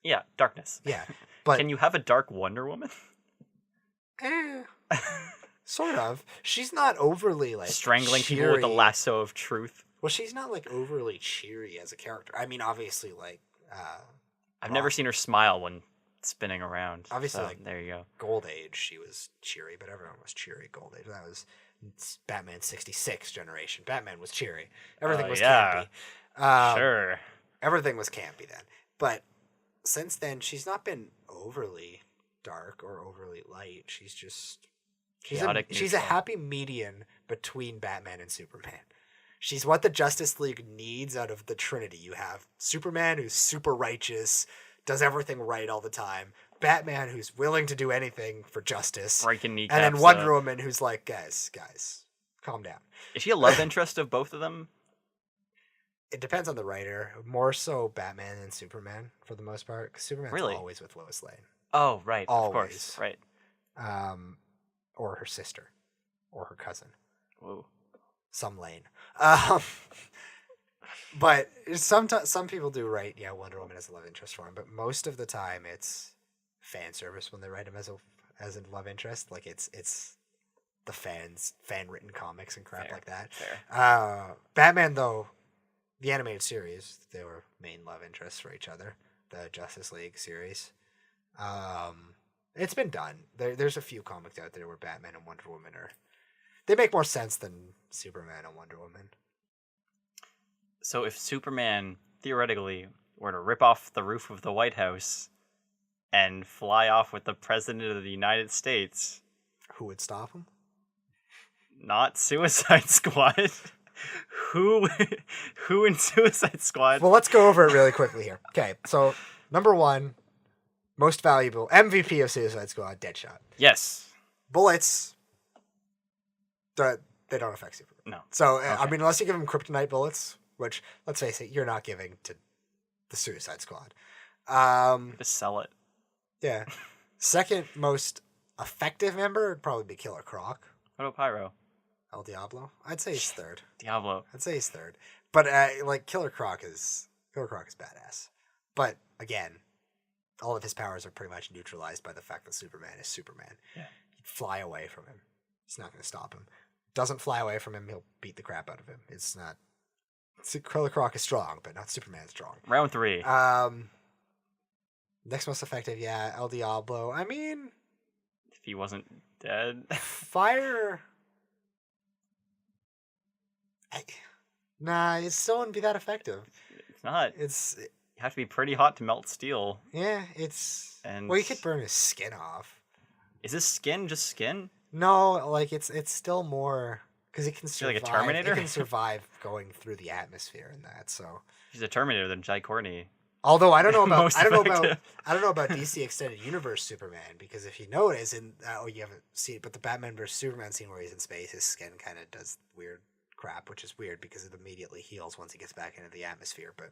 [SPEAKER 2] Yeah, darkness.
[SPEAKER 1] yeah. But
[SPEAKER 2] Can you have a dark Wonder Woman?
[SPEAKER 1] sort of. She's not overly like
[SPEAKER 2] Strangling people with a
[SPEAKER 1] cheery.
[SPEAKER 2] lasso of truth.
[SPEAKER 1] Well, she's not like overly cheery as a character. I mean, obviously, like
[SPEAKER 2] I've never seen her smile when spinning around.
[SPEAKER 1] Obviously,
[SPEAKER 2] so
[SPEAKER 1] like-
[SPEAKER 2] there you go.
[SPEAKER 1] Gold Age, she was cheery, but everyone was cheery. Gold Age, that was Batman '66 generation. Batman was cheery. Everything was
[SPEAKER 2] yeah.
[SPEAKER 1] campy.
[SPEAKER 2] Sure.
[SPEAKER 1] Everything was campy then. But since then, she's not been overly dark or overly light. She's just she's a
[SPEAKER 2] Chaotic neutral.
[SPEAKER 1] happy median between Batman and Superman. She's what the Justice League needs out of the Trinity. You have Superman, who's super righteous, does everything right all the time. Batman, who's willing to do anything for justice.
[SPEAKER 2] Breaking kneecaps.
[SPEAKER 1] And then Wonder Woman, who's like, guys, calm down.
[SPEAKER 2] Is she a love interest of both of them?
[SPEAKER 1] It depends on the writer. More so Batman than Superman, for the most part. 'Cause Superman's
[SPEAKER 2] Really?
[SPEAKER 1] always with Lois Lane.
[SPEAKER 2] Oh, right. Of
[SPEAKER 1] Always.
[SPEAKER 2] course. Right.
[SPEAKER 1] Or her sister. Or her cousin.
[SPEAKER 2] Whoa.
[SPEAKER 1] Some Lane. But some people do write, Wonder Woman as a love interest for him, but most of the time it's fan service when they write him as a love interest. Like it's the fan written comics and crap
[SPEAKER 2] Fair.
[SPEAKER 1] like that.
[SPEAKER 2] Fair.
[SPEAKER 1] Batman though, the animated series, they were main love interests for each other. The Justice League series. It's been done. There's a few comics out there where Batman and Wonder Woman they make more sense than Superman and Wonder Woman.
[SPEAKER 2] So if Superman theoretically were to rip off the roof of the White House and fly off with the President of the United States,
[SPEAKER 1] Who would stop him?
[SPEAKER 2] not Suicide Squad. Who in Suicide Squad?
[SPEAKER 1] Well, let's go over it really quickly here. Okay, so number 1, most valuable MVP of Suicide Squad, Deadshot.
[SPEAKER 2] Yes.
[SPEAKER 1] Bullets, they don't affect Superman.
[SPEAKER 2] No.
[SPEAKER 1] So I
[SPEAKER 2] Okay.
[SPEAKER 1] mean, unless you give him kryptonite bullets, which let's face it, you're not giving to the Suicide Squad.
[SPEAKER 2] Just sell it.
[SPEAKER 1] Yeah. Second most effective member would probably be Killer Croc.
[SPEAKER 2] What about Pyro?
[SPEAKER 1] El Diablo. I'd say he's third.
[SPEAKER 2] Diablo.
[SPEAKER 1] But like Killer Croc is badass. But again, all of his powers are pretty much neutralized by the fact that Superman is Superman.
[SPEAKER 2] Yeah.
[SPEAKER 1] He'd fly away from him. It's not going to stop him. Doesn't fly away from him, he'll beat the crap out of him. It's not. Killer Croc is strong, but not Superman strong.
[SPEAKER 2] Round 3.
[SPEAKER 1] Next most effective, El Diablo. I mean,
[SPEAKER 2] If he wasn't dead.
[SPEAKER 1] fire. Nah, it still wouldn't be that effective.
[SPEAKER 2] It's not.
[SPEAKER 1] It's
[SPEAKER 2] You have to be pretty hot to melt steel.
[SPEAKER 1] yeah, it's
[SPEAKER 2] And
[SPEAKER 1] well, you could burn his skin off.
[SPEAKER 2] Is this skin just skin?
[SPEAKER 1] No, like it's still more because it can
[SPEAKER 2] Is he like
[SPEAKER 1] survive.
[SPEAKER 2] a Terminator?
[SPEAKER 1] It can survive going through the atmosphere and that. So,
[SPEAKER 2] He's a Terminator than Jai Courtney.
[SPEAKER 1] although I don't know about
[SPEAKER 2] Most
[SPEAKER 1] I don't know about
[SPEAKER 2] effective.
[SPEAKER 1] I don't know about DC Extended Universe Superman because if you notice in you haven't seen it, but the Batman vs Superman scene where he's in space, his skin kind of does weird crap, which is weird because it immediately heals once he gets back into the atmosphere. But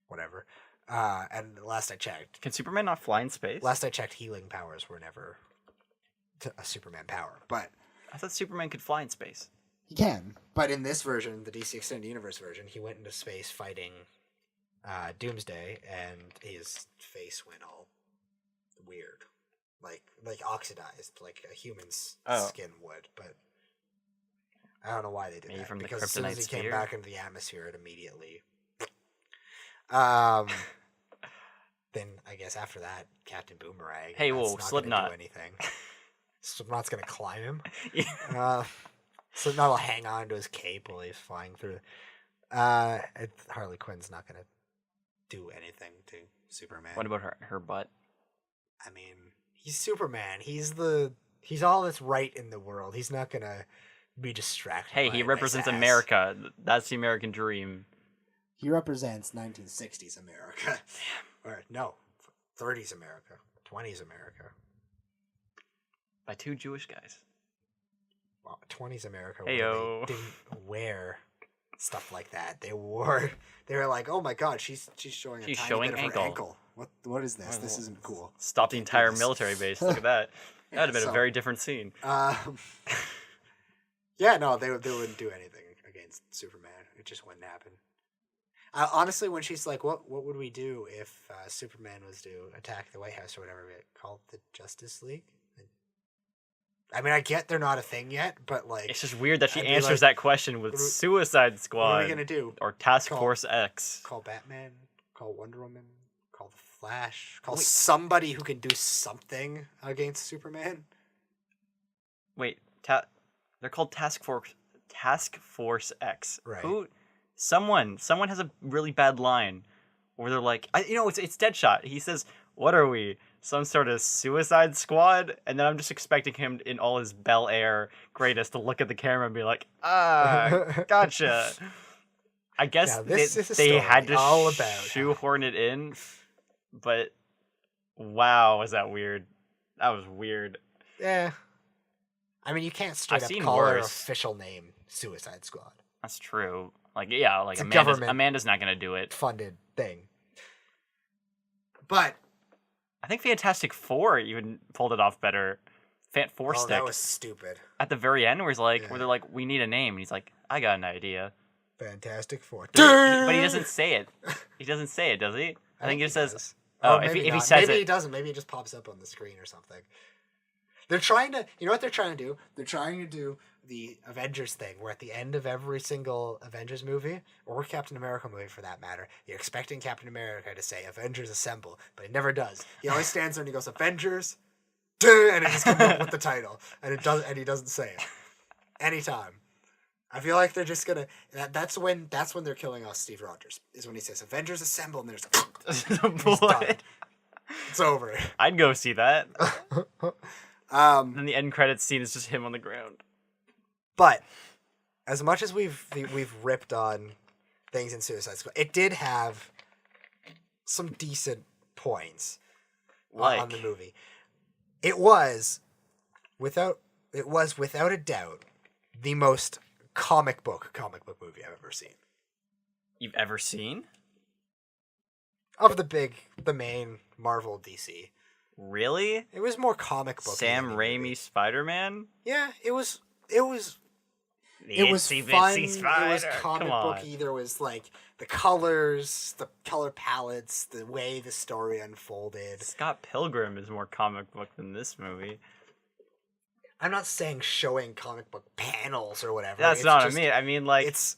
[SPEAKER 1] whatever. And last I checked,
[SPEAKER 2] Can Superman not fly in space?
[SPEAKER 1] healing powers were never a Superman power, but.
[SPEAKER 2] I thought Superman could fly in space.
[SPEAKER 1] He can. But in this version, the DC Extended Universe version, he went into space fighting Doomsday, and his face went all weird. Like oxidized, like a human's skin would. But I don't know why they did
[SPEAKER 2] Maybe
[SPEAKER 1] that.
[SPEAKER 2] from the
[SPEAKER 1] because as soon as
[SPEAKER 2] kryptonite
[SPEAKER 1] he came
[SPEAKER 2] sphere?
[SPEAKER 1] back into the atmosphere, it immediately... then I guess after that, Captain Boomerang.
[SPEAKER 2] Hey,
[SPEAKER 1] that's
[SPEAKER 2] whoa,
[SPEAKER 1] not gonna
[SPEAKER 2] Slipknot.
[SPEAKER 1] do anything. Slipknot's gonna climb him.
[SPEAKER 2] Yeah.
[SPEAKER 1] Slipknot will hang on to his cape while he's flying through. Harley Quinn's not gonna do anything to Superman.
[SPEAKER 2] What about her butt?
[SPEAKER 1] I mean, he's Superman. He's all that's right in the world. He's not gonna be distracted.
[SPEAKER 2] Hey,
[SPEAKER 1] by
[SPEAKER 2] he
[SPEAKER 1] a
[SPEAKER 2] represents
[SPEAKER 1] nice ass.
[SPEAKER 2] America. That's the American dream.
[SPEAKER 1] He represents 1960s America. Or no, 30s America, 20s America.
[SPEAKER 2] By two Jewish guys.
[SPEAKER 1] Well, 20s America.
[SPEAKER 2] Heyo.
[SPEAKER 1] Where they didn't wear stuff like that. They were like, oh my god, she's showing a tiny
[SPEAKER 2] showing
[SPEAKER 1] bit of
[SPEAKER 2] ankle.
[SPEAKER 1] her ankle. What is this? This isn't cool.
[SPEAKER 2] Stop the
[SPEAKER 1] Can't do
[SPEAKER 2] entire
[SPEAKER 1] this.
[SPEAKER 2] military base. Look at that.
[SPEAKER 1] Yeah,
[SPEAKER 2] That'd have been
[SPEAKER 1] so-
[SPEAKER 2] a very different scene.
[SPEAKER 1] Yeah, no, they wouldn't do anything against Superman. It just wouldn't happen. Honestly, when she's like, what would we do if Superman was to attack the White House or whatever, it called the Justice League? I mean, I get they're not a thing yet, but like...
[SPEAKER 2] It's just weird that she
[SPEAKER 1] I'd be
[SPEAKER 2] answers
[SPEAKER 1] like,
[SPEAKER 2] that question with
[SPEAKER 1] what are we-
[SPEAKER 2] Suicide Squad.
[SPEAKER 1] What are we going to do?
[SPEAKER 2] Or Task
[SPEAKER 1] Call-
[SPEAKER 2] Force X.
[SPEAKER 1] Call Batman? Call Wonder Woman? Call the Flash? Call somebody who can do something against Superman?
[SPEAKER 2] Wait, they're called Task Force X.
[SPEAKER 1] Right.
[SPEAKER 2] Who? Someone has a really bad line where they're like, it's Deadshot. He says, "What are we? Some sort of Suicide Squad?" And then I'm just expecting him in all his Bel Air greatness to look at the camera and be like, gotcha. I guess
[SPEAKER 1] Now, this is a
[SPEAKER 2] they
[SPEAKER 1] story
[SPEAKER 2] had to
[SPEAKER 1] all about
[SPEAKER 2] shoehorn it in, but wow, was that weird? That was weird.
[SPEAKER 1] Yeah. I mean, you can't straight
[SPEAKER 2] I've
[SPEAKER 1] up
[SPEAKER 2] seen
[SPEAKER 1] call her
[SPEAKER 2] worse.
[SPEAKER 1] official name Suicide Squad.
[SPEAKER 2] That's true. Like, yeah, like
[SPEAKER 1] It's a
[SPEAKER 2] Amanda's,
[SPEAKER 1] government-
[SPEAKER 2] Amanda's not gonna do it.
[SPEAKER 1] Funded thing. But
[SPEAKER 2] I think Fantastic Four even pulled it off better. Four Stick
[SPEAKER 1] that was stupid.
[SPEAKER 2] at the very end, where he's like,
[SPEAKER 1] Yeah.
[SPEAKER 2] where they're like, "We need a name," and he's like, "I got an idea,"
[SPEAKER 1] Fantastic Four.
[SPEAKER 2] but he doesn't say it. He doesn't say it, does he? I think he just says,
[SPEAKER 1] does.
[SPEAKER 2] "Oh,
[SPEAKER 1] Or
[SPEAKER 2] if
[SPEAKER 1] maybe
[SPEAKER 2] he
[SPEAKER 1] not.
[SPEAKER 2] says
[SPEAKER 1] maybe
[SPEAKER 2] it."
[SPEAKER 1] he doesn't. Maybe it just pops up on the screen or something. They're trying to. You know what they're trying to do? They're trying to do the Avengers thing, where at the end of every single Avengers movie, or Captain America movie for that matter, you're expecting Captain America to say "Avengers Assemble," but he never does. He always stands there and he goes "Avengers," and it just comes up with the title, and it does, and he doesn't say it anytime. I feel like they're just gonna. That's when they're killing off Steve Rogers. Is when he says "Avengers Assemble" and there's
[SPEAKER 2] What?
[SPEAKER 1] it's over.
[SPEAKER 2] I'd go see that. Then the end credits scene is just him on the ground.
[SPEAKER 1] But as much as we've ripped on things in Suicide Squad, it did have some decent points on the movie. It was without a doubt the most comic book movie I've ever seen.
[SPEAKER 2] You've ever seen?
[SPEAKER 1] Of the main Marvel DC.
[SPEAKER 2] Really?
[SPEAKER 1] It was more comic book.
[SPEAKER 2] Sam Raimi Spider-Man?
[SPEAKER 1] Yeah, it was
[SPEAKER 2] The
[SPEAKER 1] it was
[SPEAKER 2] itsy
[SPEAKER 1] fun.
[SPEAKER 2] bitsy
[SPEAKER 1] It was
[SPEAKER 2] spider.
[SPEAKER 1] comic
[SPEAKER 2] Come on.
[SPEAKER 1] booky. There was like the colors, the color palettes, the way the story unfolded.
[SPEAKER 2] Scott Pilgrim is more comic book than this movie.
[SPEAKER 1] I'm not saying showing comic book panels or whatever.
[SPEAKER 2] That's
[SPEAKER 1] It's
[SPEAKER 2] not
[SPEAKER 1] just,
[SPEAKER 2] what I mean. I mean, like,
[SPEAKER 1] it's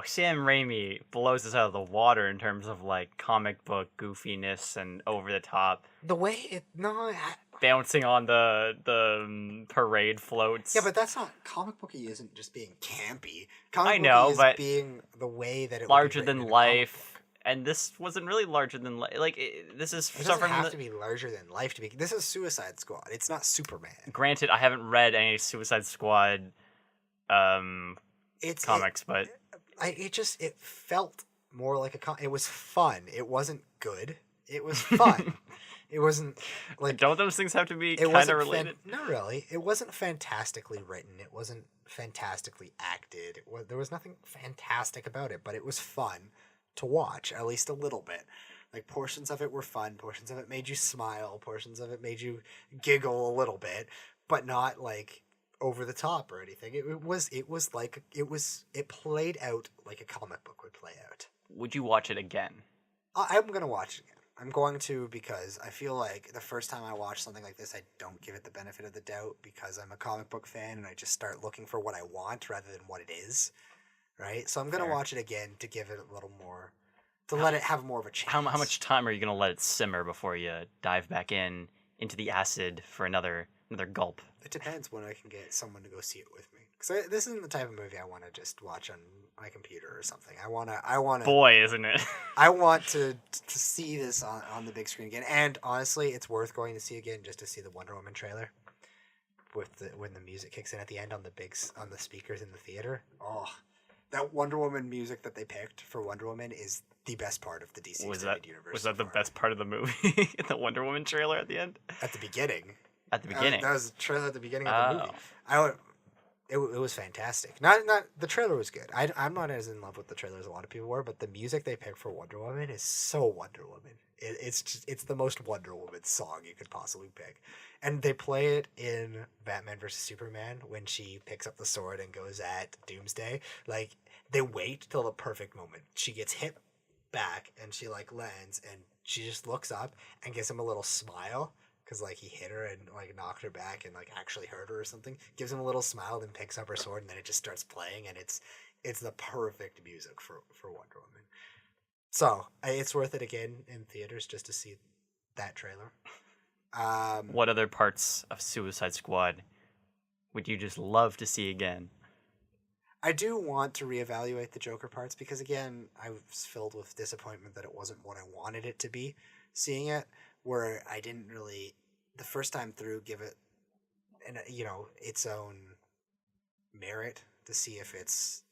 [SPEAKER 2] Sam Raimi blows us out of the water in terms of, like, comic book goofiness and over the top.
[SPEAKER 1] the way it.
[SPEAKER 2] Bouncing on the parade floats.
[SPEAKER 1] Yeah, but that's not comic booky. Isn't just being campy.
[SPEAKER 2] I
[SPEAKER 1] Comic
[SPEAKER 2] know,
[SPEAKER 1] booky is
[SPEAKER 2] but
[SPEAKER 1] being the way that it would be
[SPEAKER 2] larger
[SPEAKER 1] written
[SPEAKER 2] than
[SPEAKER 1] in a comic
[SPEAKER 2] life.
[SPEAKER 1] book.
[SPEAKER 2] And this wasn't really larger than life. Like, this is
[SPEAKER 1] It doesn't
[SPEAKER 2] suffering.
[SPEAKER 1] have to be larger than life to be. This is Suicide Squad. It's not Superman.
[SPEAKER 2] Granted, I haven't read any Suicide Squad comics, but
[SPEAKER 1] it felt more like it was fun. It wasn't good. It was fun. It wasn't like
[SPEAKER 2] don't those things have to be
[SPEAKER 1] it
[SPEAKER 2] kind of related?
[SPEAKER 1] Not really. It wasn't fantastically written. It wasn't fantastically acted. There was nothing fantastic about it, but it was fun to watch, at least a little bit. Like, portions of it were fun, portions of it made you smile, portions of it made you giggle a little bit, but not like over the top or anything. It played out like a comic book would play out.
[SPEAKER 2] Would you watch it again?
[SPEAKER 1] I'm gonna watch it again. I'm going to, because I feel like the first time I watch something like this, I don't give it the benefit of the doubt because I'm a comic book fan and I just start looking for what I want rather than what it is. Right? So I'm going to watch it again to give it a little more, let it have more of a chance.
[SPEAKER 2] How much time are you going to let it simmer before you dive back into the acid for another gulp?
[SPEAKER 1] It depends when I can get someone to go see it with me. Because this isn't the type of movie I want to just watch on my computer or something. I want to.
[SPEAKER 2] Boy, isn't it?
[SPEAKER 1] I want to see this on the big screen again. And honestly, it's worth going to see again just to see the Wonder Woman trailer. When the music kicks in at the end on the speakers in the theater. Oh, that Wonder Woman music that they picked for Wonder Woman is the best part of the DC Extended Universe.
[SPEAKER 2] Was that the best part of the movie? The Wonder Woman trailer at the end?
[SPEAKER 1] At the beginning.
[SPEAKER 2] At the beginning.
[SPEAKER 1] That was the trailer at the beginning of the movie. It was fantastic. Not the trailer was good. I'm not as in love with the trailer as a lot of people were, but the music they picked for Wonder Woman is so Wonder Woman. It's the most Wonder Woman song you could possibly pick. And they play it in Batman vs Superman when she picks up the sword and goes at Doomsday. Like, they wait till the perfect moment. She gets hit back and she like lands and she just looks up and gives him a little smile. Because, like, he hit her and, like, knocked her back and, like, actually hurt her or something. Gives him a little smile, then picks up her sword, and then it just starts playing. And it's the perfect music for Wonder Woman. So, it's worth it again in theaters just to see that trailer.
[SPEAKER 2] What other parts of Suicide Squad would you just love to see again?
[SPEAKER 1] I do want to reevaluate the Joker parts because, again, I was filled with disappointment that it wasn't what I wanted it to be. Seeing it, where I didn't really, the first time through, give it, its own merit to see if it's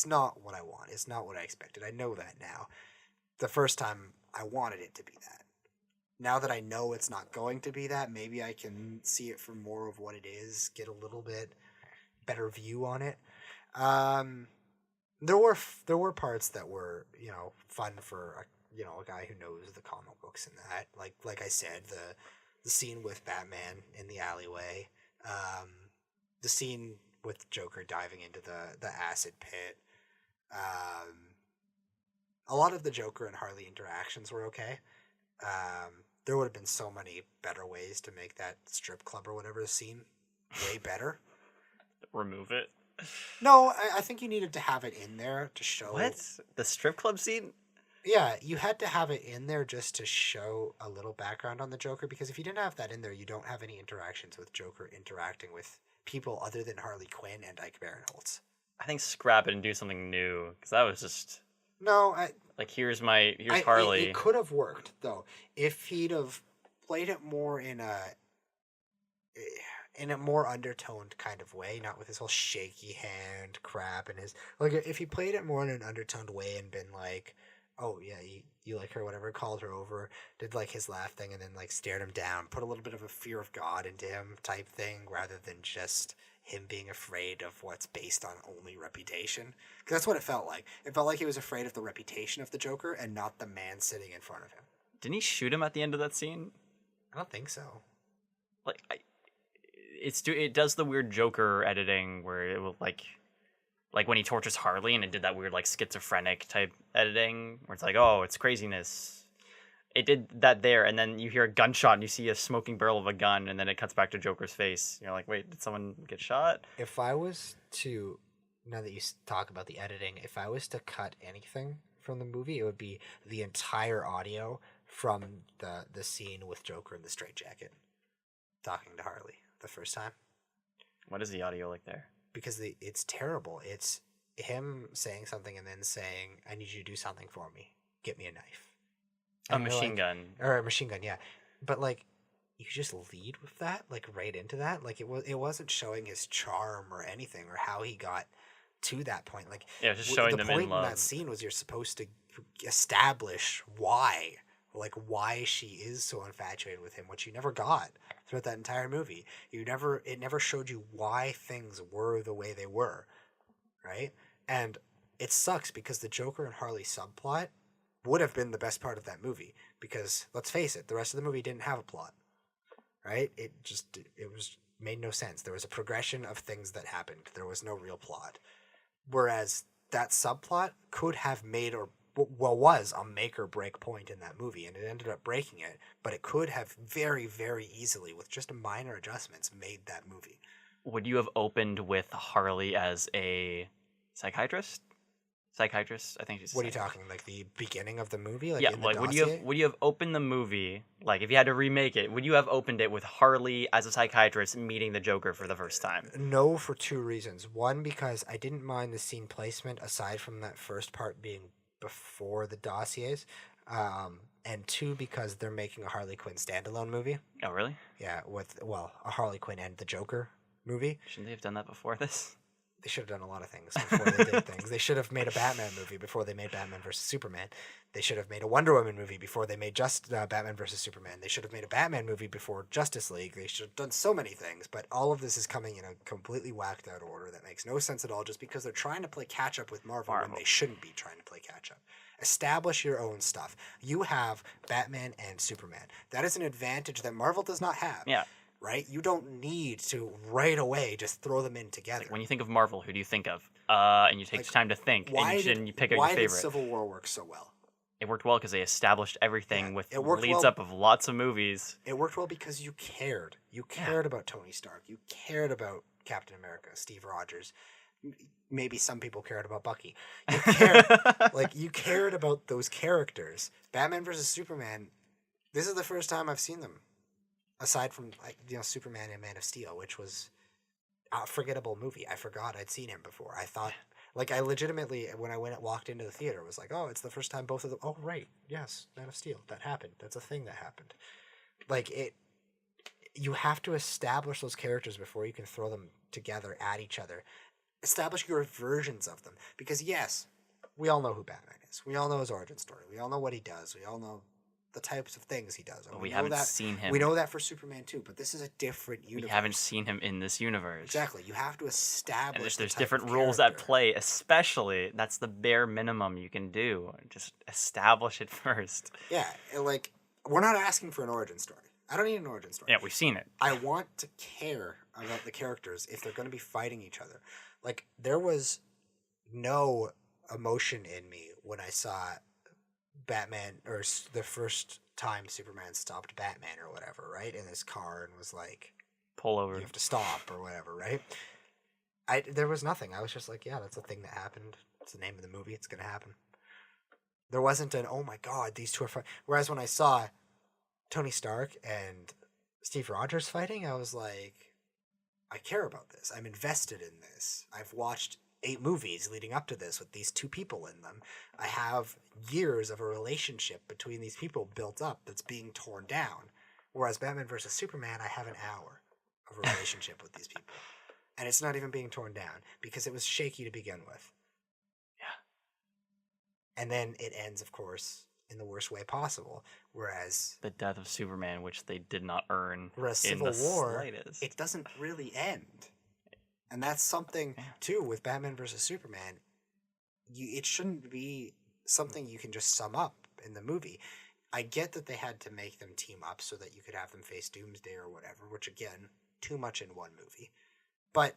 [SPEAKER 1] not what I want. It's not what I expected. I know that now. The first time I wanted it to be that. Now that I know it's not going to be that, maybe I can see it for more of what it is, get a little bit better view on it. There were parts that were, fun for a guy who knows the comic books and that. Like I said, the scene with Batman in the alleyway, the scene with Joker diving into the acid pit. A lot of the Joker and Harley interactions were okay. There would have been so many better ways to make that strip club or whatever scene way better.
[SPEAKER 2] Remove it?
[SPEAKER 1] No, I think you needed to have it in there to show...
[SPEAKER 2] What? The strip club scene?
[SPEAKER 1] Yeah, you had to have it in there just to show a little background on the Joker, because if you didn't have that in there, you don't have any interactions with Joker interacting with people other than Harley Quinn and Ike Barinholtz.
[SPEAKER 2] I think scrap it and do something new, because that was just...
[SPEAKER 1] No,
[SPEAKER 2] here's Harley.
[SPEAKER 1] It could have worked, though, if he'd have played it more in a more undertoned kind of way, not with his whole shaky hand crap and his... Like, if he played it more in an undertoned way and been like... Oh, yeah, you like her, whatever, called her over, did, like, his laugh thing, and then, like, stared him down, put a little bit of a fear of God into him type thing, rather than just him being afraid of what's based on only reputation. Because that's what it felt like. It felt like he was afraid of the reputation of the Joker and not the man sitting in front of him.
[SPEAKER 2] Didn't he shoot him at the end of that scene?
[SPEAKER 1] I don't think so.
[SPEAKER 2] It does the weird Joker editing where it will, like when he tortures Harley and it did that weird, like, schizophrenic type editing where it's like, oh, it's craziness. It did that there, and then you hear a gunshot and you see a smoking barrel of a gun, and then it cuts back to Joker's face. You're like, wait, did someone get shot?
[SPEAKER 1] If I was to, now that you talk about the editing, if I was to cut anything from the movie, it would be the entire audio from the scene with Joker in the straitjacket talking to Harley the first time.
[SPEAKER 2] What is the audio like there?
[SPEAKER 1] Because it's terrible. It's him saying something and then saying, "I need you to do something for me. Get me a knife."
[SPEAKER 2] A
[SPEAKER 1] And you're
[SPEAKER 2] machine
[SPEAKER 1] like-
[SPEAKER 2] gun.
[SPEAKER 1] or a machine gun, yeah. But like, you just lead with that, like right into that. Like it wasn't showing his charm or anything or how he got to that point. Like
[SPEAKER 2] Yeah, just showing
[SPEAKER 1] the
[SPEAKER 2] them
[SPEAKER 1] point
[SPEAKER 2] in love.
[SPEAKER 1] that scene was you're supposed to establish why, like why she is so infatuated with him, which you never got throughout that entire movie. It never showed you why things were the way they were, right? And it sucks because the Joker and Harley subplot would have been the best part of that movie, because let's face it, the rest of the movie didn't have a plot, right? It was made no sense. There was a progression of things that happened. There was no real plot. Whereas that subplot could have made was a make or break point in that movie, and it ended up breaking it, but it could have very, very easily, with just minor adjustments, made that movie.
[SPEAKER 2] Would you have opened with Harley as a psychiatrist? I think she's.
[SPEAKER 1] What are you talking? Like the beginning of the movie? Like
[SPEAKER 2] Yeah,
[SPEAKER 1] in the
[SPEAKER 2] like
[SPEAKER 1] dossier?
[SPEAKER 2] would you have opened the movie, like if you had to remake it, would you have opened it with Harley as a psychiatrist meeting the Joker for the first time?
[SPEAKER 1] No, for two reasons. One, because I didn't mind the scene placement aside from that first part being before the dossiers. And two, because they're making a Harley Quinn standalone movie.
[SPEAKER 2] Oh, really?
[SPEAKER 1] Yeah, with, well, a Harley Quinn and the Joker movie.
[SPEAKER 2] Shouldn't they have done that before this?
[SPEAKER 1] They should have done a lot of things before they did things. They should have made a Batman movie before they made Batman versus Superman. They should have made a Wonder Woman movie before they made Batman versus Superman. They should have made a Batman movie before Justice League. They should have done so many things, but all of this is coming in a completely whacked out order that makes no sense at all, just because they're trying to play catch up with Marvel when they shouldn't be trying to play catch up. Establish your own stuff. You have Batman and Superman. That is an advantage that Marvel does not have.
[SPEAKER 2] Yeah.
[SPEAKER 1] Right? You don't need to right away just throw them in together.
[SPEAKER 2] Like when you think of Marvel, who do you think of? And you take time to think, and you pick out your
[SPEAKER 1] why
[SPEAKER 2] favorite.
[SPEAKER 1] did Civil War work so well?
[SPEAKER 2] It worked well because they established everything with
[SPEAKER 1] it worked
[SPEAKER 2] leads
[SPEAKER 1] well-
[SPEAKER 2] up of lots of movies.
[SPEAKER 1] It worked well because you cared. You cared about Tony Stark. You cared about Captain America, Steve Rogers. Maybe some people cared about Bucky. You cared, you cared about those characters. Batman versus Superman. This is the first time I've seen them, aside from Superman and Man of Steel, which was a forgettable movie. I forgot I'd seen him before. I thought, I legitimately, when I walked into the theater, was like, oh, it's the first time both of them. Oh, right, yes, Man of Steel. That happened. That's a thing that happened. You have to establish those characters before you can throw them together at each other. Establish your versions of them, because yes, we all know who Batman is. We all know his origin story. We all know what he does. We all know the types of things he does.
[SPEAKER 2] But we haven't seen him.
[SPEAKER 1] We know that for Superman too, but this is a different universe.
[SPEAKER 2] We haven't seen him in this universe.
[SPEAKER 1] Exactly. You have to establish.
[SPEAKER 2] And there's
[SPEAKER 1] the type
[SPEAKER 2] different
[SPEAKER 1] of
[SPEAKER 2] rules at
[SPEAKER 1] character.
[SPEAKER 2] play, especially that's the bare minimum you can do. Just establish it first.
[SPEAKER 1] Yeah, we're not asking for an origin story. I don't need an origin story.
[SPEAKER 2] Yeah, we've seen it.
[SPEAKER 1] I want to care about the characters if they're going to be fighting each other. There was no emotion in me when I saw Batman, or the first time Superman stopped Batman or whatever, right, in his car and was like,
[SPEAKER 2] Pull over.
[SPEAKER 1] you have to stop or whatever, right? There was nothing. I was just like, yeah, that's a thing that happened. It's the name of the movie. It's going to happen. There wasn't an, oh my God, these two are fighting. Whereas when I saw Tony Stark and Steve Rogers fighting, I was like, I care about this. I'm invested in this. I've watched 8 movies leading up to this with these two people in them. I have years of a relationship between these people built up that's being torn down. Whereas Batman versus Superman, I have an hour of a relationship with these people. And it's not even being torn down because it was shaky to begin with. Yeah. And then it ends, of course, in the worst way possible. Whereas
[SPEAKER 2] the death of Superman, which they did not earn
[SPEAKER 1] whereas
[SPEAKER 2] in
[SPEAKER 1] Civil
[SPEAKER 2] the
[SPEAKER 1] War,
[SPEAKER 2] slightest.
[SPEAKER 1] it doesn't really end. And that's something, too, with Batman versus Superman. It shouldn't be something you can just sum up in the movie. I get that they had to make them team up so that you could have them face Doomsday or whatever, which, again, too much in one movie. But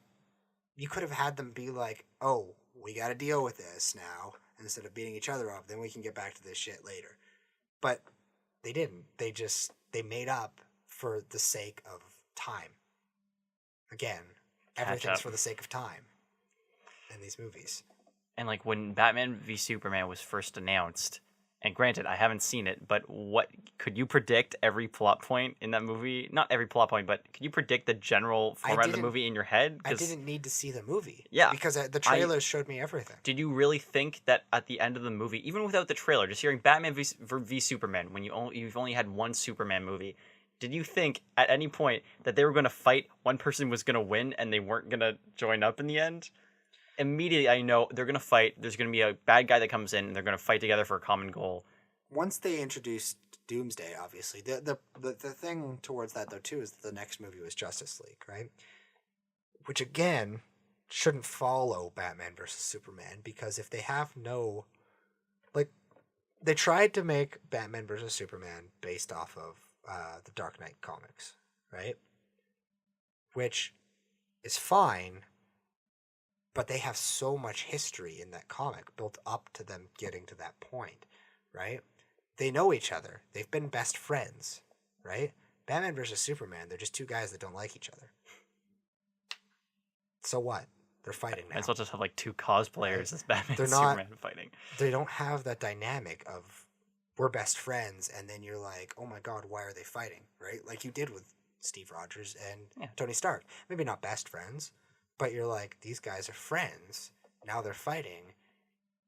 [SPEAKER 1] you could have had them be like, oh, we got to deal with this now, instead of beating each other up, then we can get back to this shit later. But they didn't. They made up for the sake of time. Again, everything's for the sake of time in these movies.
[SPEAKER 2] And when Batman v Superman was first announced, And granted, I haven't seen it, but what could you predict every plot point in that movie? Not every plot point, but could you predict the general format of the movie in your head?
[SPEAKER 1] I didn't need to see the movie.
[SPEAKER 2] Yeah,
[SPEAKER 1] because the trailers showed me everything.
[SPEAKER 2] Did you really think that at the end of the movie, even without the trailer, just hearing Batman v Superman, when you've only had one Superman movie, did you think at any point that they were going to fight, one person was going to win, and they weren't going to join up in the end? Immediately, I know they're going to fight. There's going to be a bad guy that comes in, and they're going to fight together for a common goal.
[SPEAKER 1] Once they introduced Doomsday, obviously, the thing towards that, though, too, is that the next movie was Justice League, right? Which, again, shouldn't follow Batman versus Superman, because if they have no... Like, they tried to make Batman versus Superman based off of the Dark Knight comics, right? Which is fine, but they have so much history in that comic built up to them getting to that point, right? They know each other. They've been best friends, right? Batman versus Superman, they're just two guys that don't like each other. So what? They're fighting now.
[SPEAKER 2] Might as well just have like two cosplayers as Batman
[SPEAKER 1] They're
[SPEAKER 2] and
[SPEAKER 1] not-
[SPEAKER 2] Superman fighting.
[SPEAKER 1] They don't have that dynamic of we're best friends, and then you're like, oh my god, why are they fighting, right? Like you did with Steve Rogers and Tony Stark. Maybe not best friends, but you're like, these guys are friends. Now they're fighting,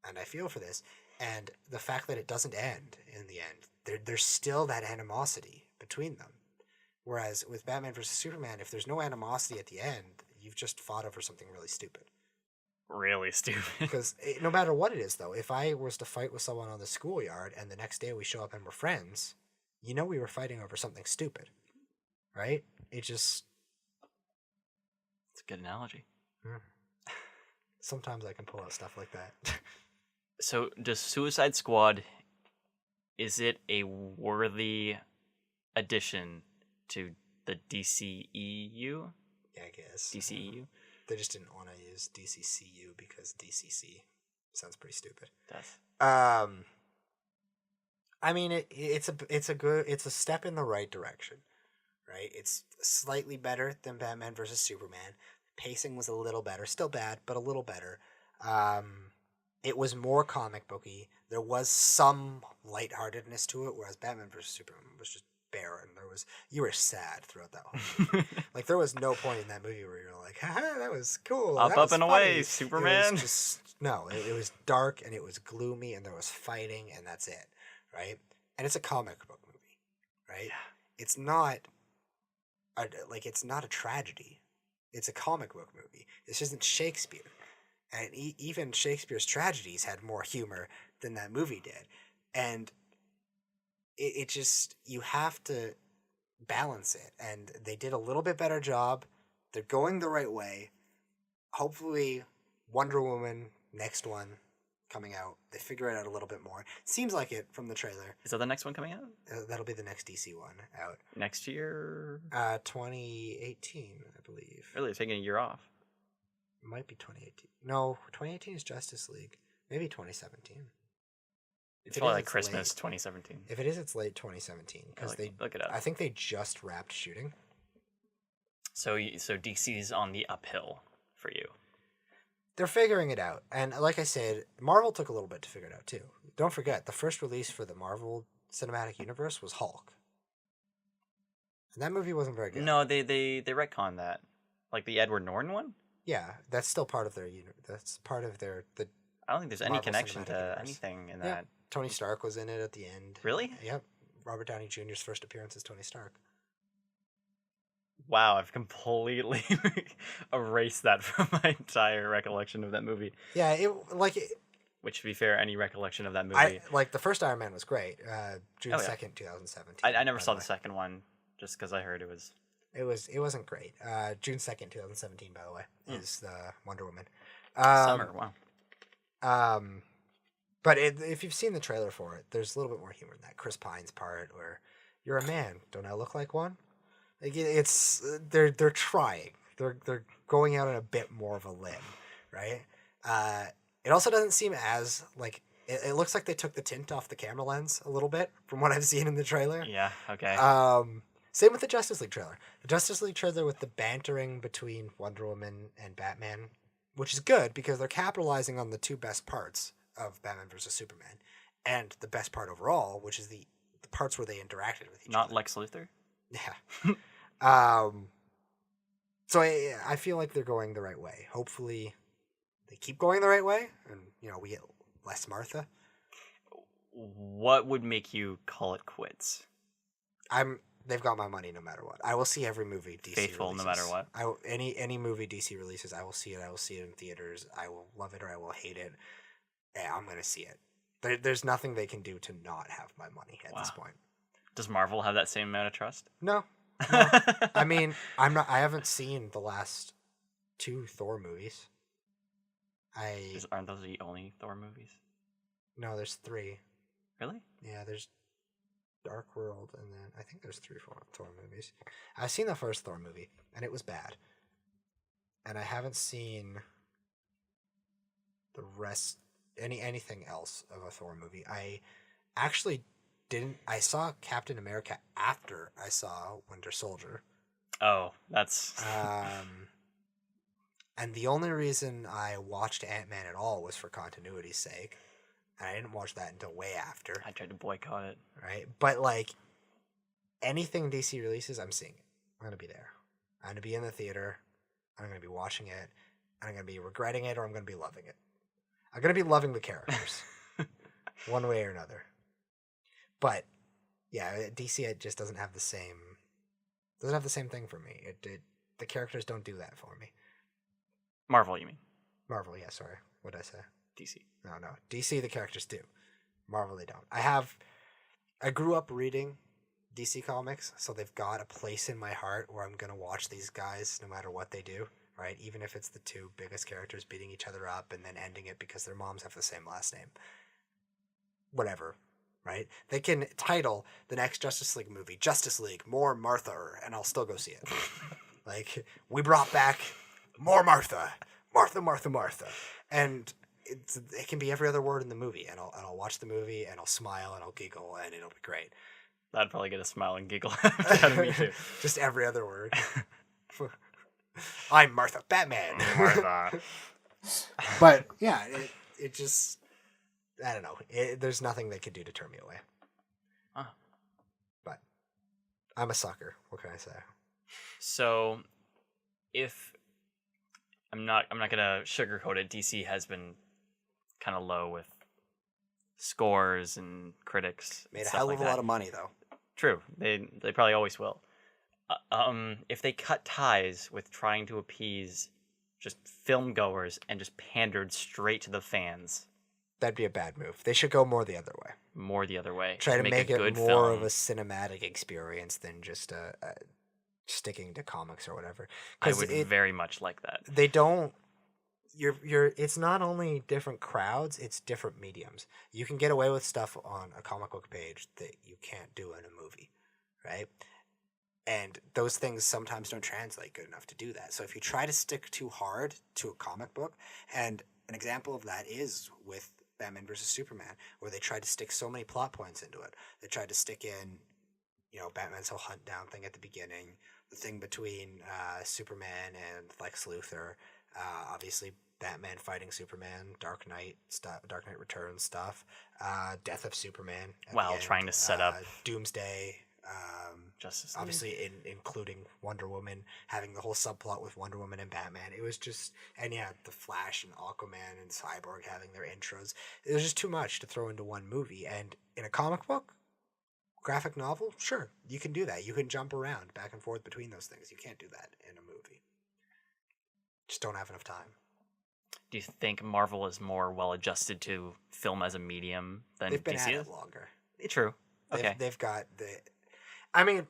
[SPEAKER 1] and I feel for this. And the fact that it doesn't end in the end, there's still that animosity between them. Whereas with Batman versus Superman, if there's no animosity at the end, you've just fought over something really stupid.
[SPEAKER 2] Really stupid.
[SPEAKER 1] Because no matter what it is, though, if I was to fight with someone on the schoolyard and the next day we show up and we're friends, you know we were fighting over something stupid. Right? It just...
[SPEAKER 2] It's a good analogy.
[SPEAKER 1] Sometimes I can pull out stuff like that.
[SPEAKER 2] So, does Suicide Squad, is it a worthy addition to the DCEU?
[SPEAKER 1] Yeah, I guess.
[SPEAKER 2] DCEU?
[SPEAKER 1] They just didn't want to use DCCU because DCC sounds pretty stupid.
[SPEAKER 2] It does.
[SPEAKER 1] I mean, it's a step in the right direction, right? It's slightly better than Batman versus Superman. Pacing was a little better, still bad, but a little better. It was more comic booky. There was some lightheartedness to it, whereas Batman versus Superman was just barren. You were sad throughout that whole movie. Like there was no point in that movie where you're like, haha, that was cool.
[SPEAKER 2] Up
[SPEAKER 1] and
[SPEAKER 2] funny. Away, Superman.
[SPEAKER 1] It was just it was dark and it was gloomy and there was fighting and that's it, right? And it's a comic book movie, right?
[SPEAKER 2] Yeah.
[SPEAKER 1] It's not a tragedy. It's a comic book movie. This isn't Shakespeare. And even Shakespeare's tragedies had more humor than that movie did. And it just, you have to balance it. And they did a little bit better job. They're going the right way. Hopefully, Wonder Woman, next one, coming out, they figure it out a little bit more. Seems like it from the trailer.
[SPEAKER 2] Is that the next one coming out?
[SPEAKER 1] That'll be the next DC one out.
[SPEAKER 2] Next year?
[SPEAKER 1] 2018, I believe.
[SPEAKER 2] Really, it's taking a year off.
[SPEAKER 1] Might be 2018. No, 2018 is Justice League. Maybe 2017.
[SPEAKER 2] It's probably like Christmas 2017.
[SPEAKER 1] If it is, it's late 2017 because they
[SPEAKER 2] look it up.
[SPEAKER 1] I think they just wrapped shooting.
[SPEAKER 2] So DC's on the uphill for you.
[SPEAKER 1] They're figuring it out, and like I said, Marvel took a little bit to figure it out too. Don't forget, the first release for the Marvel Cinematic Universe was Hulk, and that movie wasn't very good.
[SPEAKER 2] No, they retconned that, like the Edward Norton one.
[SPEAKER 1] Yeah, that's still part of their That's part of the.
[SPEAKER 2] I don't think there's any
[SPEAKER 1] Marvel
[SPEAKER 2] connection
[SPEAKER 1] Cinematic
[SPEAKER 2] to
[SPEAKER 1] Universe.
[SPEAKER 2] anything in
[SPEAKER 1] Yeah.
[SPEAKER 2] that.
[SPEAKER 1] Tony Stark was in it at the end.
[SPEAKER 2] Really?
[SPEAKER 1] Yep. Robert Downey Jr.'s first appearance as Tony Stark.
[SPEAKER 2] Wow, I've completely erased that from my entire recollection of that movie.
[SPEAKER 1] Yeah,
[SPEAKER 2] Which, to be fair, any recollection of that movie.
[SPEAKER 1] the first Iron Man was great. June 2nd, 2017.
[SPEAKER 2] I never saw the second one, just because I heard it was...
[SPEAKER 1] It wasn't great. June 2nd, 2017, by the way, is the Wonder Woman.
[SPEAKER 2] Summer, wow.
[SPEAKER 1] But if you've seen the trailer for it, there's a little bit more humor in that. Chris Pine's part, where you're a man, don't I look like one? Like they're trying. They're going out on a bit more of a limb, right? It also doesn't seem as like it looks like they took the tint off the camera lens a little bit from what I've seen in the trailer.
[SPEAKER 2] Yeah. Okay.
[SPEAKER 1] Same with the Justice League trailer. The Justice League trailer with the bantering between Wonder Woman and Batman, which is good because they're capitalizing on the two best parts of Batman versus Superman. And the best part overall, which is the parts where they interacted with each
[SPEAKER 2] Not
[SPEAKER 1] other.
[SPEAKER 2] Lex Luthor?
[SPEAKER 1] Yeah. So I feel like they're going the right way. Hopefully they keep going the right way, and we get less Martha.
[SPEAKER 2] What would make you call it quits?
[SPEAKER 1] They've got my money no matter what. I will see every movie DC
[SPEAKER 2] Faithful
[SPEAKER 1] releases.
[SPEAKER 2] no matter what.
[SPEAKER 1] Any movie DC releases, I will see it. I will see it in theaters. I will love it or I will hate it. Yeah, I'm gonna see it. There's nothing they can do to not have my money at this point.
[SPEAKER 2] Does Marvel have that same amount of trust?
[SPEAKER 1] No. I mean, I haven't seen the last 2 Thor movies.
[SPEAKER 2] Aren't those the only Thor movies?
[SPEAKER 1] No, there's 3.
[SPEAKER 2] Really?
[SPEAKER 1] Yeah, there's Dark World, and then I think there's 3 Thor movies. I've seen the first Thor movie, and it was bad. And I haven't seen the rest, anything else of a Thor movie. I actually didn't. I saw Captain America after I saw Winter Soldier.
[SPEAKER 2] Oh, that's.
[SPEAKER 1] And the only reason I watched Ant-Man at all was for continuity's sake. And I didn't watch that until way after.
[SPEAKER 2] I tried to boycott it.
[SPEAKER 1] Right? But, like, anything DC releases, I'm seeing it. I'm going to be there. I'm going to be in the theater. I'm going to be watching it. I'm going to be regretting it, or I'm going to be loving it. I'm going to be loving the characters. One way or another. But, yeah, DC it just doesn't have the same thing for me. The characters don't do that for me.
[SPEAKER 2] Marvel, you mean?
[SPEAKER 1] Marvel, yeah, sorry. What did I say?
[SPEAKER 2] DC.
[SPEAKER 1] No. DC, the characters do. Marvel, they don't. I grew up reading DC comics, so they've got a place in my heart where I'm going to watch these guys no matter what they do, right? Even if it's the 2 biggest characters beating each other up and then ending it because their moms have the same last name. Whatever, right? They can title the next Justice League movie Justice League More Martha, and I'll still go see it. Like, we brought back more Martha. Martha. And it can be every other word in the movie, and I'll watch the movie, and I'll smile, and I'll giggle, and it'll be great.
[SPEAKER 2] That'd probably get a smile and giggle out of me too.
[SPEAKER 1] Just every other word. I'm Martha Batman.
[SPEAKER 2] Martha.
[SPEAKER 1] But yeah, it just, I don't know. There's nothing they could do to turn me away.
[SPEAKER 2] Huh.
[SPEAKER 1] But I'm a sucker. What can I say?
[SPEAKER 2] So, if I'm not gonna sugarcoat it, DC has been kind of low with scores and critics.
[SPEAKER 1] Made a hell of a lot of money though.
[SPEAKER 2] True, they probably always will. If they cut ties with trying to appease just film goers and just pandered straight to the fans,
[SPEAKER 1] that'd be a bad move. They should go more the other way.
[SPEAKER 2] Try
[SPEAKER 1] to make it
[SPEAKER 2] good
[SPEAKER 1] more
[SPEAKER 2] film.
[SPEAKER 1] of a cinematic experience than just sticking to comics or whatever.
[SPEAKER 2] I would very much like that.
[SPEAKER 1] They don't. It's not only different crowds, it's different mediums. You can get away with stuff on a comic book page that you can't do in a movie, right? And those things sometimes don't translate good enough to do that. So if you try to stick too hard to a comic book, and an example of that is with Batman vs. Superman, where they tried to stick so many plot points into it. They tried to stick in, Batman's whole hunt down thing at the beginning, the thing between Superman and Lex Luthor, obviously Batman fighting Superman, Dark Knight Returns stuff, Death of Superman.
[SPEAKER 2] While trying to set up
[SPEAKER 1] Doomsday.
[SPEAKER 2] Justice League.
[SPEAKER 1] Obviously, including Wonder Woman, having the whole subplot with Wonder Woman and Batman. It was just, and yeah, the Flash and Aquaman and Cyborg having their intros. It was just too much to throw into one movie. And in a comic book, graphic novel, sure, you can do that. You can jump around back and forth between those things. You can't do that in a movie. Just don't have enough time.
[SPEAKER 2] Do you think Marvel is more well adjusted to film as a medium than
[SPEAKER 1] They've been
[SPEAKER 2] DC
[SPEAKER 1] at
[SPEAKER 2] is?
[SPEAKER 1] it longer.
[SPEAKER 2] True. Okay.
[SPEAKER 1] They've got I mean,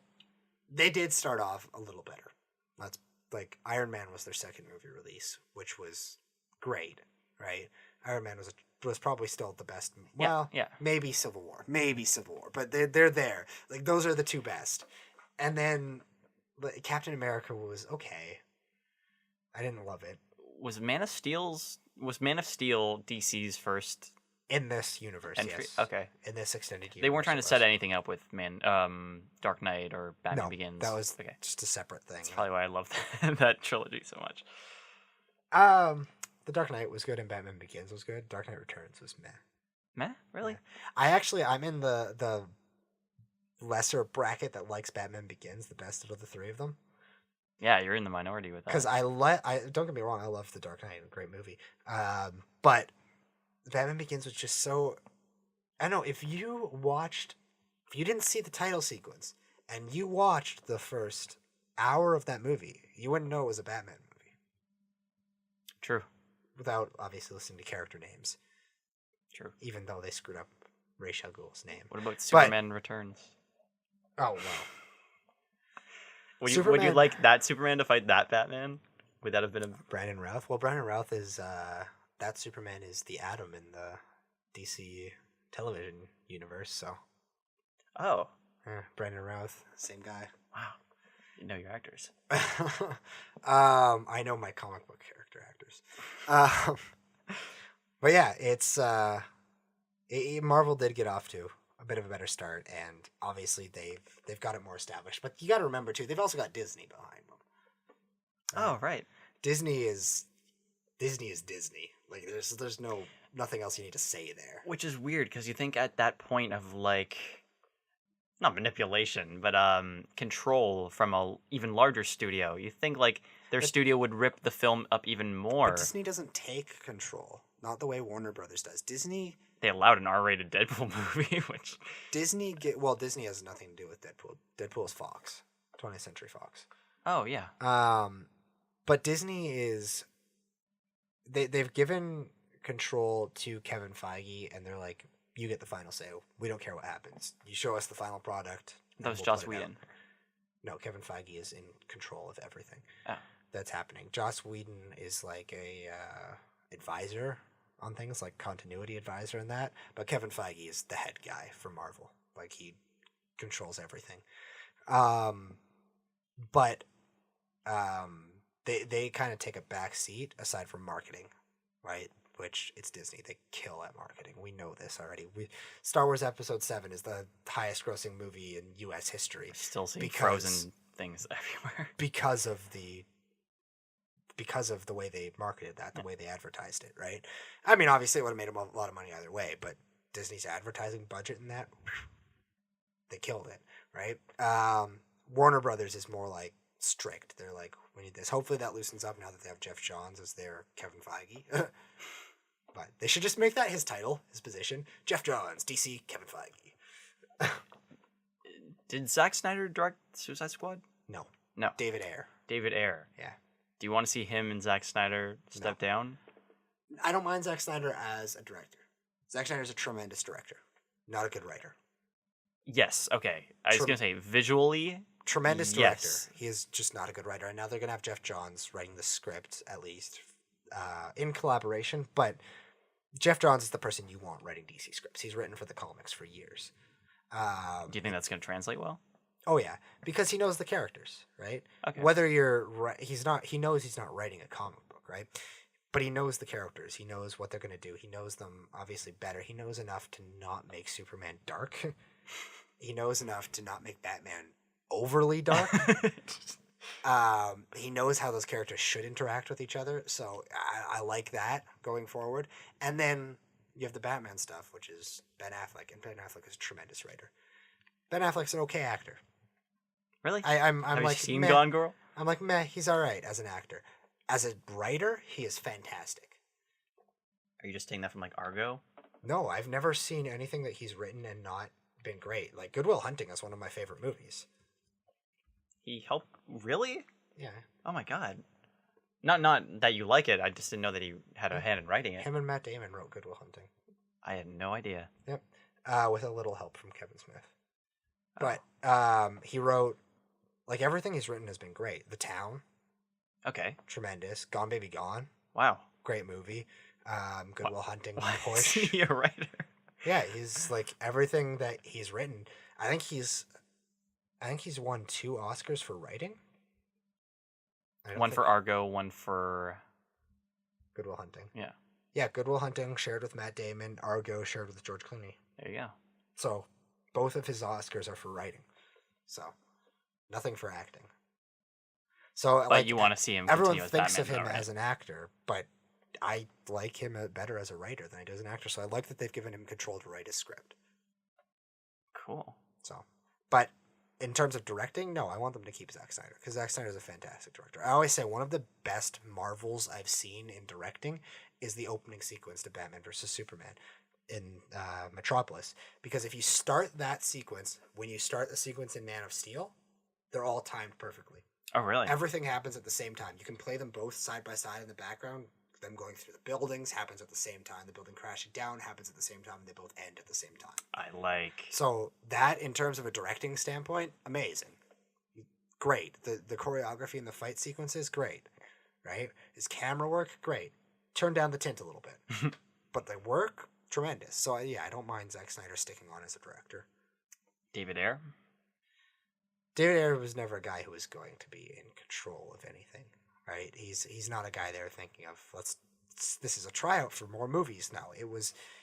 [SPEAKER 1] they did start off a little better. That's like Iron Man was their second movie release, which was great, right? Iron Man was probably still the best. Well,
[SPEAKER 2] yeah.
[SPEAKER 1] Maybe Civil War, but they're there. Like those are the 2 best. And then Captain America was okay. I didn't love it.
[SPEAKER 2] Was Man of Steel DC's first
[SPEAKER 1] in this universe?
[SPEAKER 2] entry?
[SPEAKER 1] Yes.
[SPEAKER 2] Okay.
[SPEAKER 1] In this extended universe.
[SPEAKER 2] They weren't trying to set anything up with Dark Knight or Batman
[SPEAKER 1] No,
[SPEAKER 2] Begins.
[SPEAKER 1] that was
[SPEAKER 2] okay.
[SPEAKER 1] just a separate thing.
[SPEAKER 2] That's probably why I love that trilogy so much.
[SPEAKER 1] The Dark Knight was good and Batman Begins was good. Dark Knight Returns was meh.
[SPEAKER 2] Meh, really?
[SPEAKER 1] I'm in the lesser bracket that likes Batman Begins the best of the three of them.
[SPEAKER 2] Yeah, you're in the minority with that.
[SPEAKER 1] Because I don't get me wrong, I love The Dark Knight, a great movie. But Batman Begins was just so. I don't know if you didn't see the title sequence and you watched the first hour of that movie, you wouldn't know it was a Batman movie.
[SPEAKER 2] True.
[SPEAKER 1] Without obviously listening to character names.
[SPEAKER 2] True.
[SPEAKER 1] Even though they screwed up Ra's al Ghul's name.
[SPEAKER 2] What about Superman Returns?
[SPEAKER 1] Oh, wow.
[SPEAKER 2] Would you like that Superman to fight that Batman? Would that have been a...
[SPEAKER 1] Brandon Routh? Well, Brandon Routh is... that Superman is the Atom in the DC television universe, so...
[SPEAKER 2] Oh.
[SPEAKER 1] Brandon Routh, same guy.
[SPEAKER 2] Wow. You know your actors.
[SPEAKER 1] I know my comic book character actors. But yeah, it's... Marvel did get off to a bit of a better start, and obviously they've got it more established. But you got to remember too, they've also got Disney behind them.
[SPEAKER 2] Oh, right.
[SPEAKER 1] Disney is Disney. Like there's nothing else you need to say there.
[SPEAKER 2] Which is weird because you think at that point of like, not manipulation, but control from a even larger studio, you think like their studio would rip the film up even more.
[SPEAKER 1] But Disney doesn't take control, not the way Warner Brothers does. Disney.
[SPEAKER 2] They allowed an R-rated Deadpool movie, which
[SPEAKER 1] Disney has nothing to do with Deadpool. Deadpool is Fox, 20th Century Fox.
[SPEAKER 2] Oh yeah.
[SPEAKER 1] But Disney is they've given control to Kevin Feige, and they're like, you get the final say. We don't care what happens. You show us the final product.
[SPEAKER 2] That was Joss Whedon.
[SPEAKER 1] No, Kevin Feige is in control of everything that's happening. Joss Whedon is like a advisor on things, like continuity advisor and that. But Kevin Feige is the head guy for Marvel. Like, he controls everything. But they kind of take a back seat aside from marketing, right? Which it's Disney. They kill at marketing. We know this already. Star Wars Episode 7 is the highest grossing movie in U.S. history.
[SPEAKER 2] Still seeing Frozen things everywhere.
[SPEAKER 1] Because of the way they marketed that, the way they advertised it, right? I mean, obviously it would have made them a lot of money either way, but Disney's advertising budget in that, they killed it, right? Warner Brothers is more like strict. They're like, we need this. Hopefully that loosens up now that they have Jeff Johns as their Kevin Feige. But they should just make that his title, his position. Jeff Johns, DC, Kevin Feige.
[SPEAKER 2] Did Zack Snyder direct Suicide Squad?
[SPEAKER 1] No.
[SPEAKER 2] No.
[SPEAKER 1] David Ayer.
[SPEAKER 2] David Ayer.
[SPEAKER 1] Yeah.
[SPEAKER 2] Do you want to see him and Zack Snyder step down?
[SPEAKER 1] I don't mind Zack Snyder as a director. Zack Snyder's a tremendous director, not a good writer.
[SPEAKER 2] Yes, okay. I was going to say, visually,
[SPEAKER 1] tremendous director.
[SPEAKER 2] Yes.
[SPEAKER 1] He is just not a good writer. And now they're going to have Jeff Johns writing the script, at least, in collaboration. But Jeff Johns is the person you want writing DC scripts. He's written for the comics for years.
[SPEAKER 2] Do you think that's going to translate well?
[SPEAKER 1] Oh, yeah. Because he knows the characters, right?
[SPEAKER 2] Okay.
[SPEAKER 1] Whether you're right, he knows he's not writing a comic book, right? But he knows the characters. He knows what they're going to do. He knows them, obviously, better. He knows enough to not make Superman dark. He knows enough to not make Batman overly dark. He knows how those characters should interact with each other. So I like that going forward. And then you have the Batman stuff, which is Ben Affleck. And Ben Affleck is a tremendous writer. Ben Affleck's an okay actor.
[SPEAKER 2] Really?
[SPEAKER 1] I'm
[SPEAKER 2] Have
[SPEAKER 1] like,
[SPEAKER 2] you seen
[SPEAKER 1] meh.
[SPEAKER 2] Gone Girl?
[SPEAKER 1] I'm like, meh, he's all right as an actor. As a writer, he is fantastic.
[SPEAKER 2] Are you just taking that from, like, Argo?
[SPEAKER 1] No, I've never seen anything that he's written and not been great. Like, Good Will Hunting is one of my favorite movies.
[SPEAKER 2] He helped? Really?
[SPEAKER 1] Yeah.
[SPEAKER 2] Oh, my God. Not that you like it. I just didn't know that he had a hand in writing it.
[SPEAKER 1] Him and Matt Damon wrote Good Will Hunting.
[SPEAKER 2] I had no idea.
[SPEAKER 1] Yep. With a little help from Kevin Smith. But he wrote, like, everything he's written has been great. The Town.
[SPEAKER 2] Okay.
[SPEAKER 1] Tremendous. Gone Baby Gone.
[SPEAKER 2] Wow.
[SPEAKER 1] Great movie. Good Will Hunting.
[SPEAKER 2] Why
[SPEAKER 1] Push.
[SPEAKER 2] is he a writer?
[SPEAKER 1] Yeah, he's like everything that he's written. I think he's won 2 Oscars for writing.
[SPEAKER 2] One for Argo, one for
[SPEAKER 1] Good Will Hunting.
[SPEAKER 2] Yeah.
[SPEAKER 1] Yeah, Good Will Hunting shared with Matt Damon. Argo shared with George Clooney.
[SPEAKER 2] There you go.
[SPEAKER 1] So both of his Oscars are for writing. So nothing for acting. So,
[SPEAKER 2] but like, you want to see him.
[SPEAKER 1] Everyone
[SPEAKER 2] continue
[SPEAKER 1] thinks
[SPEAKER 2] as Batman,
[SPEAKER 1] of him
[SPEAKER 2] though, right?
[SPEAKER 1] as an actor, but I like him better as a writer than I do as an actor. So I like that they've given him control to write his script.
[SPEAKER 2] Cool.
[SPEAKER 1] So, but in terms of directing, no, I want them to keep Zack Snyder because Zack Snyder is a fantastic director. I always say one of the best Marvels I've seen in directing is the opening sequence to Batman versus Superman in Metropolis. Because if you start that sequence, when you start the sequence in Man of Steel, they're all timed perfectly.
[SPEAKER 2] Oh, really?
[SPEAKER 1] Everything happens at the same time. You can play them both side by side in the background. Them going through the buildings happens at the same time. The building crashing down happens at the same time. They both end at the same time.
[SPEAKER 2] I like.
[SPEAKER 1] So that, in terms of a directing standpoint, amazing. Great. The choreography and the fight sequences, great. Right? His camera work, great. Turn down the tint a little bit. But the work, tremendous. So yeah, I don't mind Zack Snyder sticking on as a director.
[SPEAKER 2] David Ayer?
[SPEAKER 1] David Ayer was never a guy who was going to be in control of anything. Right? He's not a guy there thinking of this is a tryout for more movies now.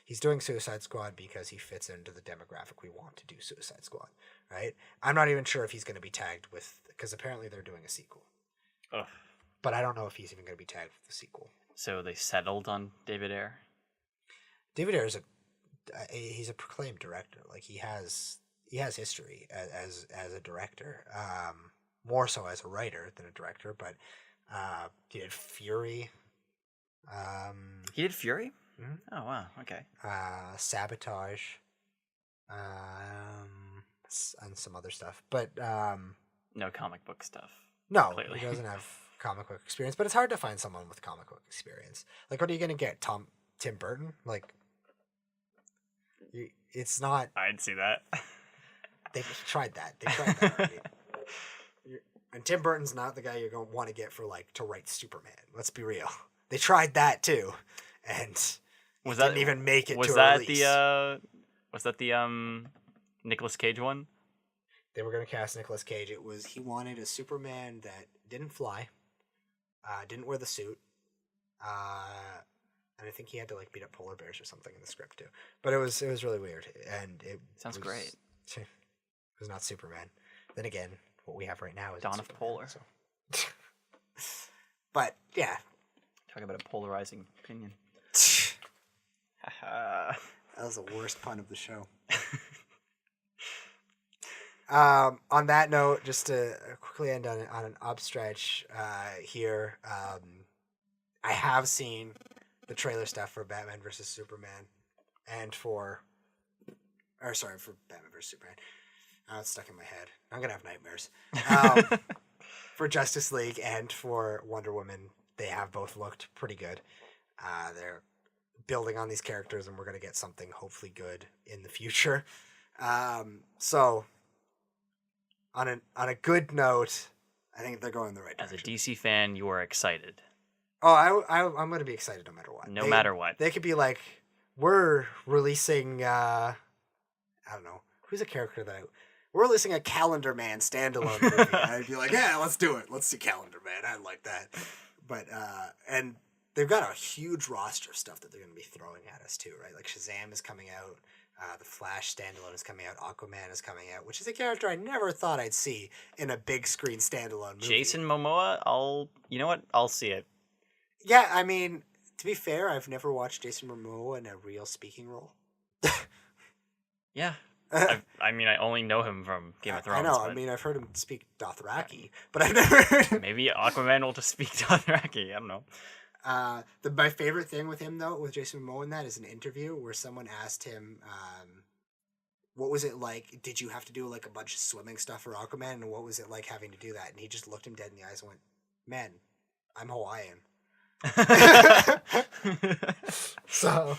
[SPEAKER 1] He's doing Suicide Squad because he fits into the demographic we want to do Suicide Squad, right? I'm not even sure if he's going to be tagged with, because apparently they're doing a sequel.
[SPEAKER 2] Ugh.
[SPEAKER 1] But I don't know if he's even going to be tagged with the sequel.
[SPEAKER 2] So they settled on David Ayer?
[SPEAKER 1] David Ayer he's a proclaimed director. Like he has history as a director, more so as a writer than a director, but he did Fury.
[SPEAKER 2] He did Fury?
[SPEAKER 1] Mm-hmm.
[SPEAKER 2] Oh, wow. Okay.
[SPEAKER 1] Sabotage. And some other stuff. But
[SPEAKER 2] no comic book stuff.
[SPEAKER 1] No,
[SPEAKER 2] clearly.
[SPEAKER 1] He doesn't have comic book experience, but it's hard to find someone with comic book experience. Like, what are you going to get? Tim Burton? Like, it's not...
[SPEAKER 2] I'd see that.
[SPEAKER 1] They've tried that. They tried that already. And Tim Burton's not the guy you're going to want to get to write Superman. Let's be real. They tried that too, and didn't even make it to a release.
[SPEAKER 2] Was that the Nicolas Cage one?
[SPEAKER 1] They were going to cast Nicolas Cage. He wanted a Superman that didn't fly, didn't wear the suit, and I think he had to like beat up polar bears or something in the script too. But it was really weird, and it
[SPEAKER 2] sounds great.
[SPEAKER 1] It was not Superman. Then again, what we have right now is
[SPEAKER 2] Dawn of
[SPEAKER 1] Superman,
[SPEAKER 2] Polar.
[SPEAKER 1] So. But yeah,
[SPEAKER 2] talk about a polarizing opinion.
[SPEAKER 1] That was the worst pun of the show. On that note, just to quickly end on an upstretch here, I have seen the trailer stuff for Batman vs. Superman, and for Batman vs. Superman. It's stuck in my head. I'm gonna have nightmares. For Justice League and for Wonder Woman, they have both looked pretty good. They're building on these characters, and we're gonna get something hopefully good in the future. So, on a good note, I think they're going in the right direction.
[SPEAKER 2] As a DC fan, you are excited.
[SPEAKER 1] Oh, I'm gonna be excited no matter what.
[SPEAKER 2] No matter what.
[SPEAKER 1] They could be like, we're releasing. I don't know who's a character that. We're releasing a Calendar Man standalone movie. I'd be like, yeah, let's do it. Let's see Calendar Man. I like that. But, and they've got a huge roster of stuff that they're going to be throwing at us too, right? Like Shazam is coming out. The Flash standalone is coming out. Aquaman is coming out, which is a character I never thought I'd see in a big screen standalone movie.
[SPEAKER 2] Jason Momoa, you know what? I'll see it.
[SPEAKER 1] Yeah, I mean, to be fair, I've never watched Jason Momoa in a real speaking role.
[SPEAKER 2] Yeah. I mean, I only know him from Game of Thrones.
[SPEAKER 1] I know. But... I mean, I've heard him speak Dothraki, but I've never heard him.
[SPEAKER 2] Maybe Aquaman will just speak Dothraki. I don't know.
[SPEAKER 1] My favorite thing with him, though, with Jason Momoa in that, is an interview where someone asked him, what was it like? Did you have to do like a bunch of swimming stuff for Aquaman? And what was it like having to do that? And he just looked him dead in the eyes and went, man, I'm Hawaiian. So,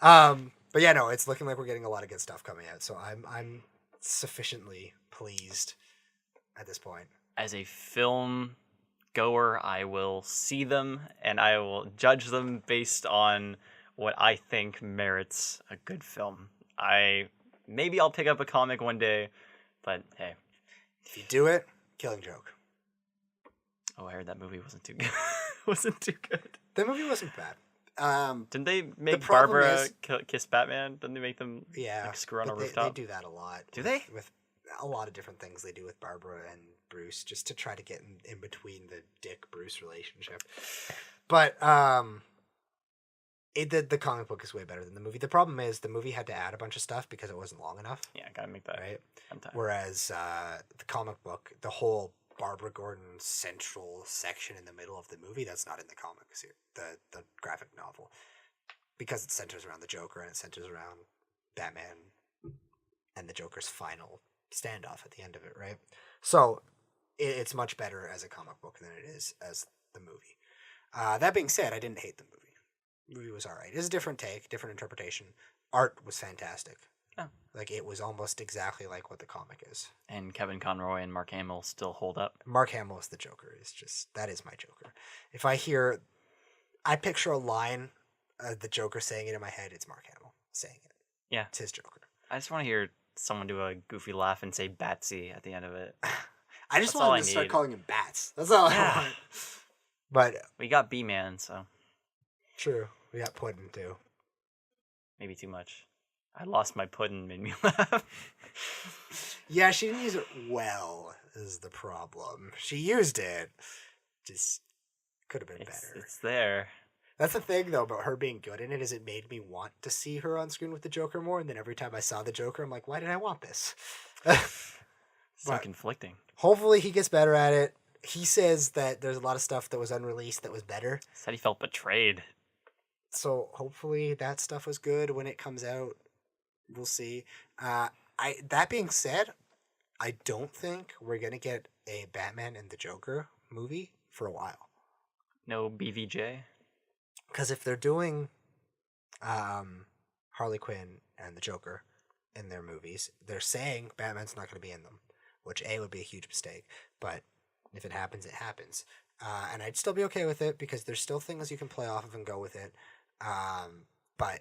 [SPEAKER 1] but yeah, no, it's looking like we're getting a lot of good stuff coming out. So I'm sufficiently pleased at this point.
[SPEAKER 2] As a film goer, I will see them and I will judge them based on what I think merits a good film. Maybe I'll pick up a comic one day, but hey.
[SPEAKER 1] If you do it, Killing Joke.
[SPEAKER 2] Oh, I heard that movie wasn't too good. Wasn't too good.
[SPEAKER 1] That movie wasn't bad.
[SPEAKER 2] Didn't they make Barbara kiss Batman? Didn't they make them screw on a rooftop?
[SPEAKER 1] They do that a lot.
[SPEAKER 2] Do they?
[SPEAKER 1] With a lot of different things they do with Barbara and Bruce, just to try to get in between the Dick-Bruce relationship. But The comic book is way better than the movie. The problem is the movie had to add a bunch of stuff because it wasn't long enough.
[SPEAKER 2] Yeah, gotta make that
[SPEAKER 1] right.
[SPEAKER 2] sometime.
[SPEAKER 1] Whereas the comic book, the whole Barbara Gordon central section in the middle of the movie, that's not in the comics here, the graphic novel, because it centers around the Joker and it centers around Batman and the Joker's final standoff at the end of it, right? So it's much better as a comic book than it is as the movie. That being said, I didn't hate the movie. The movie was all right. It was a different take, different interpretation. Art was fantastic.
[SPEAKER 2] Oh.
[SPEAKER 1] Like, it was almost exactly like what the comic is.
[SPEAKER 2] And Kevin Conroy and Mark Hamill still hold up.
[SPEAKER 1] Mark Hamill is the Joker. That is my Joker. If I picture a line, the Joker saying it in my head, it's Mark Hamill saying it.
[SPEAKER 2] Yeah.
[SPEAKER 1] It's his Joker.
[SPEAKER 2] I just want to hear someone do a goofy laugh and say Batsy at the end of it.
[SPEAKER 1] I just want to start calling him Bats. That's all I want. But
[SPEAKER 2] we got B-Man, so.
[SPEAKER 1] True. We got Puddin' too.
[SPEAKER 2] Maybe too much. I lost my pudding, made me laugh.
[SPEAKER 1] Yeah, she didn't use it well, is the problem. She used it. Just could have been better.
[SPEAKER 2] It's there.
[SPEAKER 1] That's the thing, though, about her being good in it, is it made me want to see her on screen with the Joker more, and then every time I saw the Joker, I'm like, why did I want this?
[SPEAKER 2] So conflicting.
[SPEAKER 1] Hopefully he gets better at it. He says that there's a lot of stuff that was unreleased that was better.
[SPEAKER 2] Said he felt betrayed.
[SPEAKER 1] So hopefully that stuff was good when it comes out. We'll see. That being said, I don't think we're gonna get a Batman and the Joker movie for a while.
[SPEAKER 2] No BVJ?
[SPEAKER 1] Because if they're doing Harley Quinn and the Joker in their movies, they're saying Batman's not going to be in them, which would be a huge mistake. But if it happens, it happens. And I'd still be okay with it because there's still things you can play off of and go with it. But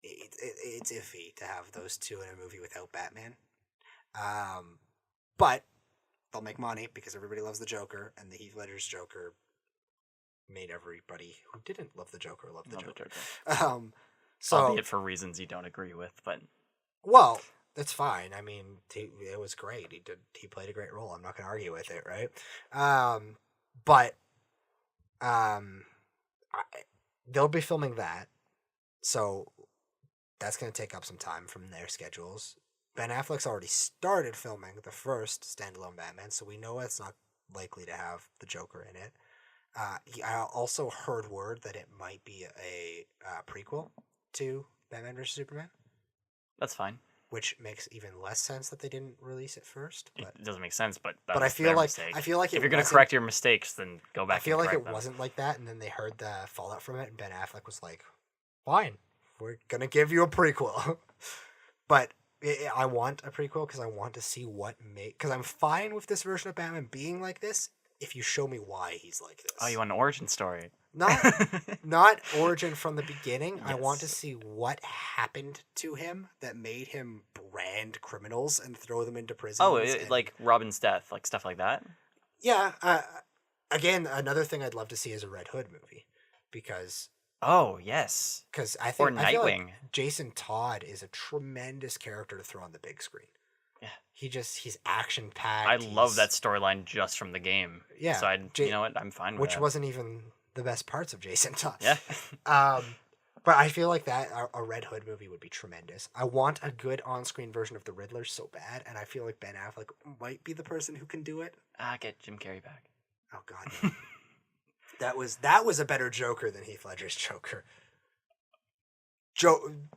[SPEAKER 1] it's iffy to have those two in a movie without Batman. But they'll make money because everybody loves the Joker, and the Heath Ledger's Joker made everybody who didn't love the Joker love the Joker. So,
[SPEAKER 2] albeit for reasons you don't agree with, but
[SPEAKER 1] well, that's fine. I mean, it was great. He played a great role. I'm not going to argue with it, right? They'll be filming that, so that's going to take up some time from their schedules. Ben Affleck's already started filming the first standalone Batman, so we know it's not likely to have the Joker in it. I also heard word that it might be a prequel to Batman vs. Superman.
[SPEAKER 2] That's fine.
[SPEAKER 1] Which makes even less sense that they didn't release it first. But
[SPEAKER 2] it doesn't make sense, but
[SPEAKER 1] I feel like
[SPEAKER 2] if you're going to correct your mistakes, then go back.
[SPEAKER 1] I feel like it wasn't like that, and then they heard the fallout from it, and Ben Affleck was like, "Fine, we're gonna give you a prequel." But I want a prequel because I want to see because I'm fine with this version of Batman being like this if you show me why he's like this.
[SPEAKER 2] Oh, you want an origin story?
[SPEAKER 1] Not origin from the beginning. Yes. I want to see what happened to him that made him brand criminals and throw them into prison.
[SPEAKER 2] Oh, like Robin's death, like stuff like that?
[SPEAKER 1] Yeah. Again, another thing I'd love to see is a Red Hood movie because...
[SPEAKER 2] Oh, yes.
[SPEAKER 1] Because I
[SPEAKER 2] feel like
[SPEAKER 1] Jason Todd is a tremendous character to throw on the big screen.
[SPEAKER 2] Yeah.
[SPEAKER 1] He's action packed.
[SPEAKER 2] I love that storyline just from the game.
[SPEAKER 1] Yeah.
[SPEAKER 2] So you know what? I'm fine with
[SPEAKER 1] which
[SPEAKER 2] that.
[SPEAKER 1] Wasn't even the best parts of Jason Todd.
[SPEAKER 2] Yeah.
[SPEAKER 1] But I feel like that a Red Hood movie would be tremendous. I want a good on-screen version of the Riddler so bad, and I feel like Ben Affleck might be the person who can do it.
[SPEAKER 2] Get Jim Carrey back.
[SPEAKER 1] Oh God. That was a better Joker than Heath Ledger's Joker.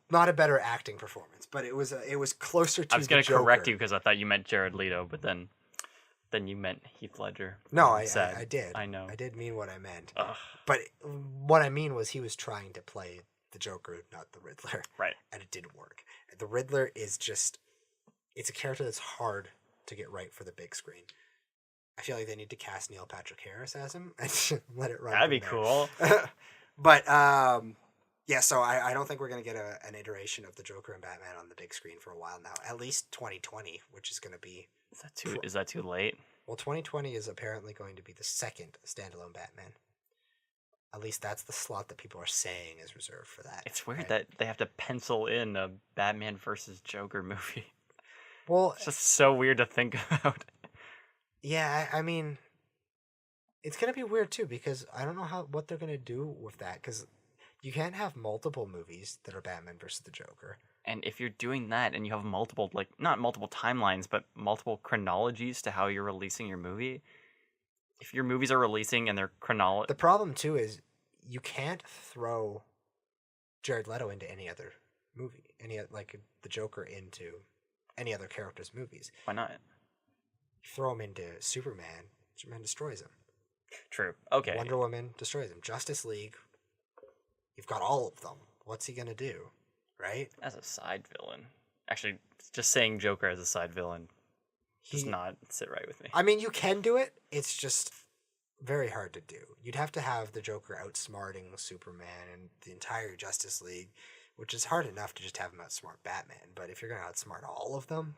[SPEAKER 1] Not a better acting performance, but it was closer to.
[SPEAKER 2] I was going to correct you because I thought you meant Jared Leto, but then you meant Heath Ledger.
[SPEAKER 1] No, I did.
[SPEAKER 2] I know.
[SPEAKER 1] I did mean what I meant.
[SPEAKER 2] Ugh.
[SPEAKER 1] But what I mean was he was trying to play the Joker, not the Riddler.
[SPEAKER 2] Right.
[SPEAKER 1] And it didn't work. The Riddler is just... It's a character that's hard to get right for the big screen. I feel like they need to cast Neil Patrick Harris as him and let it run.
[SPEAKER 2] That'd be cool.
[SPEAKER 1] But, yeah, so I don't think we're going to get an iteration of the Joker and Batman on the big screen for a while now. At least 2020, which is going to be...
[SPEAKER 2] Is that too late?
[SPEAKER 1] Well, 2020 is apparently going to be the second standalone Batman. At least that's the slot that people are saying is reserved for that.
[SPEAKER 2] It's weird that they have to pencil in a Batman versus Joker movie.
[SPEAKER 1] Well,
[SPEAKER 2] it's just so weird to think about.
[SPEAKER 1] Yeah, I mean, it's going to be weird too because I don't know what they're going to do with that because You can't have multiple movies that are Batman versus the Joker.
[SPEAKER 2] And if you're doing that and you have multiple, like, not multiple timelines, but multiple chronologies to how you're releasing your movie, if your movies are releasing and they're
[SPEAKER 1] The problem, too, is you can't throw Jared Leto into any other movie, like the Joker into any other character's movies.
[SPEAKER 2] Why not?
[SPEAKER 1] You throw him into Superman destroys him.
[SPEAKER 2] True. Okay.
[SPEAKER 1] Wonder Woman destroys him. Justice League, you've got all of them. What's he gonna do, right?
[SPEAKER 2] As a side villain. Actually, just saying Joker as a side villain does not sit right with me.
[SPEAKER 1] I mean, you can do it. It's just very hard to do. You'd have to have the Joker outsmarting Superman and the entire Justice League, which is hard enough to just have him outsmart Batman. But if you're going to outsmart all of them,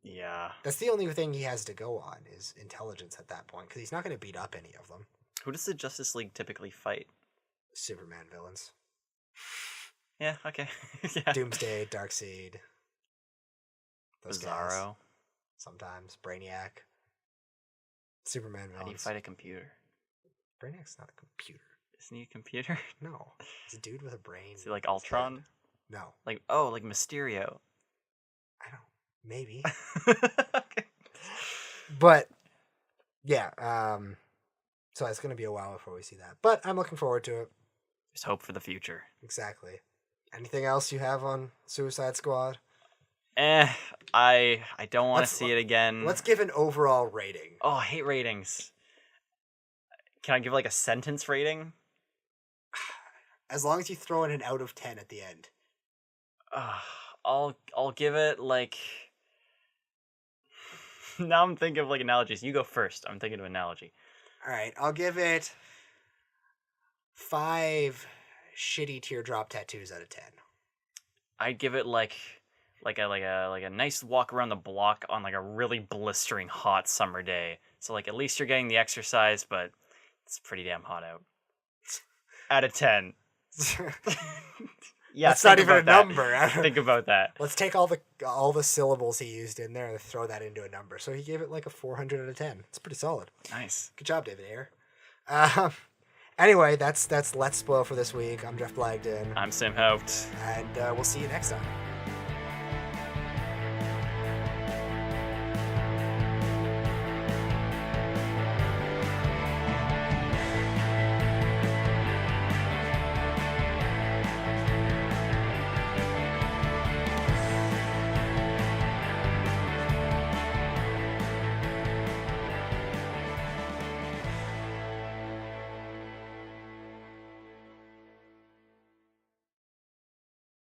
[SPEAKER 2] Yeah.
[SPEAKER 1] that's the only thing he has to go on is intelligence at that point, because he's not going to beat up any of them.
[SPEAKER 2] Who does the Justice League typically fight?
[SPEAKER 1] Superman villains.
[SPEAKER 2] Yeah, okay. Yeah.
[SPEAKER 1] Doomsday, Darkseid. Those guys.
[SPEAKER 2] Bizarro.
[SPEAKER 1] Sometimes. Brainiac. Superman villains.
[SPEAKER 2] How do you fight a computer?
[SPEAKER 1] Brainiac's not a computer.
[SPEAKER 2] Isn't he a computer?
[SPEAKER 1] No. He's a dude with a brain.
[SPEAKER 2] Is he like Ultron?
[SPEAKER 1] No.
[SPEAKER 2] Like Mysterio.
[SPEAKER 1] I don't. Maybe.
[SPEAKER 2] Okay.
[SPEAKER 1] But yeah, so it's gonna be a while before we see that. But I'm looking forward to it.
[SPEAKER 2] There's hope for the future.
[SPEAKER 1] Exactly. Anything else you have on Suicide Squad?
[SPEAKER 2] I don't want to see it again.
[SPEAKER 1] Let's give an overall rating.
[SPEAKER 2] Oh, I hate ratings. Can I give like a sentence rating?
[SPEAKER 1] As long as you throw in an out of 10 at the end.
[SPEAKER 2] I'll give it like. Now I'm thinking of like analogies. You go first. I'm thinking of an analogy.
[SPEAKER 1] All right, I'll give it 5 shitty teardrop tattoos out of 10.
[SPEAKER 2] I'd give it like a nice walk around the block on like a really blistering hot summer day. So like at least you're getting the exercise, but it's pretty damn hot out. Out of 10. Yeah,
[SPEAKER 1] that's not even a number.
[SPEAKER 2] Think about that.
[SPEAKER 1] Let's take all the syllables he used in there and throw that into a number. So he gave it like a 400 out of 10. It's pretty solid.
[SPEAKER 2] Nice.
[SPEAKER 1] Good job, David Ayer. Anyway, that's Let's Spoil for this week. I'm Jeff Blagden.
[SPEAKER 2] I'm Sam Houpt.
[SPEAKER 1] And we'll see you next time.